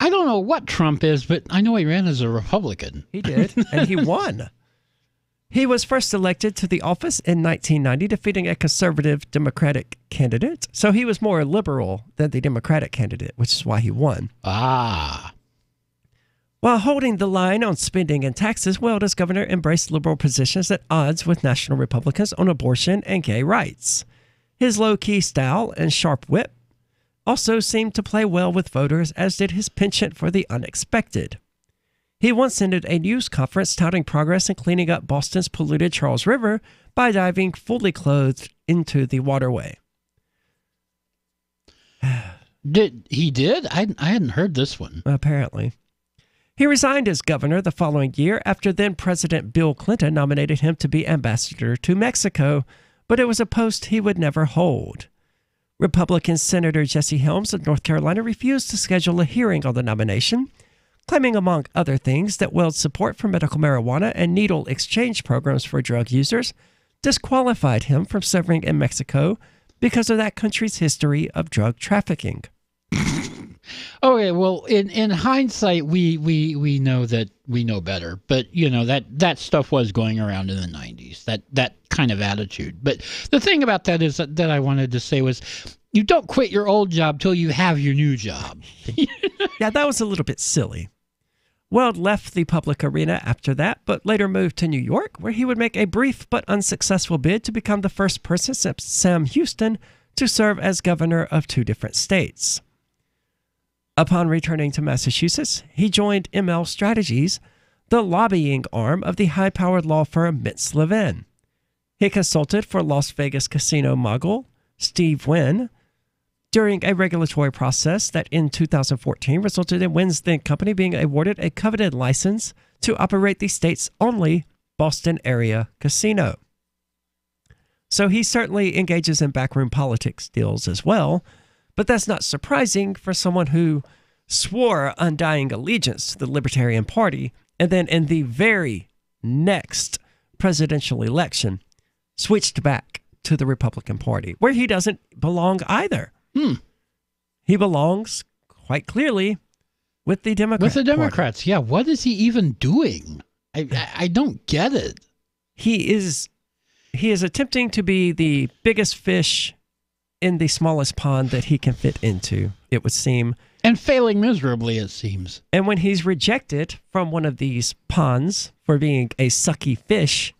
I don't know what Trump is, but I know he ran as a Republican. He did, and he won. He was first elected to the office in 1990, defeating a conservative Democratic candidate. So he was more liberal than the Democratic candidate, which is why he won. While holding the line on spending and taxes, Weld as governor embraced liberal positions at odds with national Republicans on abortion and gay rights. His low-key style and sharp wit also seemed to play well with voters, as did his penchant for the unexpected. He once ended a news conference touting progress in cleaning up Boston's polluted Charles River by diving fully clothed into the waterway. He did? I hadn't heard this one. Apparently. He resigned as governor the following year after then-President Bill Clinton nominated him to be ambassador to Mexico, but it was a post he would never hold. Republican Senator Jesse Helms of North Carolina refused to schedule a hearing on the nomination, claiming, among other things, that Weld's support for medical marijuana and needle exchange programs for drug users disqualified him from serving in Mexico because of that country's history of drug trafficking. Okay, well, in hindsight, we know that we know better, but you know that stuff was going around in the 90s. That kind of attitude. But the thing about that is that I wanted to say was, you don't quit your old job till you have your new job. Yeah, that was a little bit silly. Weld left the public arena after that, but later moved to New York, where he would make a brief but unsuccessful bid to become the first person since Sam Houston to serve as governor of 2 different states. Upon returning to Massachusetts, he joined ML Strategies, the lobbying arm of the high-powered law firm Mintz Levin. He consulted for Las Vegas casino mogul Steve Wynn during a regulatory process that in 2014 resulted in Wynn's then company being awarded a coveted license to operate the state's only Boston area casino. So he certainly engages in backroom politics deals as well, but that's not surprising for someone who swore undying allegiance to the Libertarian Party and then in the very next presidential election switched back to the Republican Party, where he doesn't belong either. He belongs quite clearly with the Democrats. With the Democrats, Party. Yeah. What is he even doing? I don't get it. He is attempting to be the biggest fish in the smallest pond that he can fit into, it would seem. And failing miserably, it seems. And when he's rejected from one of these ponds for being a sucky fish,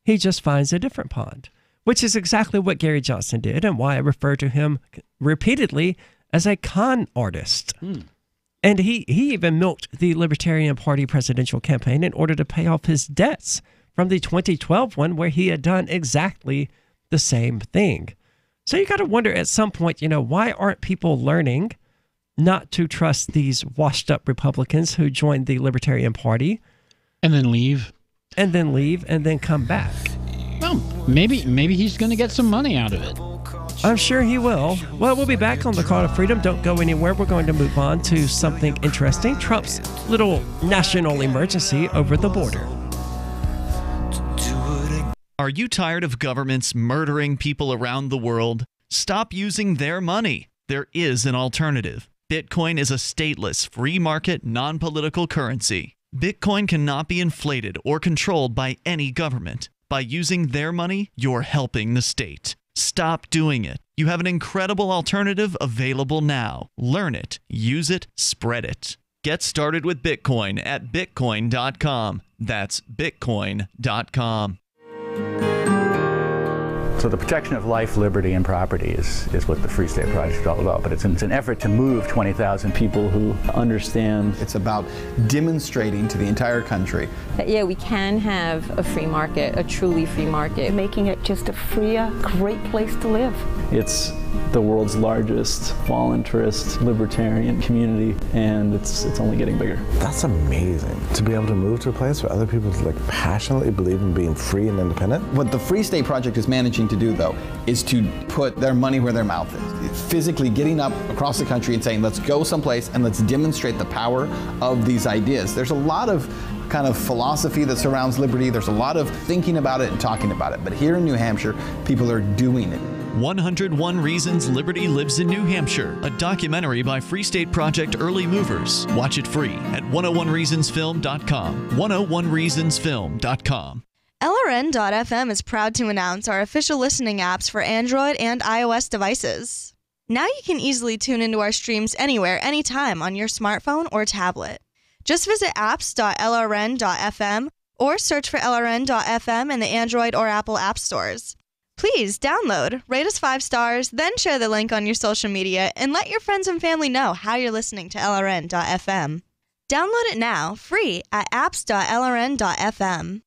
he just finds a different pond, which is exactly what Gary Johnson did and why I refer to him repeatedly as a con artist. And he even milked the Libertarian Party presidential campaign in order to pay off his debts from the 2012 one, where he had done exactly the same thing. So you got to wonder at some point, why aren't people learning not to trust these washed up Republicans who joined the Libertarian Party? And then leave. And then come back. Well, maybe he's going to get some money out of it. I'm sure he will. Well, we'll be back on the Call to Freedom. Don't go anywhere. We're going to move on to something interesting. Trump's little national emergency over the border. Are you tired of governments murdering people around the world? Stop using their money. There is an alternative. Bitcoin is a stateless, free market, non-political currency. Bitcoin cannot be inflated or controlled by any government. By using their money, you're helping the state. Stop doing it. You have an incredible alternative available now. Learn it, use it, spread it. Get started with Bitcoin at bitcoin.com. That's bitcoin.com. So the protection of life, liberty, and property is what the Free State Project is all about. But it's an effort to move 20,000 people who understand. It's about demonstrating to the entire country that, yeah, we can have a free market, a truly free market. Making it just a freer, great place to live. It's the world's largest voluntarist libertarian community, and it's only getting bigger. That's amazing, to be able to move to a place where other people passionately believe in being free and independent. What the Free State Project is managing to do, though, is to put their money where their mouth is. It's physically getting up across the country and saying, let's go someplace and let's demonstrate the power of these ideas. There's a lot of kind of philosophy that surrounds liberty. There's a lot of thinking about it and talking about it. But here in New Hampshire, people are doing it. 101 Reasons Liberty Lives in New Hampshire, a documentary by Free State Project Early Movers. Watch it free at 101reasonsfilm.com. 101reasonsfilm.com. LRN.FM is proud to announce our official listening apps for Android and iOS devices. Now you can easily tune into our streams anywhere, anytime on your smartphone or tablet. Just visit apps.lrn.fm or search for LRN.FM in the Android or Apple app stores. Please download, rate us 5 stars, then share the link on your social media and let your friends and family know how you're listening to LRN.FM. Download it now, free at apps.lrn.fm.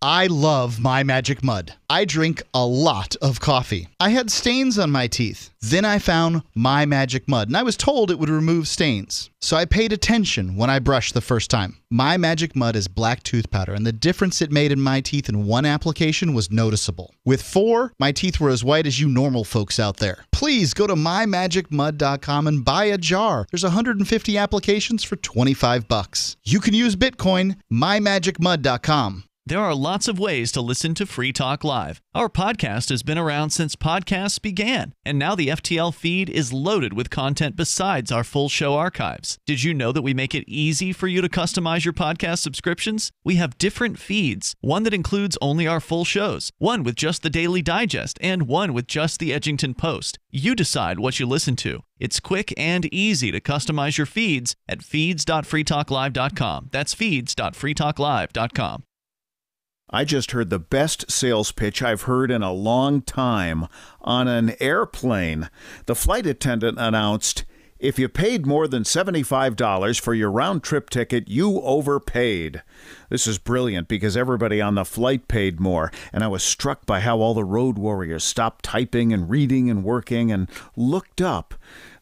I love My Magic Mud. I drink a lot of coffee. I had stains on my teeth. Then I found My Magic Mud, and I was told it would remove stains. So I paid attention when I brushed the first time. My Magic Mud is black tooth powder, and the difference it made in my teeth in one application was noticeable. With 4, my teeth were as white as you normal folks out there. Please go to mymagicmud.com and buy a jar. There's 150 applications for $25. You can use Bitcoin, mymagicmud.com. There are lots of ways to listen to Free Talk Live. Our podcast has been around since podcasts began, and now the FTL feed is loaded with content besides our full show archives. Did you know that we make it easy for you to customize your podcast subscriptions? We have different feeds, one that includes only our full shows, one with just the Daily Digest, and one with just the Edgington Post. You decide what you listen to. It's quick and easy to customize your feeds at feeds.freetalklive.com. That's feeds.freetalklive.com. I just heard the best sales pitch I've heard in a long time on an airplane. The flight attendant announced, "If you paid more than $75 for your round-trip ticket, you overpaid." This is brilliant because everybody on the flight paid more, and I was struck by how all the road warriors stopped typing and reading and working and looked up.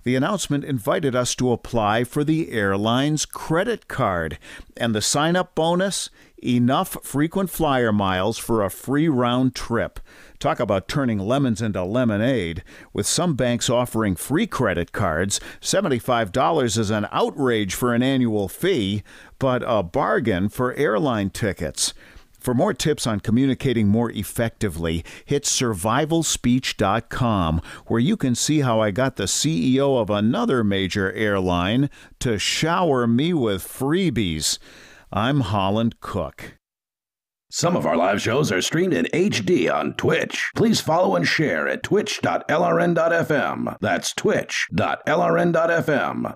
The announcement invited us to apply for the airline's credit card, and the sign-up bonus, enough frequent flyer miles for a free round trip. Talk about turning lemons into lemonade. With some banks offering free credit cards, $75 is an outrage for an annual fee, but a bargain for airline tickets. For more tips on communicating more effectively, hit survivalspeech.com, where you can see how I got the CEO of another major airline to shower me with freebies. I'm Holland Cook. Some of our live shows are streamed in HD on Twitch. Please follow and share at twitch.lrn.fm. That's twitch.lrn.fm.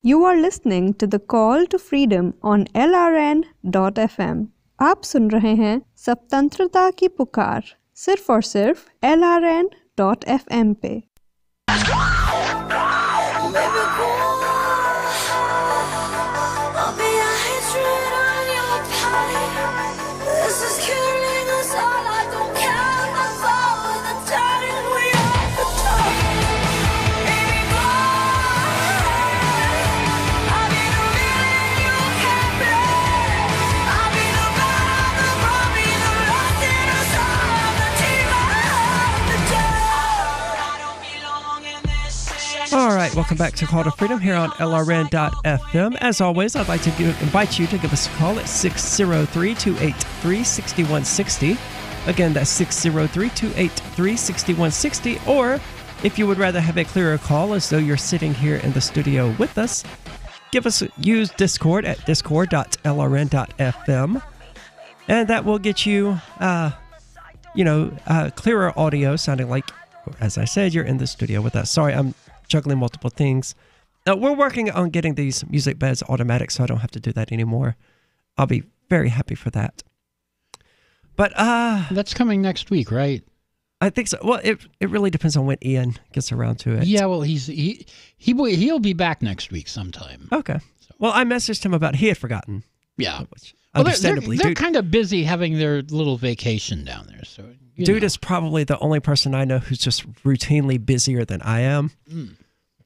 You are listening to the Call to Freedom on LRN.FM. आप सुन रहे हैं स्वतंत्रता की पुकार सिर्फ और सिर्फ LRN.FM पे। All right, welcome back to Call to Freedom here on LRN.FM. As always, I'd like to invite you to give us a call at 603-283-6160. Again, that's 603-283-6160. Or if you would rather have a clearer call as though you're sitting here in the studio with us, use Discord at discord.lrn.fm. And that will get you, clearer audio sounding like, as I said, you're in the studio with us. Sorry, I'm juggling multiple things. We're working on getting these music beds automatic, so I don't have to do that anymore. I'll be very happy for that. But that's coming next week, right? I think so. Well, it really depends on when Ian gets around to it. Yeah, well, he'll be back next week sometime. Okay. Well, I messaged him about he had forgotten. Yeah. Understandably, they're kind of busy having their little vacation down there. So Dude is probably the only person I know who's just routinely busier than I am. Mm.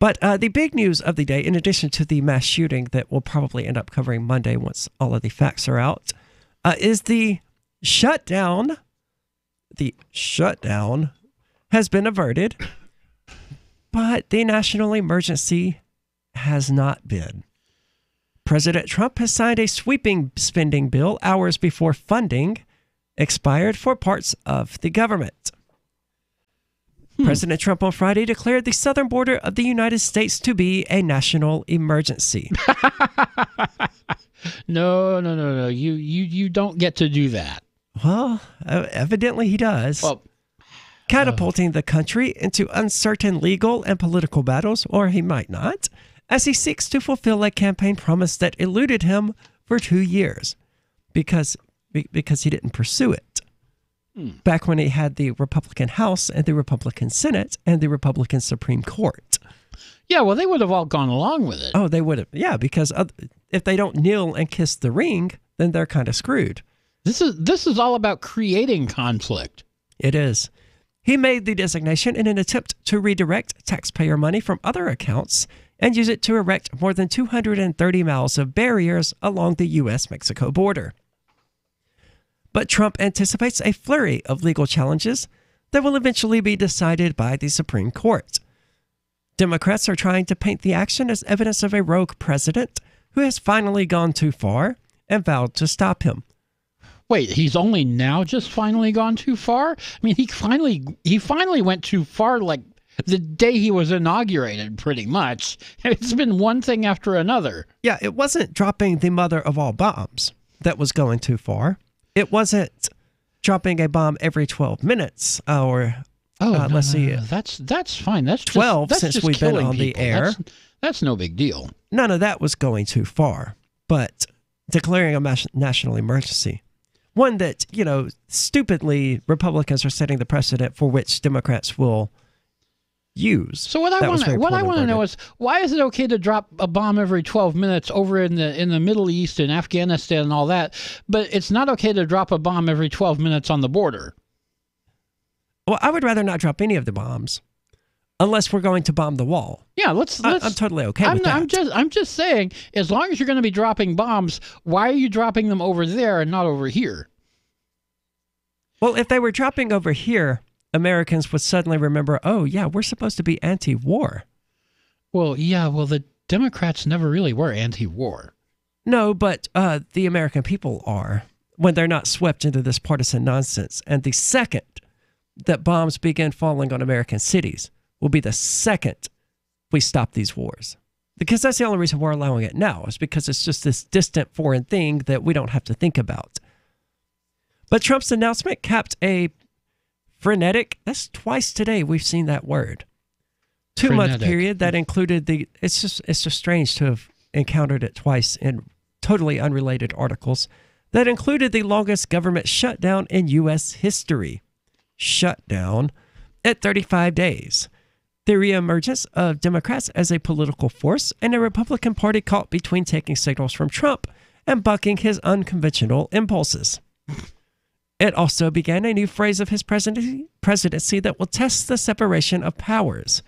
But the big news of the day, in addition to the mass shooting that we'll probably end up covering Monday once all of the facts are out, is the shutdown. The shutdown has been averted, but the national emergency has not been. President Trump has signed a sweeping spending bill hours before funding expired for parts of the government. President Trump on Friday declared the southern border of the United States to be a national emergency. No. You don't get to do that. Well, evidently he does. Well, catapulting the country into uncertain legal and political battles, or he might not, as he seeks to fulfill a campaign promise that eluded him for 2 years because he didn't pursue it. Back when he had the Republican House and the Republican Senate and the Republican Supreme Court. Yeah, well, they would have all gone along with it. Oh, they would have. Yeah, because if they don't kneel and kiss the ring, then they're kind of screwed. This is all about creating conflict. It is. He made the designation in an attempt to redirect taxpayer money from other accounts and use it to erect more than 230 miles of barriers along the U.S.-Mexico border. But Trump anticipates a flurry of legal challenges that will eventually be decided by the Supreme Court. Democrats are trying to paint the action as evidence of a rogue president who has finally gone too far and vowed to stop him. Wait, he's only now just finally gone too far? I mean, he finally went too far like the day he was inaugurated, pretty much. It's been one thing after another. Yeah, it wasn't dropping the mother of all bombs that was going too far. It wasn't dropping a bomb every 12 minutes or let's see. That's fine. That's 12 that's since just we've been on people. the air. That's no big deal. None of that was going too far, but declaring a national emergency, one that, stupidly Republicans are setting the precedent for which Democrats will use. So what I want to know is, why is it okay to drop a bomb every 12 minutes over in the Middle East and Afghanistan and all that, but it's not okay to drop a bomb every 12 minutes on the border? Well, I would rather not drop any of the bombs unless we're going to bomb the wall. Yeah, let's I'm totally okay with that. I'm just saying, as long as you're going to be dropping bombs, why are you dropping them over there and not over here? Well, if they were dropping over here, Americans would suddenly remember, oh, yeah, we're supposed to be anti-war. Well, yeah, the Democrats never really were anti-war. No, but the American people are, when they're not swept into this partisan nonsense. And the second that bombs begin falling on American cities will be the second we stop these wars. Because that's the only reason we're allowing it now, is because it's just this distant foreign thing that we don't have to think about. But Trump's announcement capped a frenetic, that's twice today we've seen that word, 2-month period that included it's just strange to have encountered it twice in totally unrelated articles, that included the longest government shutdown in U.S. history. Shutdown at 35 days. The reemergence of Democrats as a political force and a Republican Party caught between taking signals from Trump and bucking his unconventional impulses. It also began a new phase of his presidency that will test the separation of powers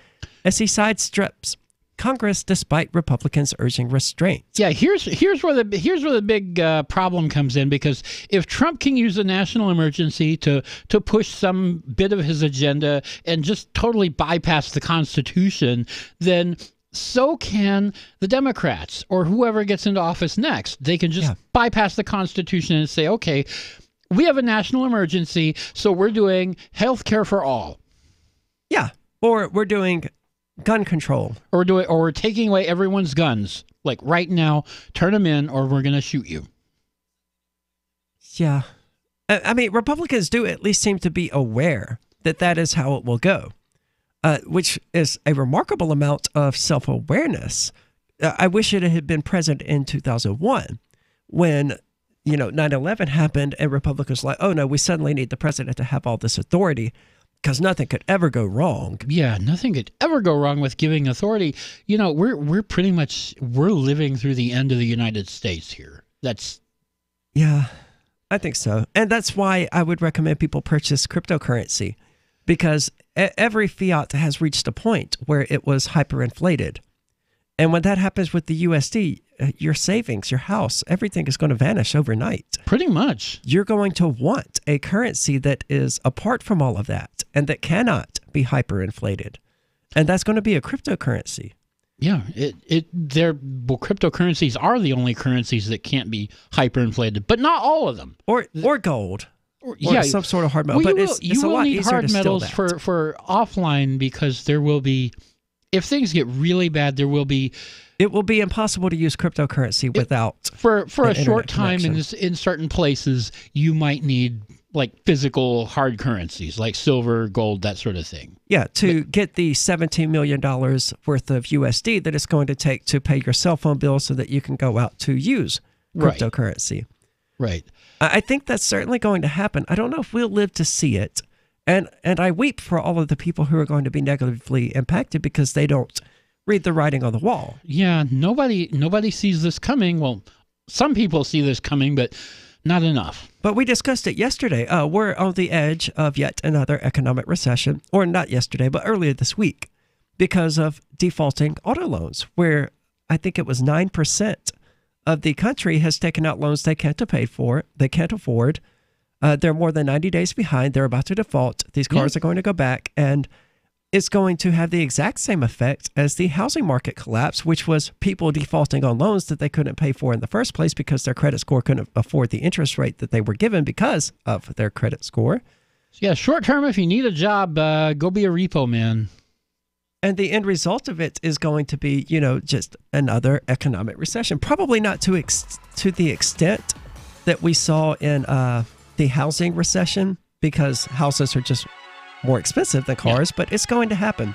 as he sidesteps Congress despite Republicans urging restraint. Yeah, here's where the big problem comes in, because if Trump can use a national emergency to push some bit of his agenda and just totally bypass the Constitution, then so can the Democrats or whoever gets into office next. They can just bypass the Constitution and say, okay, we have a national emergency, so we're doing health care for all. Yeah, or we're doing gun control. Or we're taking away everyone's guns. Like right now, turn them in or we're going to shoot you. Yeah. I mean, Republicans do at least seem to be aware that that is how it will go, which is a remarkable amount of self-awareness. I wish it had been present in 2001 when 9/11 happened and Republicans were like, oh no, we suddenly need the president to have all this authority because nothing could ever go wrong. Yeah, nothing could ever go wrong with giving authority. We're pretty much, we're living through the end of the United States here. Yeah, I think so. And that's why I would recommend people purchase cryptocurrency, because every fiat has reached a point where it was hyperinflated. And when that happens with the USD, your savings, your house, everything is going to vanish overnight. Pretty much. You're going to want a currency that is apart from all of that and that cannot be hyperinflated. And that's going to be a cryptocurrency. Yeah, cryptocurrencies are the only currencies that can't be hyperinflated, but not all of them. Or gold. Or some sort of hard metal. Well, but it's a lot need easier hard to metals steal that. for offline, because there will be, if things get really bad, it will be impossible to use cryptocurrency without for a short time connection. in certain places. You might need like physical hard currencies like silver, gold, that sort of thing. Yeah, to get the $17 million worth of USD that it's going to take to pay your cell phone bill so that you can go out to use cryptocurrency. Right. I think that's certainly going to happen. I don't know if we'll live to see it. And I weep for all of the people who are going to be negatively impacted because they don't read the writing on the wall. Yeah, nobody sees this coming. Well, some people see this coming, but not enough. But we discussed it yesterday. We're on the edge of yet another economic recession, or not yesterday, but earlier this week, because of defaulting auto loans, where I think it was 9% of the country has taken out loans they can't pay for, they can't afford. They're more than 90 days behind. They're about to default. These cars are going to go back, and it's going to have the exact same effect as the housing market collapse, which was people defaulting on loans that they couldn't pay for in the first place because their credit score couldn't afford the interest rate that they were given because of their credit score. Yeah, short term, if you need a job, go be a repo man. And the end result of it is going to be, just another economic recession. Probably not to the extent that we saw in the housing recession, because houses are just more expensive than cars, but it's going to happen.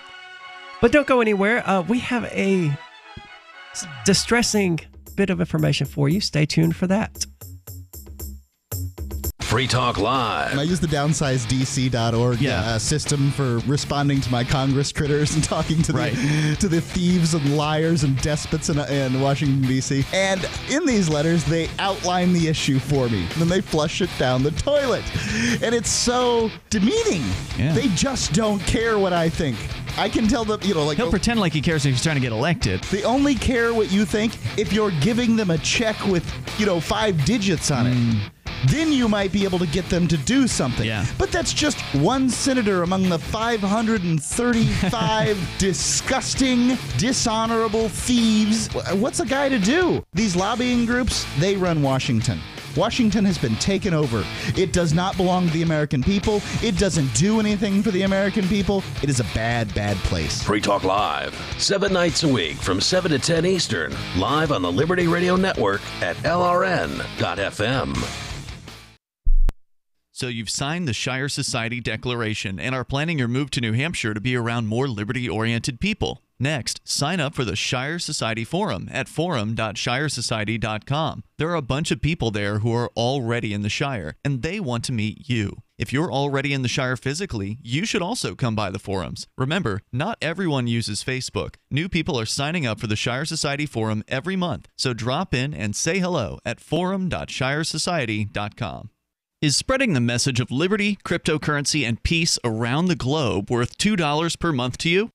But don't go anywhere. We have a distressing bit of information for you. Stay tuned for that. Free Talk Live. I use the downsizedc.org system for responding to my Congress critters and talking to the thieves and liars and despots in Washington, D.C. And in these letters, they outline the issue for me. And then they flush it down the toilet. And it's so demeaning. Yeah. They just don't care what I think. I can tell them, he'll pretend like he cares if he's trying to get elected. They only care what you think if you're giving them a check with, 5 digits on it. Then you might be able to get them to do something. Yeah. But that's just one senator among the 535 disgusting, dishonorable thieves. What's a guy to do? These lobbying groups, they run Washington. Washington has been taken over. It does not belong to the American people. It doesn't do anything for the American people. It is a bad, bad place. Free Talk Live, 7 nights a week from 7 to 10 Eastern, live on the Liberty Radio Network at LRN.FM. So you've signed the Shire Society Declaration and are planning your move to New Hampshire to be around more liberty-oriented people. Next, sign up for the Shire Society Forum at forum.shiresociety.com. There are a bunch of people there who are already in the Shire, and they want to meet you. If you're already in the Shire physically, you should also come by the forums. Remember, not everyone uses Facebook. New people are signing up for the Shire Society Forum every month, so drop in and say hello at forum.shiresociety.com. Is spreading the message of liberty, cryptocurrency, and peace around the globe worth $2 per month to you?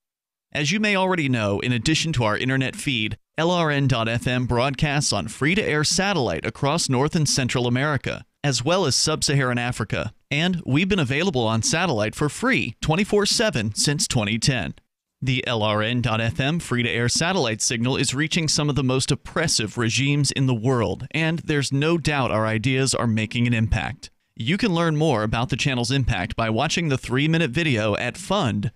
As you may already know, in addition to our internet feed, LRN.FM broadcasts on free-to-air satellite across North and Central America, as well as Sub-Saharan Africa. And we've been available on satellite for free 24/7 since 2010. The LRN.FM free-to-air satellite signal is reaching some of the most oppressive regimes in the world, and there's no doubt our ideas are making an impact. You can learn more about the channel's impact by watching the 3-minute video at fund.lrn.fm.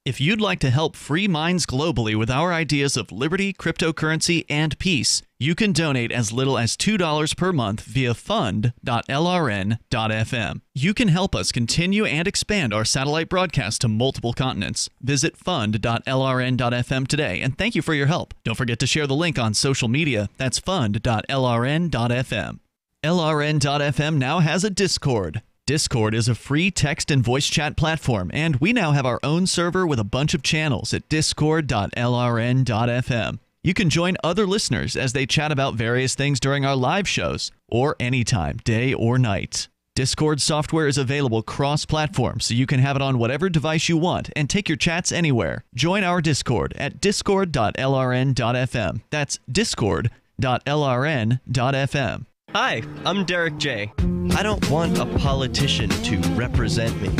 If you'd like to help free minds globally with our ideas of liberty, cryptocurrency, and peace, you can donate as little as $2 per month via fund.lrn.fm. You can help us continue and expand our satellite broadcast to multiple continents. Visit fund.lrn.fm today, and thank you for your help. Don't forget to share the link on social media. That's fund.lrn.fm. LRN.FM now has a Discord. Discord is a free text and voice chat platform, and we now have our own server with a bunch of channels at discord.lrn.fm. You can join other listeners as they chat about various things during our live shows, or anytime, day or night. Discord software is available cross-platform, so you can have it on whatever device you want and take your chats anywhere. Join our Discord at discord.lrn.fm. That's discord.lrn.fm. Hi, I'm Derek J. I don't want a politician to represent me.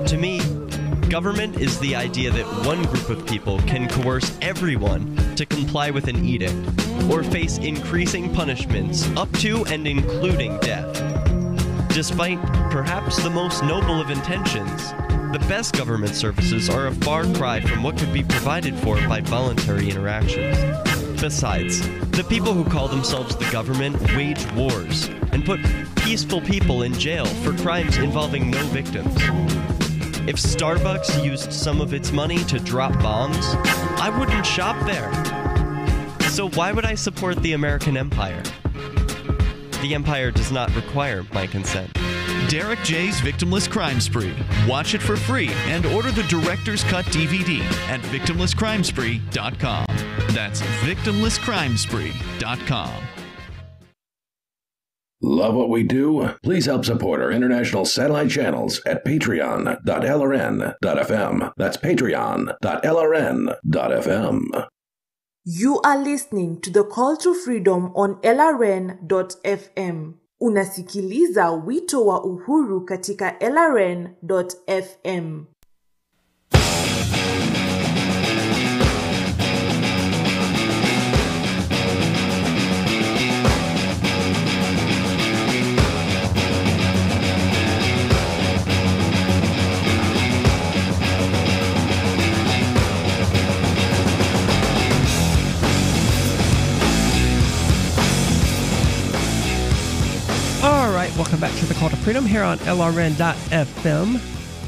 To me, government is the idea that one group of people can coerce everyone to comply with an edict, or face increasing punishments up to and including death. Despite perhaps the most noble of intentions, the best government services are a far cry from what could be provided for by voluntary interactions. Besides, the people who call themselves the government wage wars and put peaceful people in jail for crimes involving no victims. If Starbucks used some of its money to drop bombs, I wouldn't shop there. So why would I support the American empire? The empire does not require my consent. Derek J's Victimless Crime Spree. Watch it for free and order the Director's Cut DVD at victimlesscrimespree.com. That's victimlesscrimespree.com. Love what we do? Please help support our international satellite channels at patreon.lrn.fm. That's patreon.lrn.fm. You are listening to the Call to Freedom on LRN.fm. Unasikiliza wito wa uhuru katika LRN.fm. Welcome back to the Call to Freedom here on LRN.FM,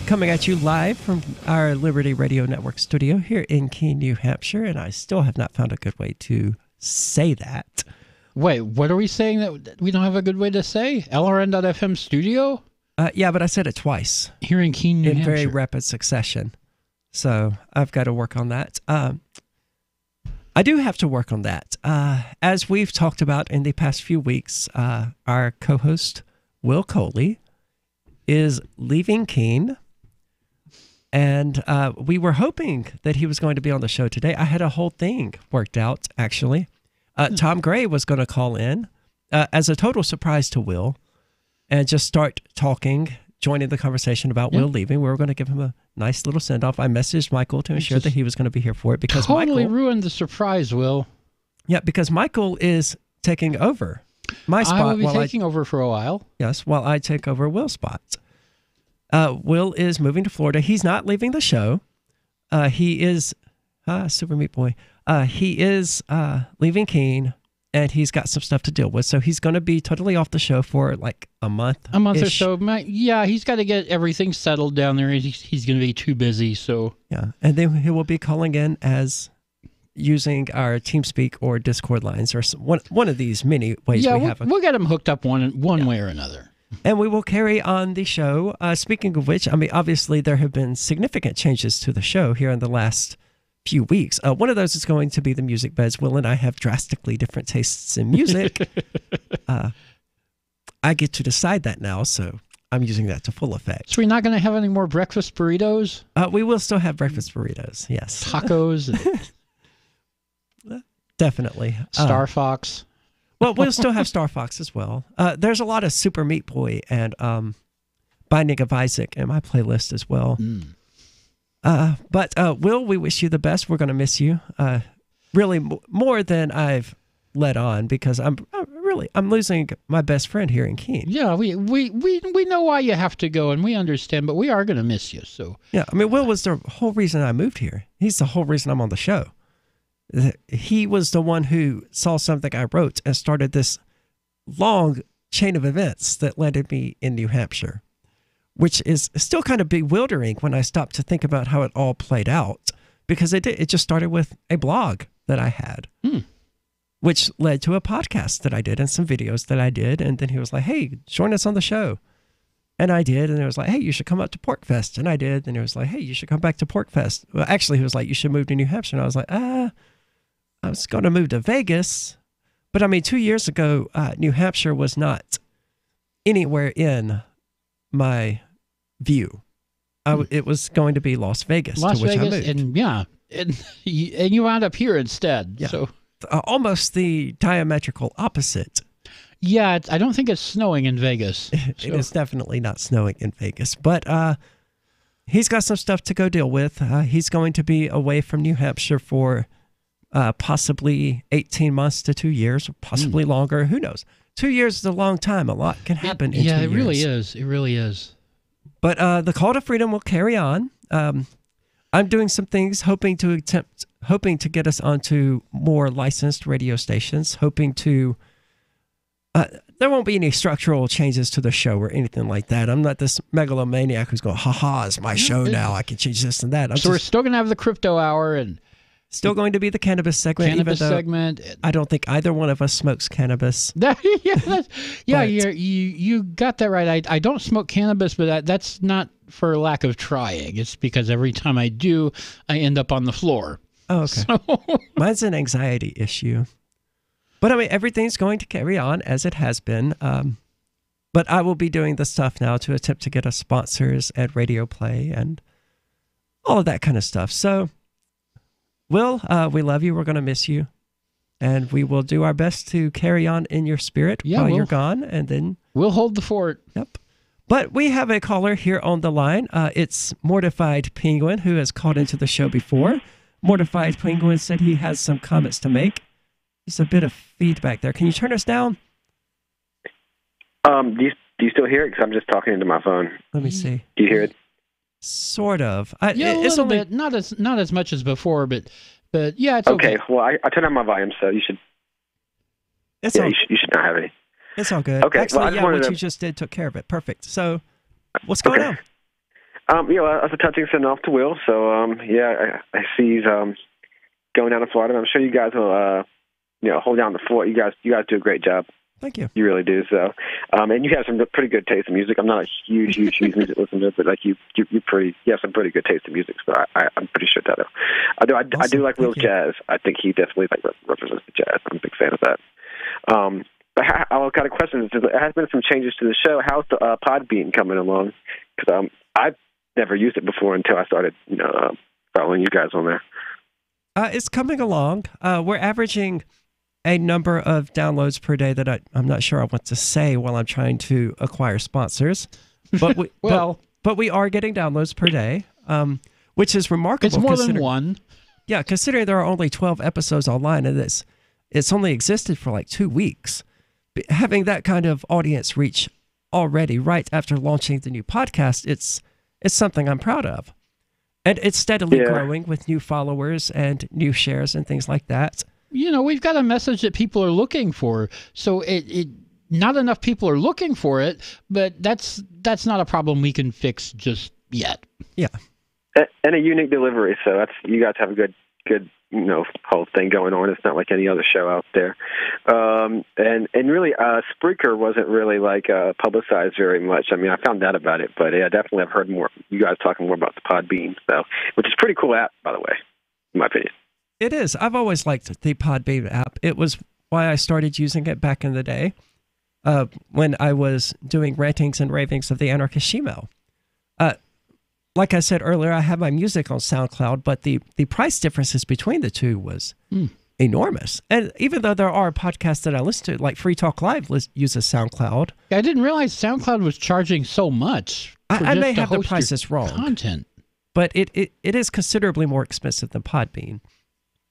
coming at you live from our Liberty Radio Network studio here in Keene, New Hampshire, and I still have not found a good way to say that. Wait, what are we saying that we don't have a good way to say? LRN.FM studio? Yeah, but I said it twice. Here in Keene, New Hampshire. In very rapid succession. So I've got to work on that. I do have to work on that. As we've talked about in the past few weeks, our co-host, Will Coley, is leaving Keene, and we were hoping that he was going to be on the show today. I had a whole thing worked out, actually. Tom Gray was going to call in as a total surprise to Will and just start talking, joining the conversation about Will leaving. We were going to give him a nice little send-off. I messaged Michael to ensure that he was going to be here for it because totally Michael ruined the surprise, Will. Yeah, because Michael is taking over my spot. I will be taking over for a while. Yes, while I take over Will's spot. Will is moving to Florida. He's not leaving the show. He is, Super Meat Boy. He is leaving Keene, and he's got some stuff to deal with. So he's going to be totally off the show for like a month. A month or so. Yeah, he's got to get everything settled down there. He's going to be too busy. So yeah, and then he will be calling in as using our TeamSpeak or Discord lines or one of these many ways we have. We'll get him hooked up one way or another. And we will carry on the show. Speaking of which, I mean, obviously there have been significant changes to the show here in the last few weeks. One of those is going to be the music beds. Will and I have drastically different tastes in music. I get to decide that now, so I'm using that to full effect. So we're not going to have any more breakfast burritos? We will still have breakfast burritos, yes. Tacos? Definitely. Star Fox? Well, we'll still have Star Fox as well. There's a lot of Super Meat Boy and Binding of Isaac in my playlist as well. But Will, we wish you the best. We're going to miss you really more than I've let on because I'm losing my best friend here in Keene. Yeah, we know why you have to go, and we understand, but we are going to miss you. So yeah, I mean, Will was the whole reason I moved here. He's the whole reason I'm on the show. He was the one who saw something I wrote and started this long chain of events that landed me in New Hampshire, which is still kind of bewildering when I stop to think about how it all played out, because it just started with a blog that I had, which led to a podcast that I did and some videos that I did. And then he was like, hey, join us on the show. And I did. And it was like, hey, you should come up to Pork Fest. And I did. And it was like, hey, you should come back to Pork Fest. Well, actually, he was like, you should move to New Hampshire. And I was like, I was going to move to Vegas. But I mean, 2 years ago, New Hampshire was not anywhere in my view. It was going to be Las Vegas, to which I moved. And you wound up here instead. Yeah. So almost the diametrical opposite. Yeah, I don't think it's snowing in Vegas. It is definitely not snowing in Vegas, but he's got some stuff to go deal with. He's going to be away from New Hampshire for possibly 18 months to 2 years, or possibly longer. Who knows? 2 years is a long time. A lot can happen in 2 years. Yeah, it really is. It really is. But the Call to Freedom will carry on. I'm doing some things, hoping to get us onto more licensed radio stations, hoping to... there won't be any structural changes to the show or anything like that. I'm not this megalomaniac who's going, ha, it's my show now. I can change this and that. We're still going to have the crypto hour and... Still going to be the cannabis segment. I don't think either one of us smokes cannabis. You got that right. I don't smoke cannabis, but that's not for lack of trying. It's because every time I do, I end up on the floor. Oh, okay. So. Mine's an anxiety issue. But I mean, everything's going to carry on as it has been. But I will be doing the stuff now to attempt to get us sponsors and radio play and all of that kind of stuff. So, Will, we love you. We're going to miss you. And we will do our best to carry on in your spirit while you're gone. And then we'll hold the fort. Yep. But we have a caller here on the line. It's Mortified Penguin, who has called into the show before. Mortified Penguin said he has some comments to make. There's a bit of feedback there. Can you turn us down? Do you still hear it? Because I'm just talking into my phone. Let me see. Do you hear it? Sort of. Yeah, a little bit. Not as much as before, but yeah, it's okay. Well, I turned on my volume, so you should. You should not have any. It's all good. Okay. Actually, what you just did took care of it. Perfect. So, what's going on? I was touching something off to Will. So, I see he's going down to Florida. I'm sure you guys will, hold down the fort. You guys do a great job. Thank you. You really do. So, and you have some pretty good taste in music. I'm not a huge music listener, but like you have some pretty good taste in music. So I'm pretty sure that. Although I do like Will's jazz. I think he definitely represents the jazz. I'm a big fan of that. But I've got a question. There has been some changes to the show. How's the Podbean coming along? Because I've never used it before until I started, following you guys on there. It's coming along. We're averaging a number of downloads per day that I'm not sure I want to say while I'm trying to acquire sponsors. But we, but we are getting downloads per day, which is remarkable. It's more than one. Yeah, considering there are only 12 episodes online, and it's only existed for like 2 weeks. Having that kind of audience reach already right after launching the new podcast, it's something I'm proud of. And it's steadily growing with new followers and new shares and things like that. We've got a message that people are looking for. So it not enough people are looking for it, but that's not a problem we can fix just yet. Yeah. And a unique delivery. So you guys have a good whole thing going on. It's not like any other show out there. And really, Spreaker wasn't really publicized very much. I mean, I found out about it, but I definitely have heard more. You guys talking more about the Podbean, which is a pretty cool app, by the way, in my opinion. It is. I've always liked the Podbean app. It was why I started using it back in the day when I was doing rantings and ravings of the Anarchist Shemale. Like I said earlier, I have my music on SoundCloud, but the price differences between the two was enormous. And even though there are podcasts that I listen to, like Free Talk Live uses SoundCloud. I didn't realize SoundCloud was charging so much. I may have the prices wrong. Content. But it is considerably more expensive than Podbean.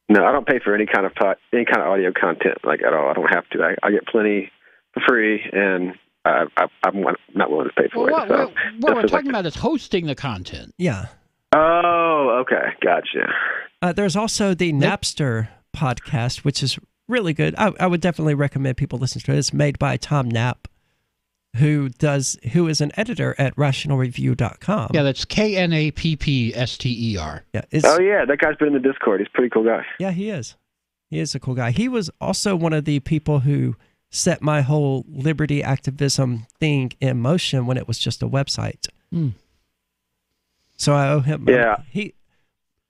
No, I don't pay for any kind of audio content at all. I don't have to. I get plenty for free, and I'm not willing to pay for it. What we're talking about is hosting the content. Yeah. Oh, okay. Gotcha. There's also the Napster podcast, which is really good. I would definitely recommend people listen to it. It's made by Tom Knapp, who is an editor at rationalreview.com. Yeah, that's KNAPPSTER. Yeah. That guy's been in the Discord. He's a pretty cool guy. Yeah, he is. He is a cool guy. He was also one of the people who set my whole liberty activism thing in motion when it was just a website. So I owe him. Yeah.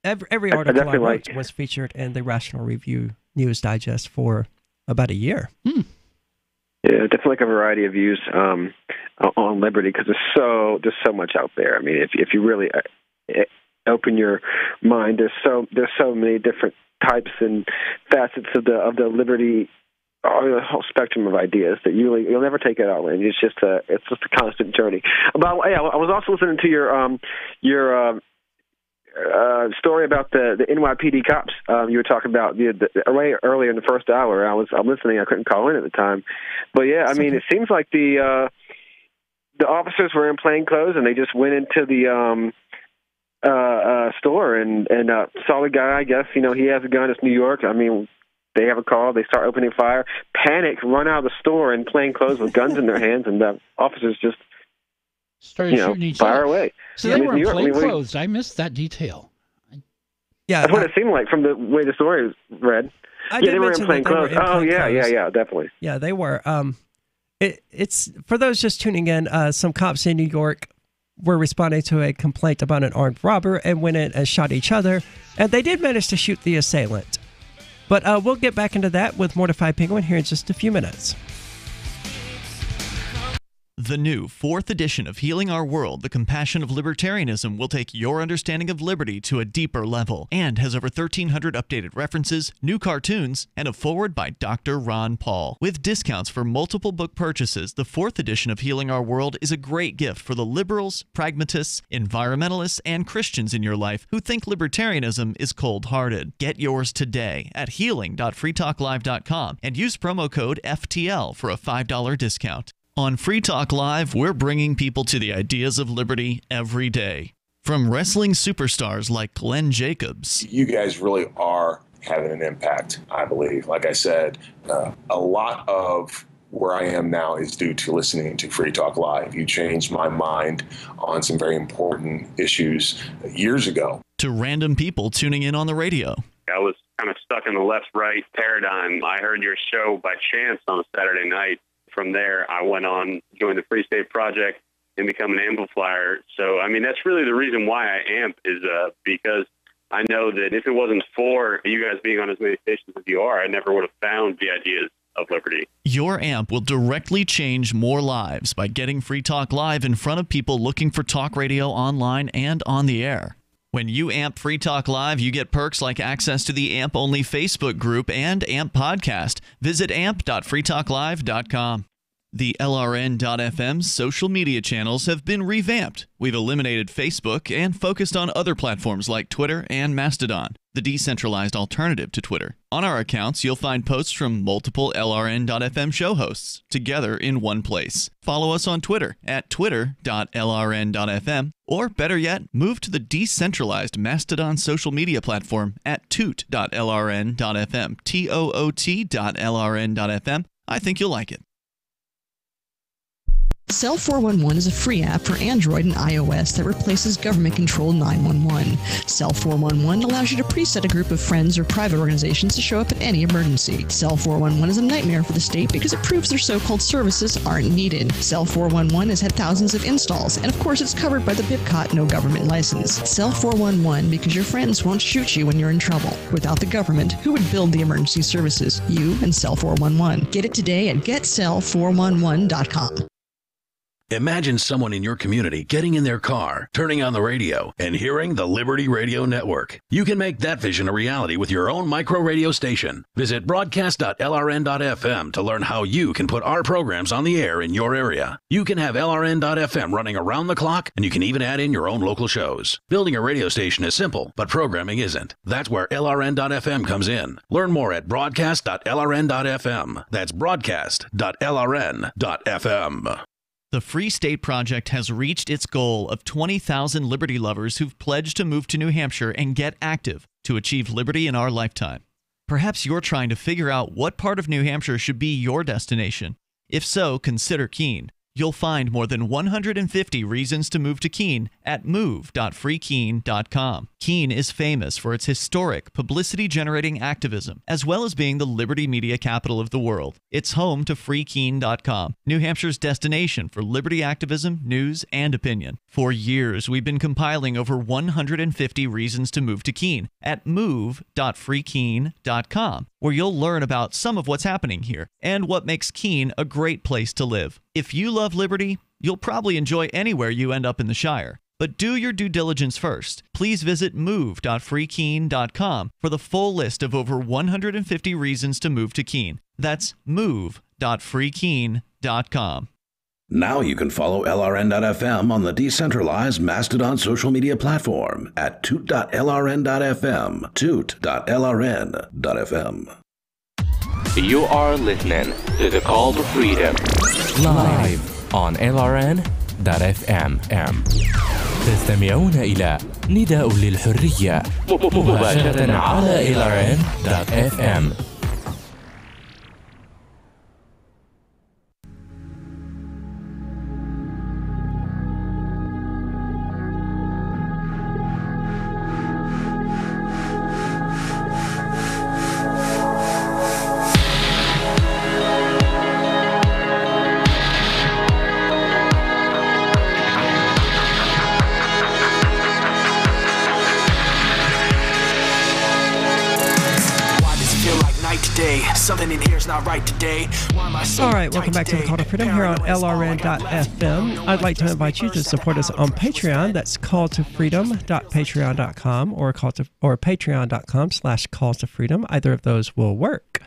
Every article I wrote was featured in the Rational Review News Digest for about a year. Yeah, definitely like a variety of views on liberty, because there's so much out there. I mean, if you really open your mind, there's so many different types and facets of the liberty, the whole spectrum of ideas that you'll never take it all in. It's just a constant journey. But I was also listening to your story about the NYPD cops. You were talking about way earlier in the first hour. I'm listening. I couldn't call in at the time, but yeah, I mean, it seems like the officers were in plain clothes and they just went into the store and saw the guy. I guess he has a gun. It's New York. I mean, they have a call. They start opening fire. Panic, run out of the store in plain clothes with guns in their hands, and the officers just started shooting each fire other. Away. So they were in plain clothes. I missed that detail. Yeah, that's what it seemed like from the way the story was read. They were in plain clothes. Yeah, definitely. Yeah, they were. It's for those just tuning in. Some cops in New York were responding to a complaint about an armed robber and went in and shot each other, and they did manage to shoot the assailant. But we'll get back into that with Mortified Penguin here in just a few minutes. The new 4th edition of Healing Our World, The Compassion of Libertarianism will take your understanding of liberty to a deeper level and has over 1,300 updated references, new cartoons, and a foreword by Dr. Ron Paul. With discounts for multiple book purchases, the 4th edition of Healing Our World is a great gift for the liberals, pragmatists, environmentalists, and Christians in your life who think libertarianism is cold-hearted. Get yours today at healing.freetalklive.com and use promo code FTL for a $5 discount. On Free Talk Live, we're bringing people to the ideas of liberty every day. From wrestling superstars like Glenn Jacobs. You guys really are having an impact, I believe. Like I said, a lot of where I am now is due to listening to Free Talk Live. You changed my mind on some very important issues years ago. To random people tuning in on the radio. I was kind of stuck in the left-right paradigm. I heard your show by chance on a Saturday night. From there, I went on, joined the Free State Project, and become an amplifier. So, I mean, that's really the reason why I amp is because I know that if it wasn't for you guys being on as many stations as you are, I never would have found the ideas of liberty. Your amp will directly change more lives by getting Free Talk Live in front of people looking for talk radio online and on the air. When you amp Free Talk Live, you get perks like access to the AMP-only Facebook group and AMP podcast. Visit amp.freetalklive.com. The LRN.FM's social media channels have been revamped. We've eliminated Facebook and focused on other platforms like Twitter and Mastodon, the decentralized alternative to Twitter. On our accounts, you'll find posts from multiple LRN.FM show hosts together in one place. Follow us on Twitter at twitter.lrn.fm, or better yet, move to the decentralized Mastodon social media platform at toot.lrn.fm, toot.lrn.fm. I think you'll like it. Cell 411 is a free app for Android and iOS that replaces government-controlled 911. Cell 411 allows you to preset a group of friends or private organizations to show up at any emergency. Cell 411 is a nightmare for the state because it proves their so-called services aren't needed. Cell 411 has had thousands of installs, and of course it's covered by the BIPCOT no government license. Cell 411 because your friends won't shoot you when you're in trouble. Without the government, who would build the emergency services? You and Cell 411. Get it today at getcell411.com. Imagine someone in your community getting in their car, turning on the radio, and hearing the Liberty Radio Network. You can make that vision a reality with your own micro radio station. Visit broadcast.lrn.fm to learn how you can put our programs on the air in your area. You can have LRN.FM running around the clock, and you can even add in your own local shows. Building a radio station is simple, but programming isn't. That's where LRN.FM comes in. Learn more at broadcast.lrn.fm. That's broadcast.lrn.fm. The Free State Project has reached its goal of 20,000 liberty lovers who've pledged to move to New Hampshire and get active to achieve liberty in our lifetime. Perhaps you're trying to figure out what part of New Hampshire should be your destination. If so, consider Keene. You'll find more than 150 reasons to move to Keene at move.freekeene.com. Keene is famous for its historic, publicity-generating activism, as well as being the liberty media capital of the world. It's home to freekeene.com, New Hampshire's destination for liberty activism, news, and opinion. For years, we've been compiling over 150 reasons to move to Keene at move.freekeene.com, where you'll learn about some of what's happening here and what makes Keene a great place to live. If you love liberty, you'll probably enjoy anywhere you end up in the Shire. But do your due diligence first. Please visit move.freekeene.com for the full list of over 150 reasons to move to Keene. That's move.freekeene.com. Now you can follow LRN.FM on the decentralized Mastodon social media platform at toot.lrn.fm, toot.lrn.fm. You are listening to the Call to Freedom live on LRN.fm. تستمعون إلى نداء للحرية مباشرة على LRN.fm. day. Something in here's not right today. Why am I so All right, welcome back to the Call to Freedom here on LRN.FM. I'd like to invite you to support us on Patreon. That's calltofreedom.patreon.com or patreon.com/calltofreedom. Either of those will work.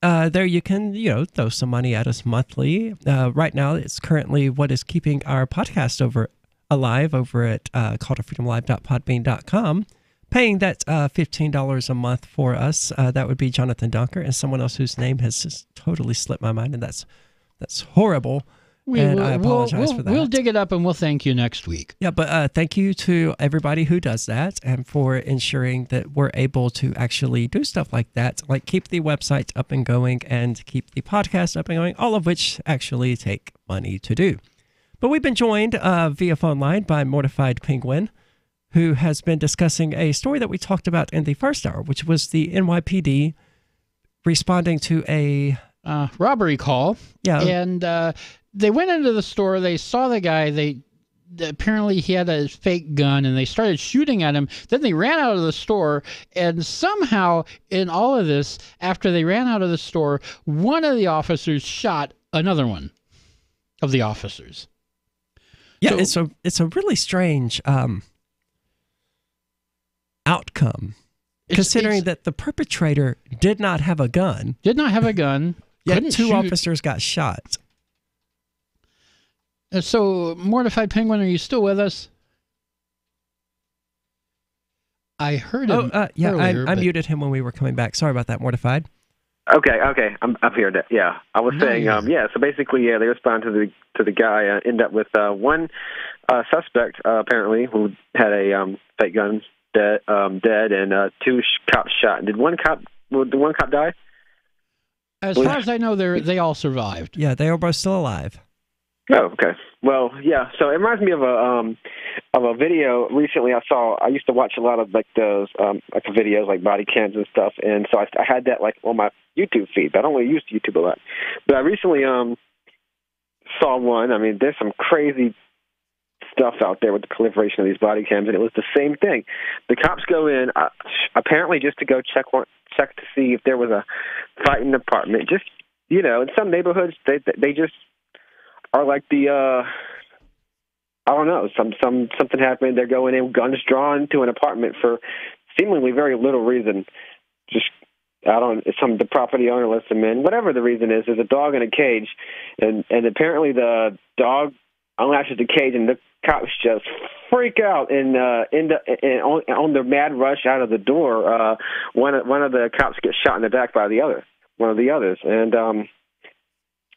There you can, throw some money at us monthly. Right now, it's currently what is keeping our podcast alive over at calltofreedomlive.podbean.com. Paying that $15 a month for us, that would be Jonathan Dunker and someone else whose name has just totally slipped my mind, and that's horrible. I apologize for that. We'll dig it up and we'll thank you next week. Yeah, but thank you to everybody who does that and for ensuring that we're able to actually do stuff like that, like keep the website up and going and keep the podcast up and going, all of which actually take money to do. But we've been joined via phone line by Mortified Penguin, who has been discussing a story that we talked about in the first hour, which was the NYPD responding to a robbery call. Yeah. And they went into the store. They saw the guy. Apparently he had a fake gun, and they started shooting at him. Then they ran out of the store, and somehow in all of this, after they ran out of the store, one of the officers shot another one of the officers. Yeah, so, it's a really strange outcome, considering that the perpetrator did not have a gun. Yet two officers got shot. So, Mortified Penguin, are you still with us? I heard him. I muted him when we were coming back. Sorry about that, Mortified. Okay, I'm here. Yeah, I was saying, so basically, they respond to the guy, end up with one suspect apparently who had a fake gun dead, and two cops shot. Did one cop die? As far as I know, they all survived. Yeah, they are both still alive. Oh, okay. Well, yeah. So it reminds me of a video recently I saw. I used to watch a lot of like those videos like body cams and stuff, and so I had that like on my YouTube feed. But I don't really use YouTube a lot. But I recently saw one. I mean, there's some crazy stuff out there with the proliferation of these body cams, and it was the same thing. The cops go in apparently just to go check to see if there was a fight in the apartment. Just in some neighborhoods they just are like the I don't know, something happened. They're going in, guns drawn to an apartment for seemingly very little reason. Just the property owner lets them in. Whatever the reason is, there's a dog in a cage, and apparently the dog unlatches the cage, and the cops just freak out and on their mad rush out of the door. One of the cops gets shot in the back by one of the others, and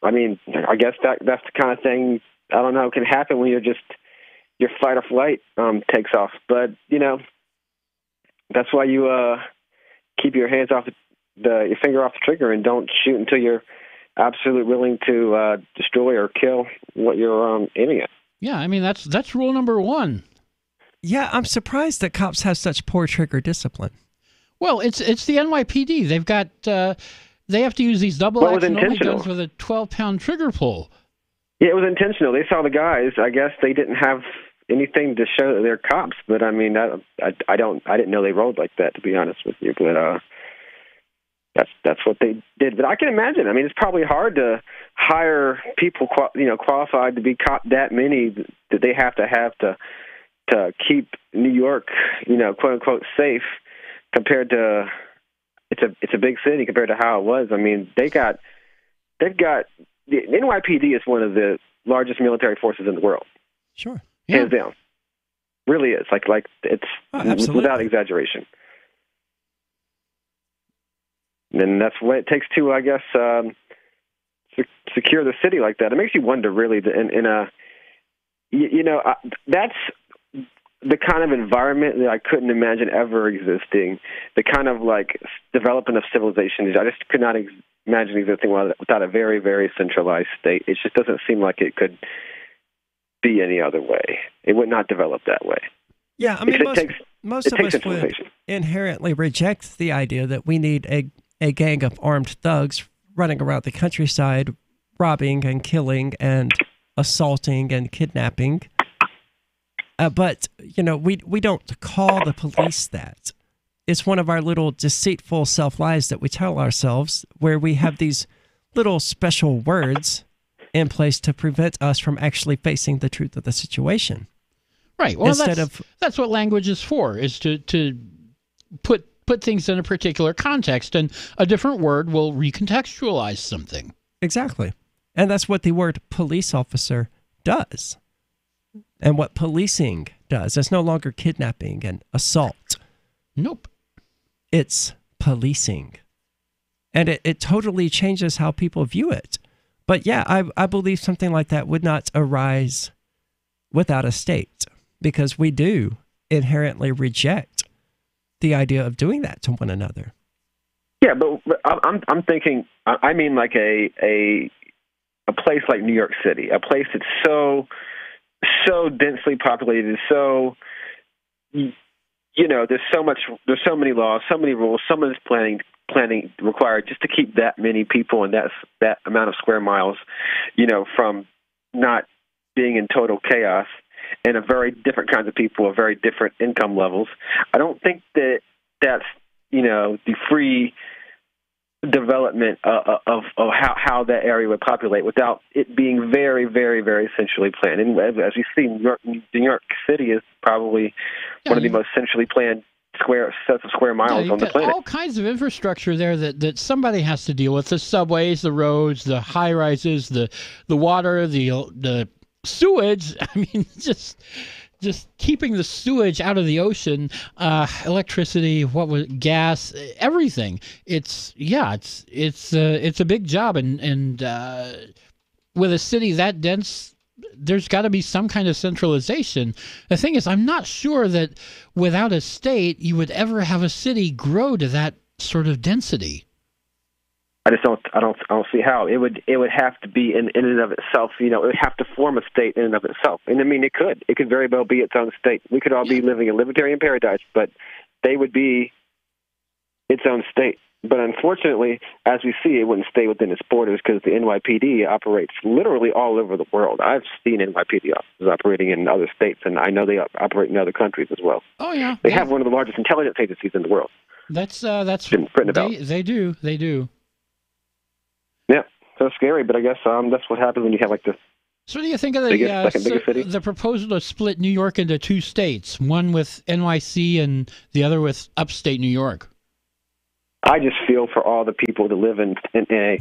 I mean, I guess that's the kind of thing, I don't know, can happen when your fight or flight takes off. But, that's why you keep your hands off your finger off the trigger and don't shoot until you're absolutely willing to destroy or kill what you're aiming at. Yeah, I mean, that's rule number one. Yeah, I'm surprised that cops have such poor trigger discipline. Well, it's the NYPD. They've got... they have to use these double-action only guns with a 12-pound trigger pull. Yeah, it was intentional. They saw the guys. I guess they didn't have anything to show that they're cops. But I mean, I didn't know they rolled like that, to be honest with you. But that's what they did. But I can imagine. I mean, it's probably hard to hire people, qualified to be cop that many that they have to keep New York, quote unquote, safe compared to. It's a big city compared to how it was. I mean, they've got the NYPD is one of the largest military forces in the world. Sure, hands down, really is like it's without exaggeration. And that's what it takes to, I guess, secure the city like that. It makes you wonder, really, that's the kind of environment that I couldn't imagine ever existing, the kind of like development of civilization. I just could not imagine existing without a very, very centralized state. It just doesn't seem like it could be any other way. It would not develop that way. Yeah, I mean, most of us would inherently reject the idea that we need a gang of armed thugs running around the countryside, robbing and killing and assaulting and kidnapping. But, we don't call the police that. it's one of our little deceitful self-lies that we tell ourselves, where we have these little special words in place to prevent us from actually facing the truth of the situation. Right. Well, that's what language is for, is to put things in a particular context, and a different word will recontextualize something. Exactly. And that's what the word police officer does. And what policing does. It's no longer kidnapping and assault. Nope. It's policing. And it totally changes how people view it. But yeah, I believe something like that would not arise without a state, because we do inherently reject the idea of doing that to one another. Yeah, but I'm thinking, I mean, like a place like New York City, a place that's so densely populated, so, you know, there's so many laws, so many rules, so much planning required just to keep that many people and that amount of square miles, you know, from not being in total chaos, and a very different kinds of people, of very different income levels. I don't think that's, you know, the free development of how that area would populate without it being very, very, very centrally planned. And as we see, New York City is probably one of the most centrally planned sets of square miles on the planet. All kinds of infrastructure there that somebody has to deal with: the subways, the roads, the high rises, the water, the sewage. I mean, just keeping the sewage out of the ocean, electricity, gas, everything. It's a big job, and with a city that dense, there's got to be some kind of centralization. The thing is, I'm not sure that without a state, you would ever have a city grow to that sort of density. I don't see how. It would have to be in and of itself. You know, it would have to form a state in and of itself. And I mean, it could very well be its own state. We could all be living in libertarian paradise, but they would be its own state. But unfortunately, as we see, it wouldn't stay within its borders, because the NYPD operates literally all over the world. I've seen NYPD officers operating in other states, and I know they operate in other countries as well. Oh yeah, they have one of the largest intelligence agencies in the world. That's been written about. They do. Yeah, so scary, but I guess that's what happens when you have like this. So what do you think of the proposal to split New York into two states, one with NYC and the other with upstate New York? I just feel for all the people that live in a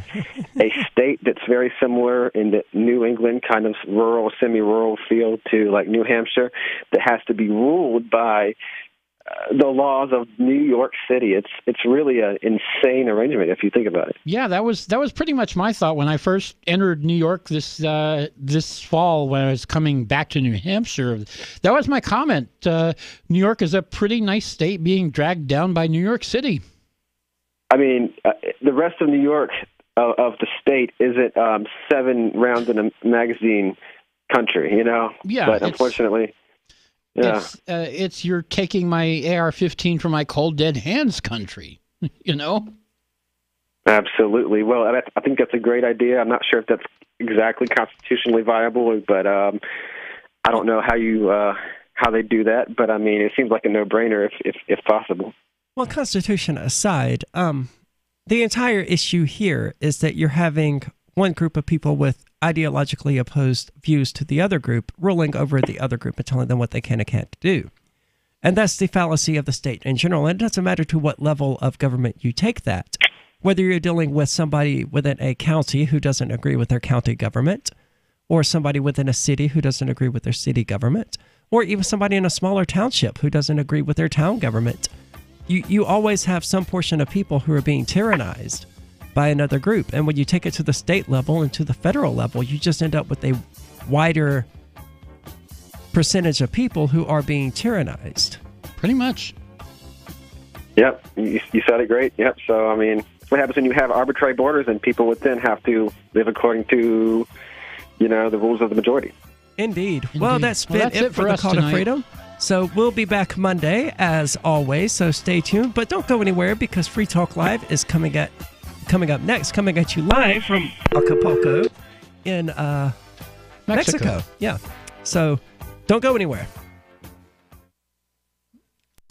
state that's very similar in the New England kind of rural, semi-rural feel to like New Hampshire, that has to be ruled by the laws of New York City. It's really an insane arrangement if you think about it. Yeah, that was pretty much my thought when I first entered New York this fall when I was coming back to New Hampshire. That was my comment. New York is a pretty nice state being dragged down by New York City. I mean, the rest of New York of the state isn't 7 rounds in a magazine country, you know? Yeah. But unfortunately, yeah. It's you're taking my AR-15 from my cold dead hands country, you know? Absolutely. Well, I think that's a great idea. I'm not sure if that's exactly constitutionally viable, but I don't know how they do that. But I mean, it seems like a no-brainer if possible. Well, Constitution aside, the entire issue here is that you're having one group of people with ideologically opposed views to the other group ruling over the other group and telling them what they can and can't do. And that's the fallacy of the state in general. And it doesn't matter to what level of government you take that. Whether you're dealing with somebody within a county who doesn't agree with their county government, or somebody within a city who doesn't agree with their city government, or even somebody in a smaller township who doesn't agree with their town government. You always have some portion of people who are being tyrannized by another group. And when you take it to the state level and to the federal level, you just end up with a wider percentage of people who are being tyrannized. Pretty much. Yep, you said it great. Yep, so I mean, what happens when you have arbitrary borders and people within have to live according to, you know, the rules of the majority? Indeed. Well, that's been it for the Call to Freedom. So we'll be back Monday, as always, so stay tuned. But don't go anywhere, because Free Talk Live is coming up next, coming at you live from Acapulco in Mexico. Yeah. So don't go anywhere.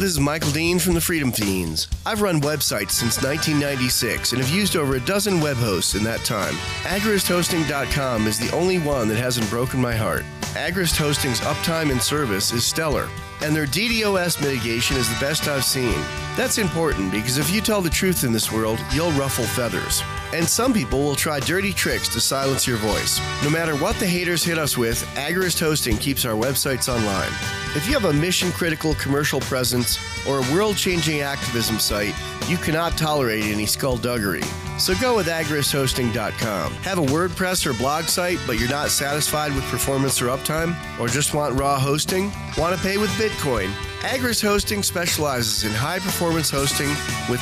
This is Michael Dean from the Freedom Fiends. I've run websites since 1996 and have used over a dozen web hosts in that time. AgristHosting.com is the only one that hasn't broken my heart. Agrist Hosting's uptime and service is stellar, and their DDoS mitigation is the best I've seen. That's important because if you tell the truth in this world, you'll ruffle feathers. And some people will try dirty tricks to silence your voice. No matter what the haters hit us with, Agrist Hosting keeps our websites online. If you have a mission-critical commercial presence or a world-changing activism site, you cannot tolerate any skullduggery. So go with agristhosting.com. Have a WordPress or blog site, but you're not satisfied with performance or uptime? Or just want raw hosting? Want to pay with Bitcoin? Agrist Hosting specializes in high-performance hosting with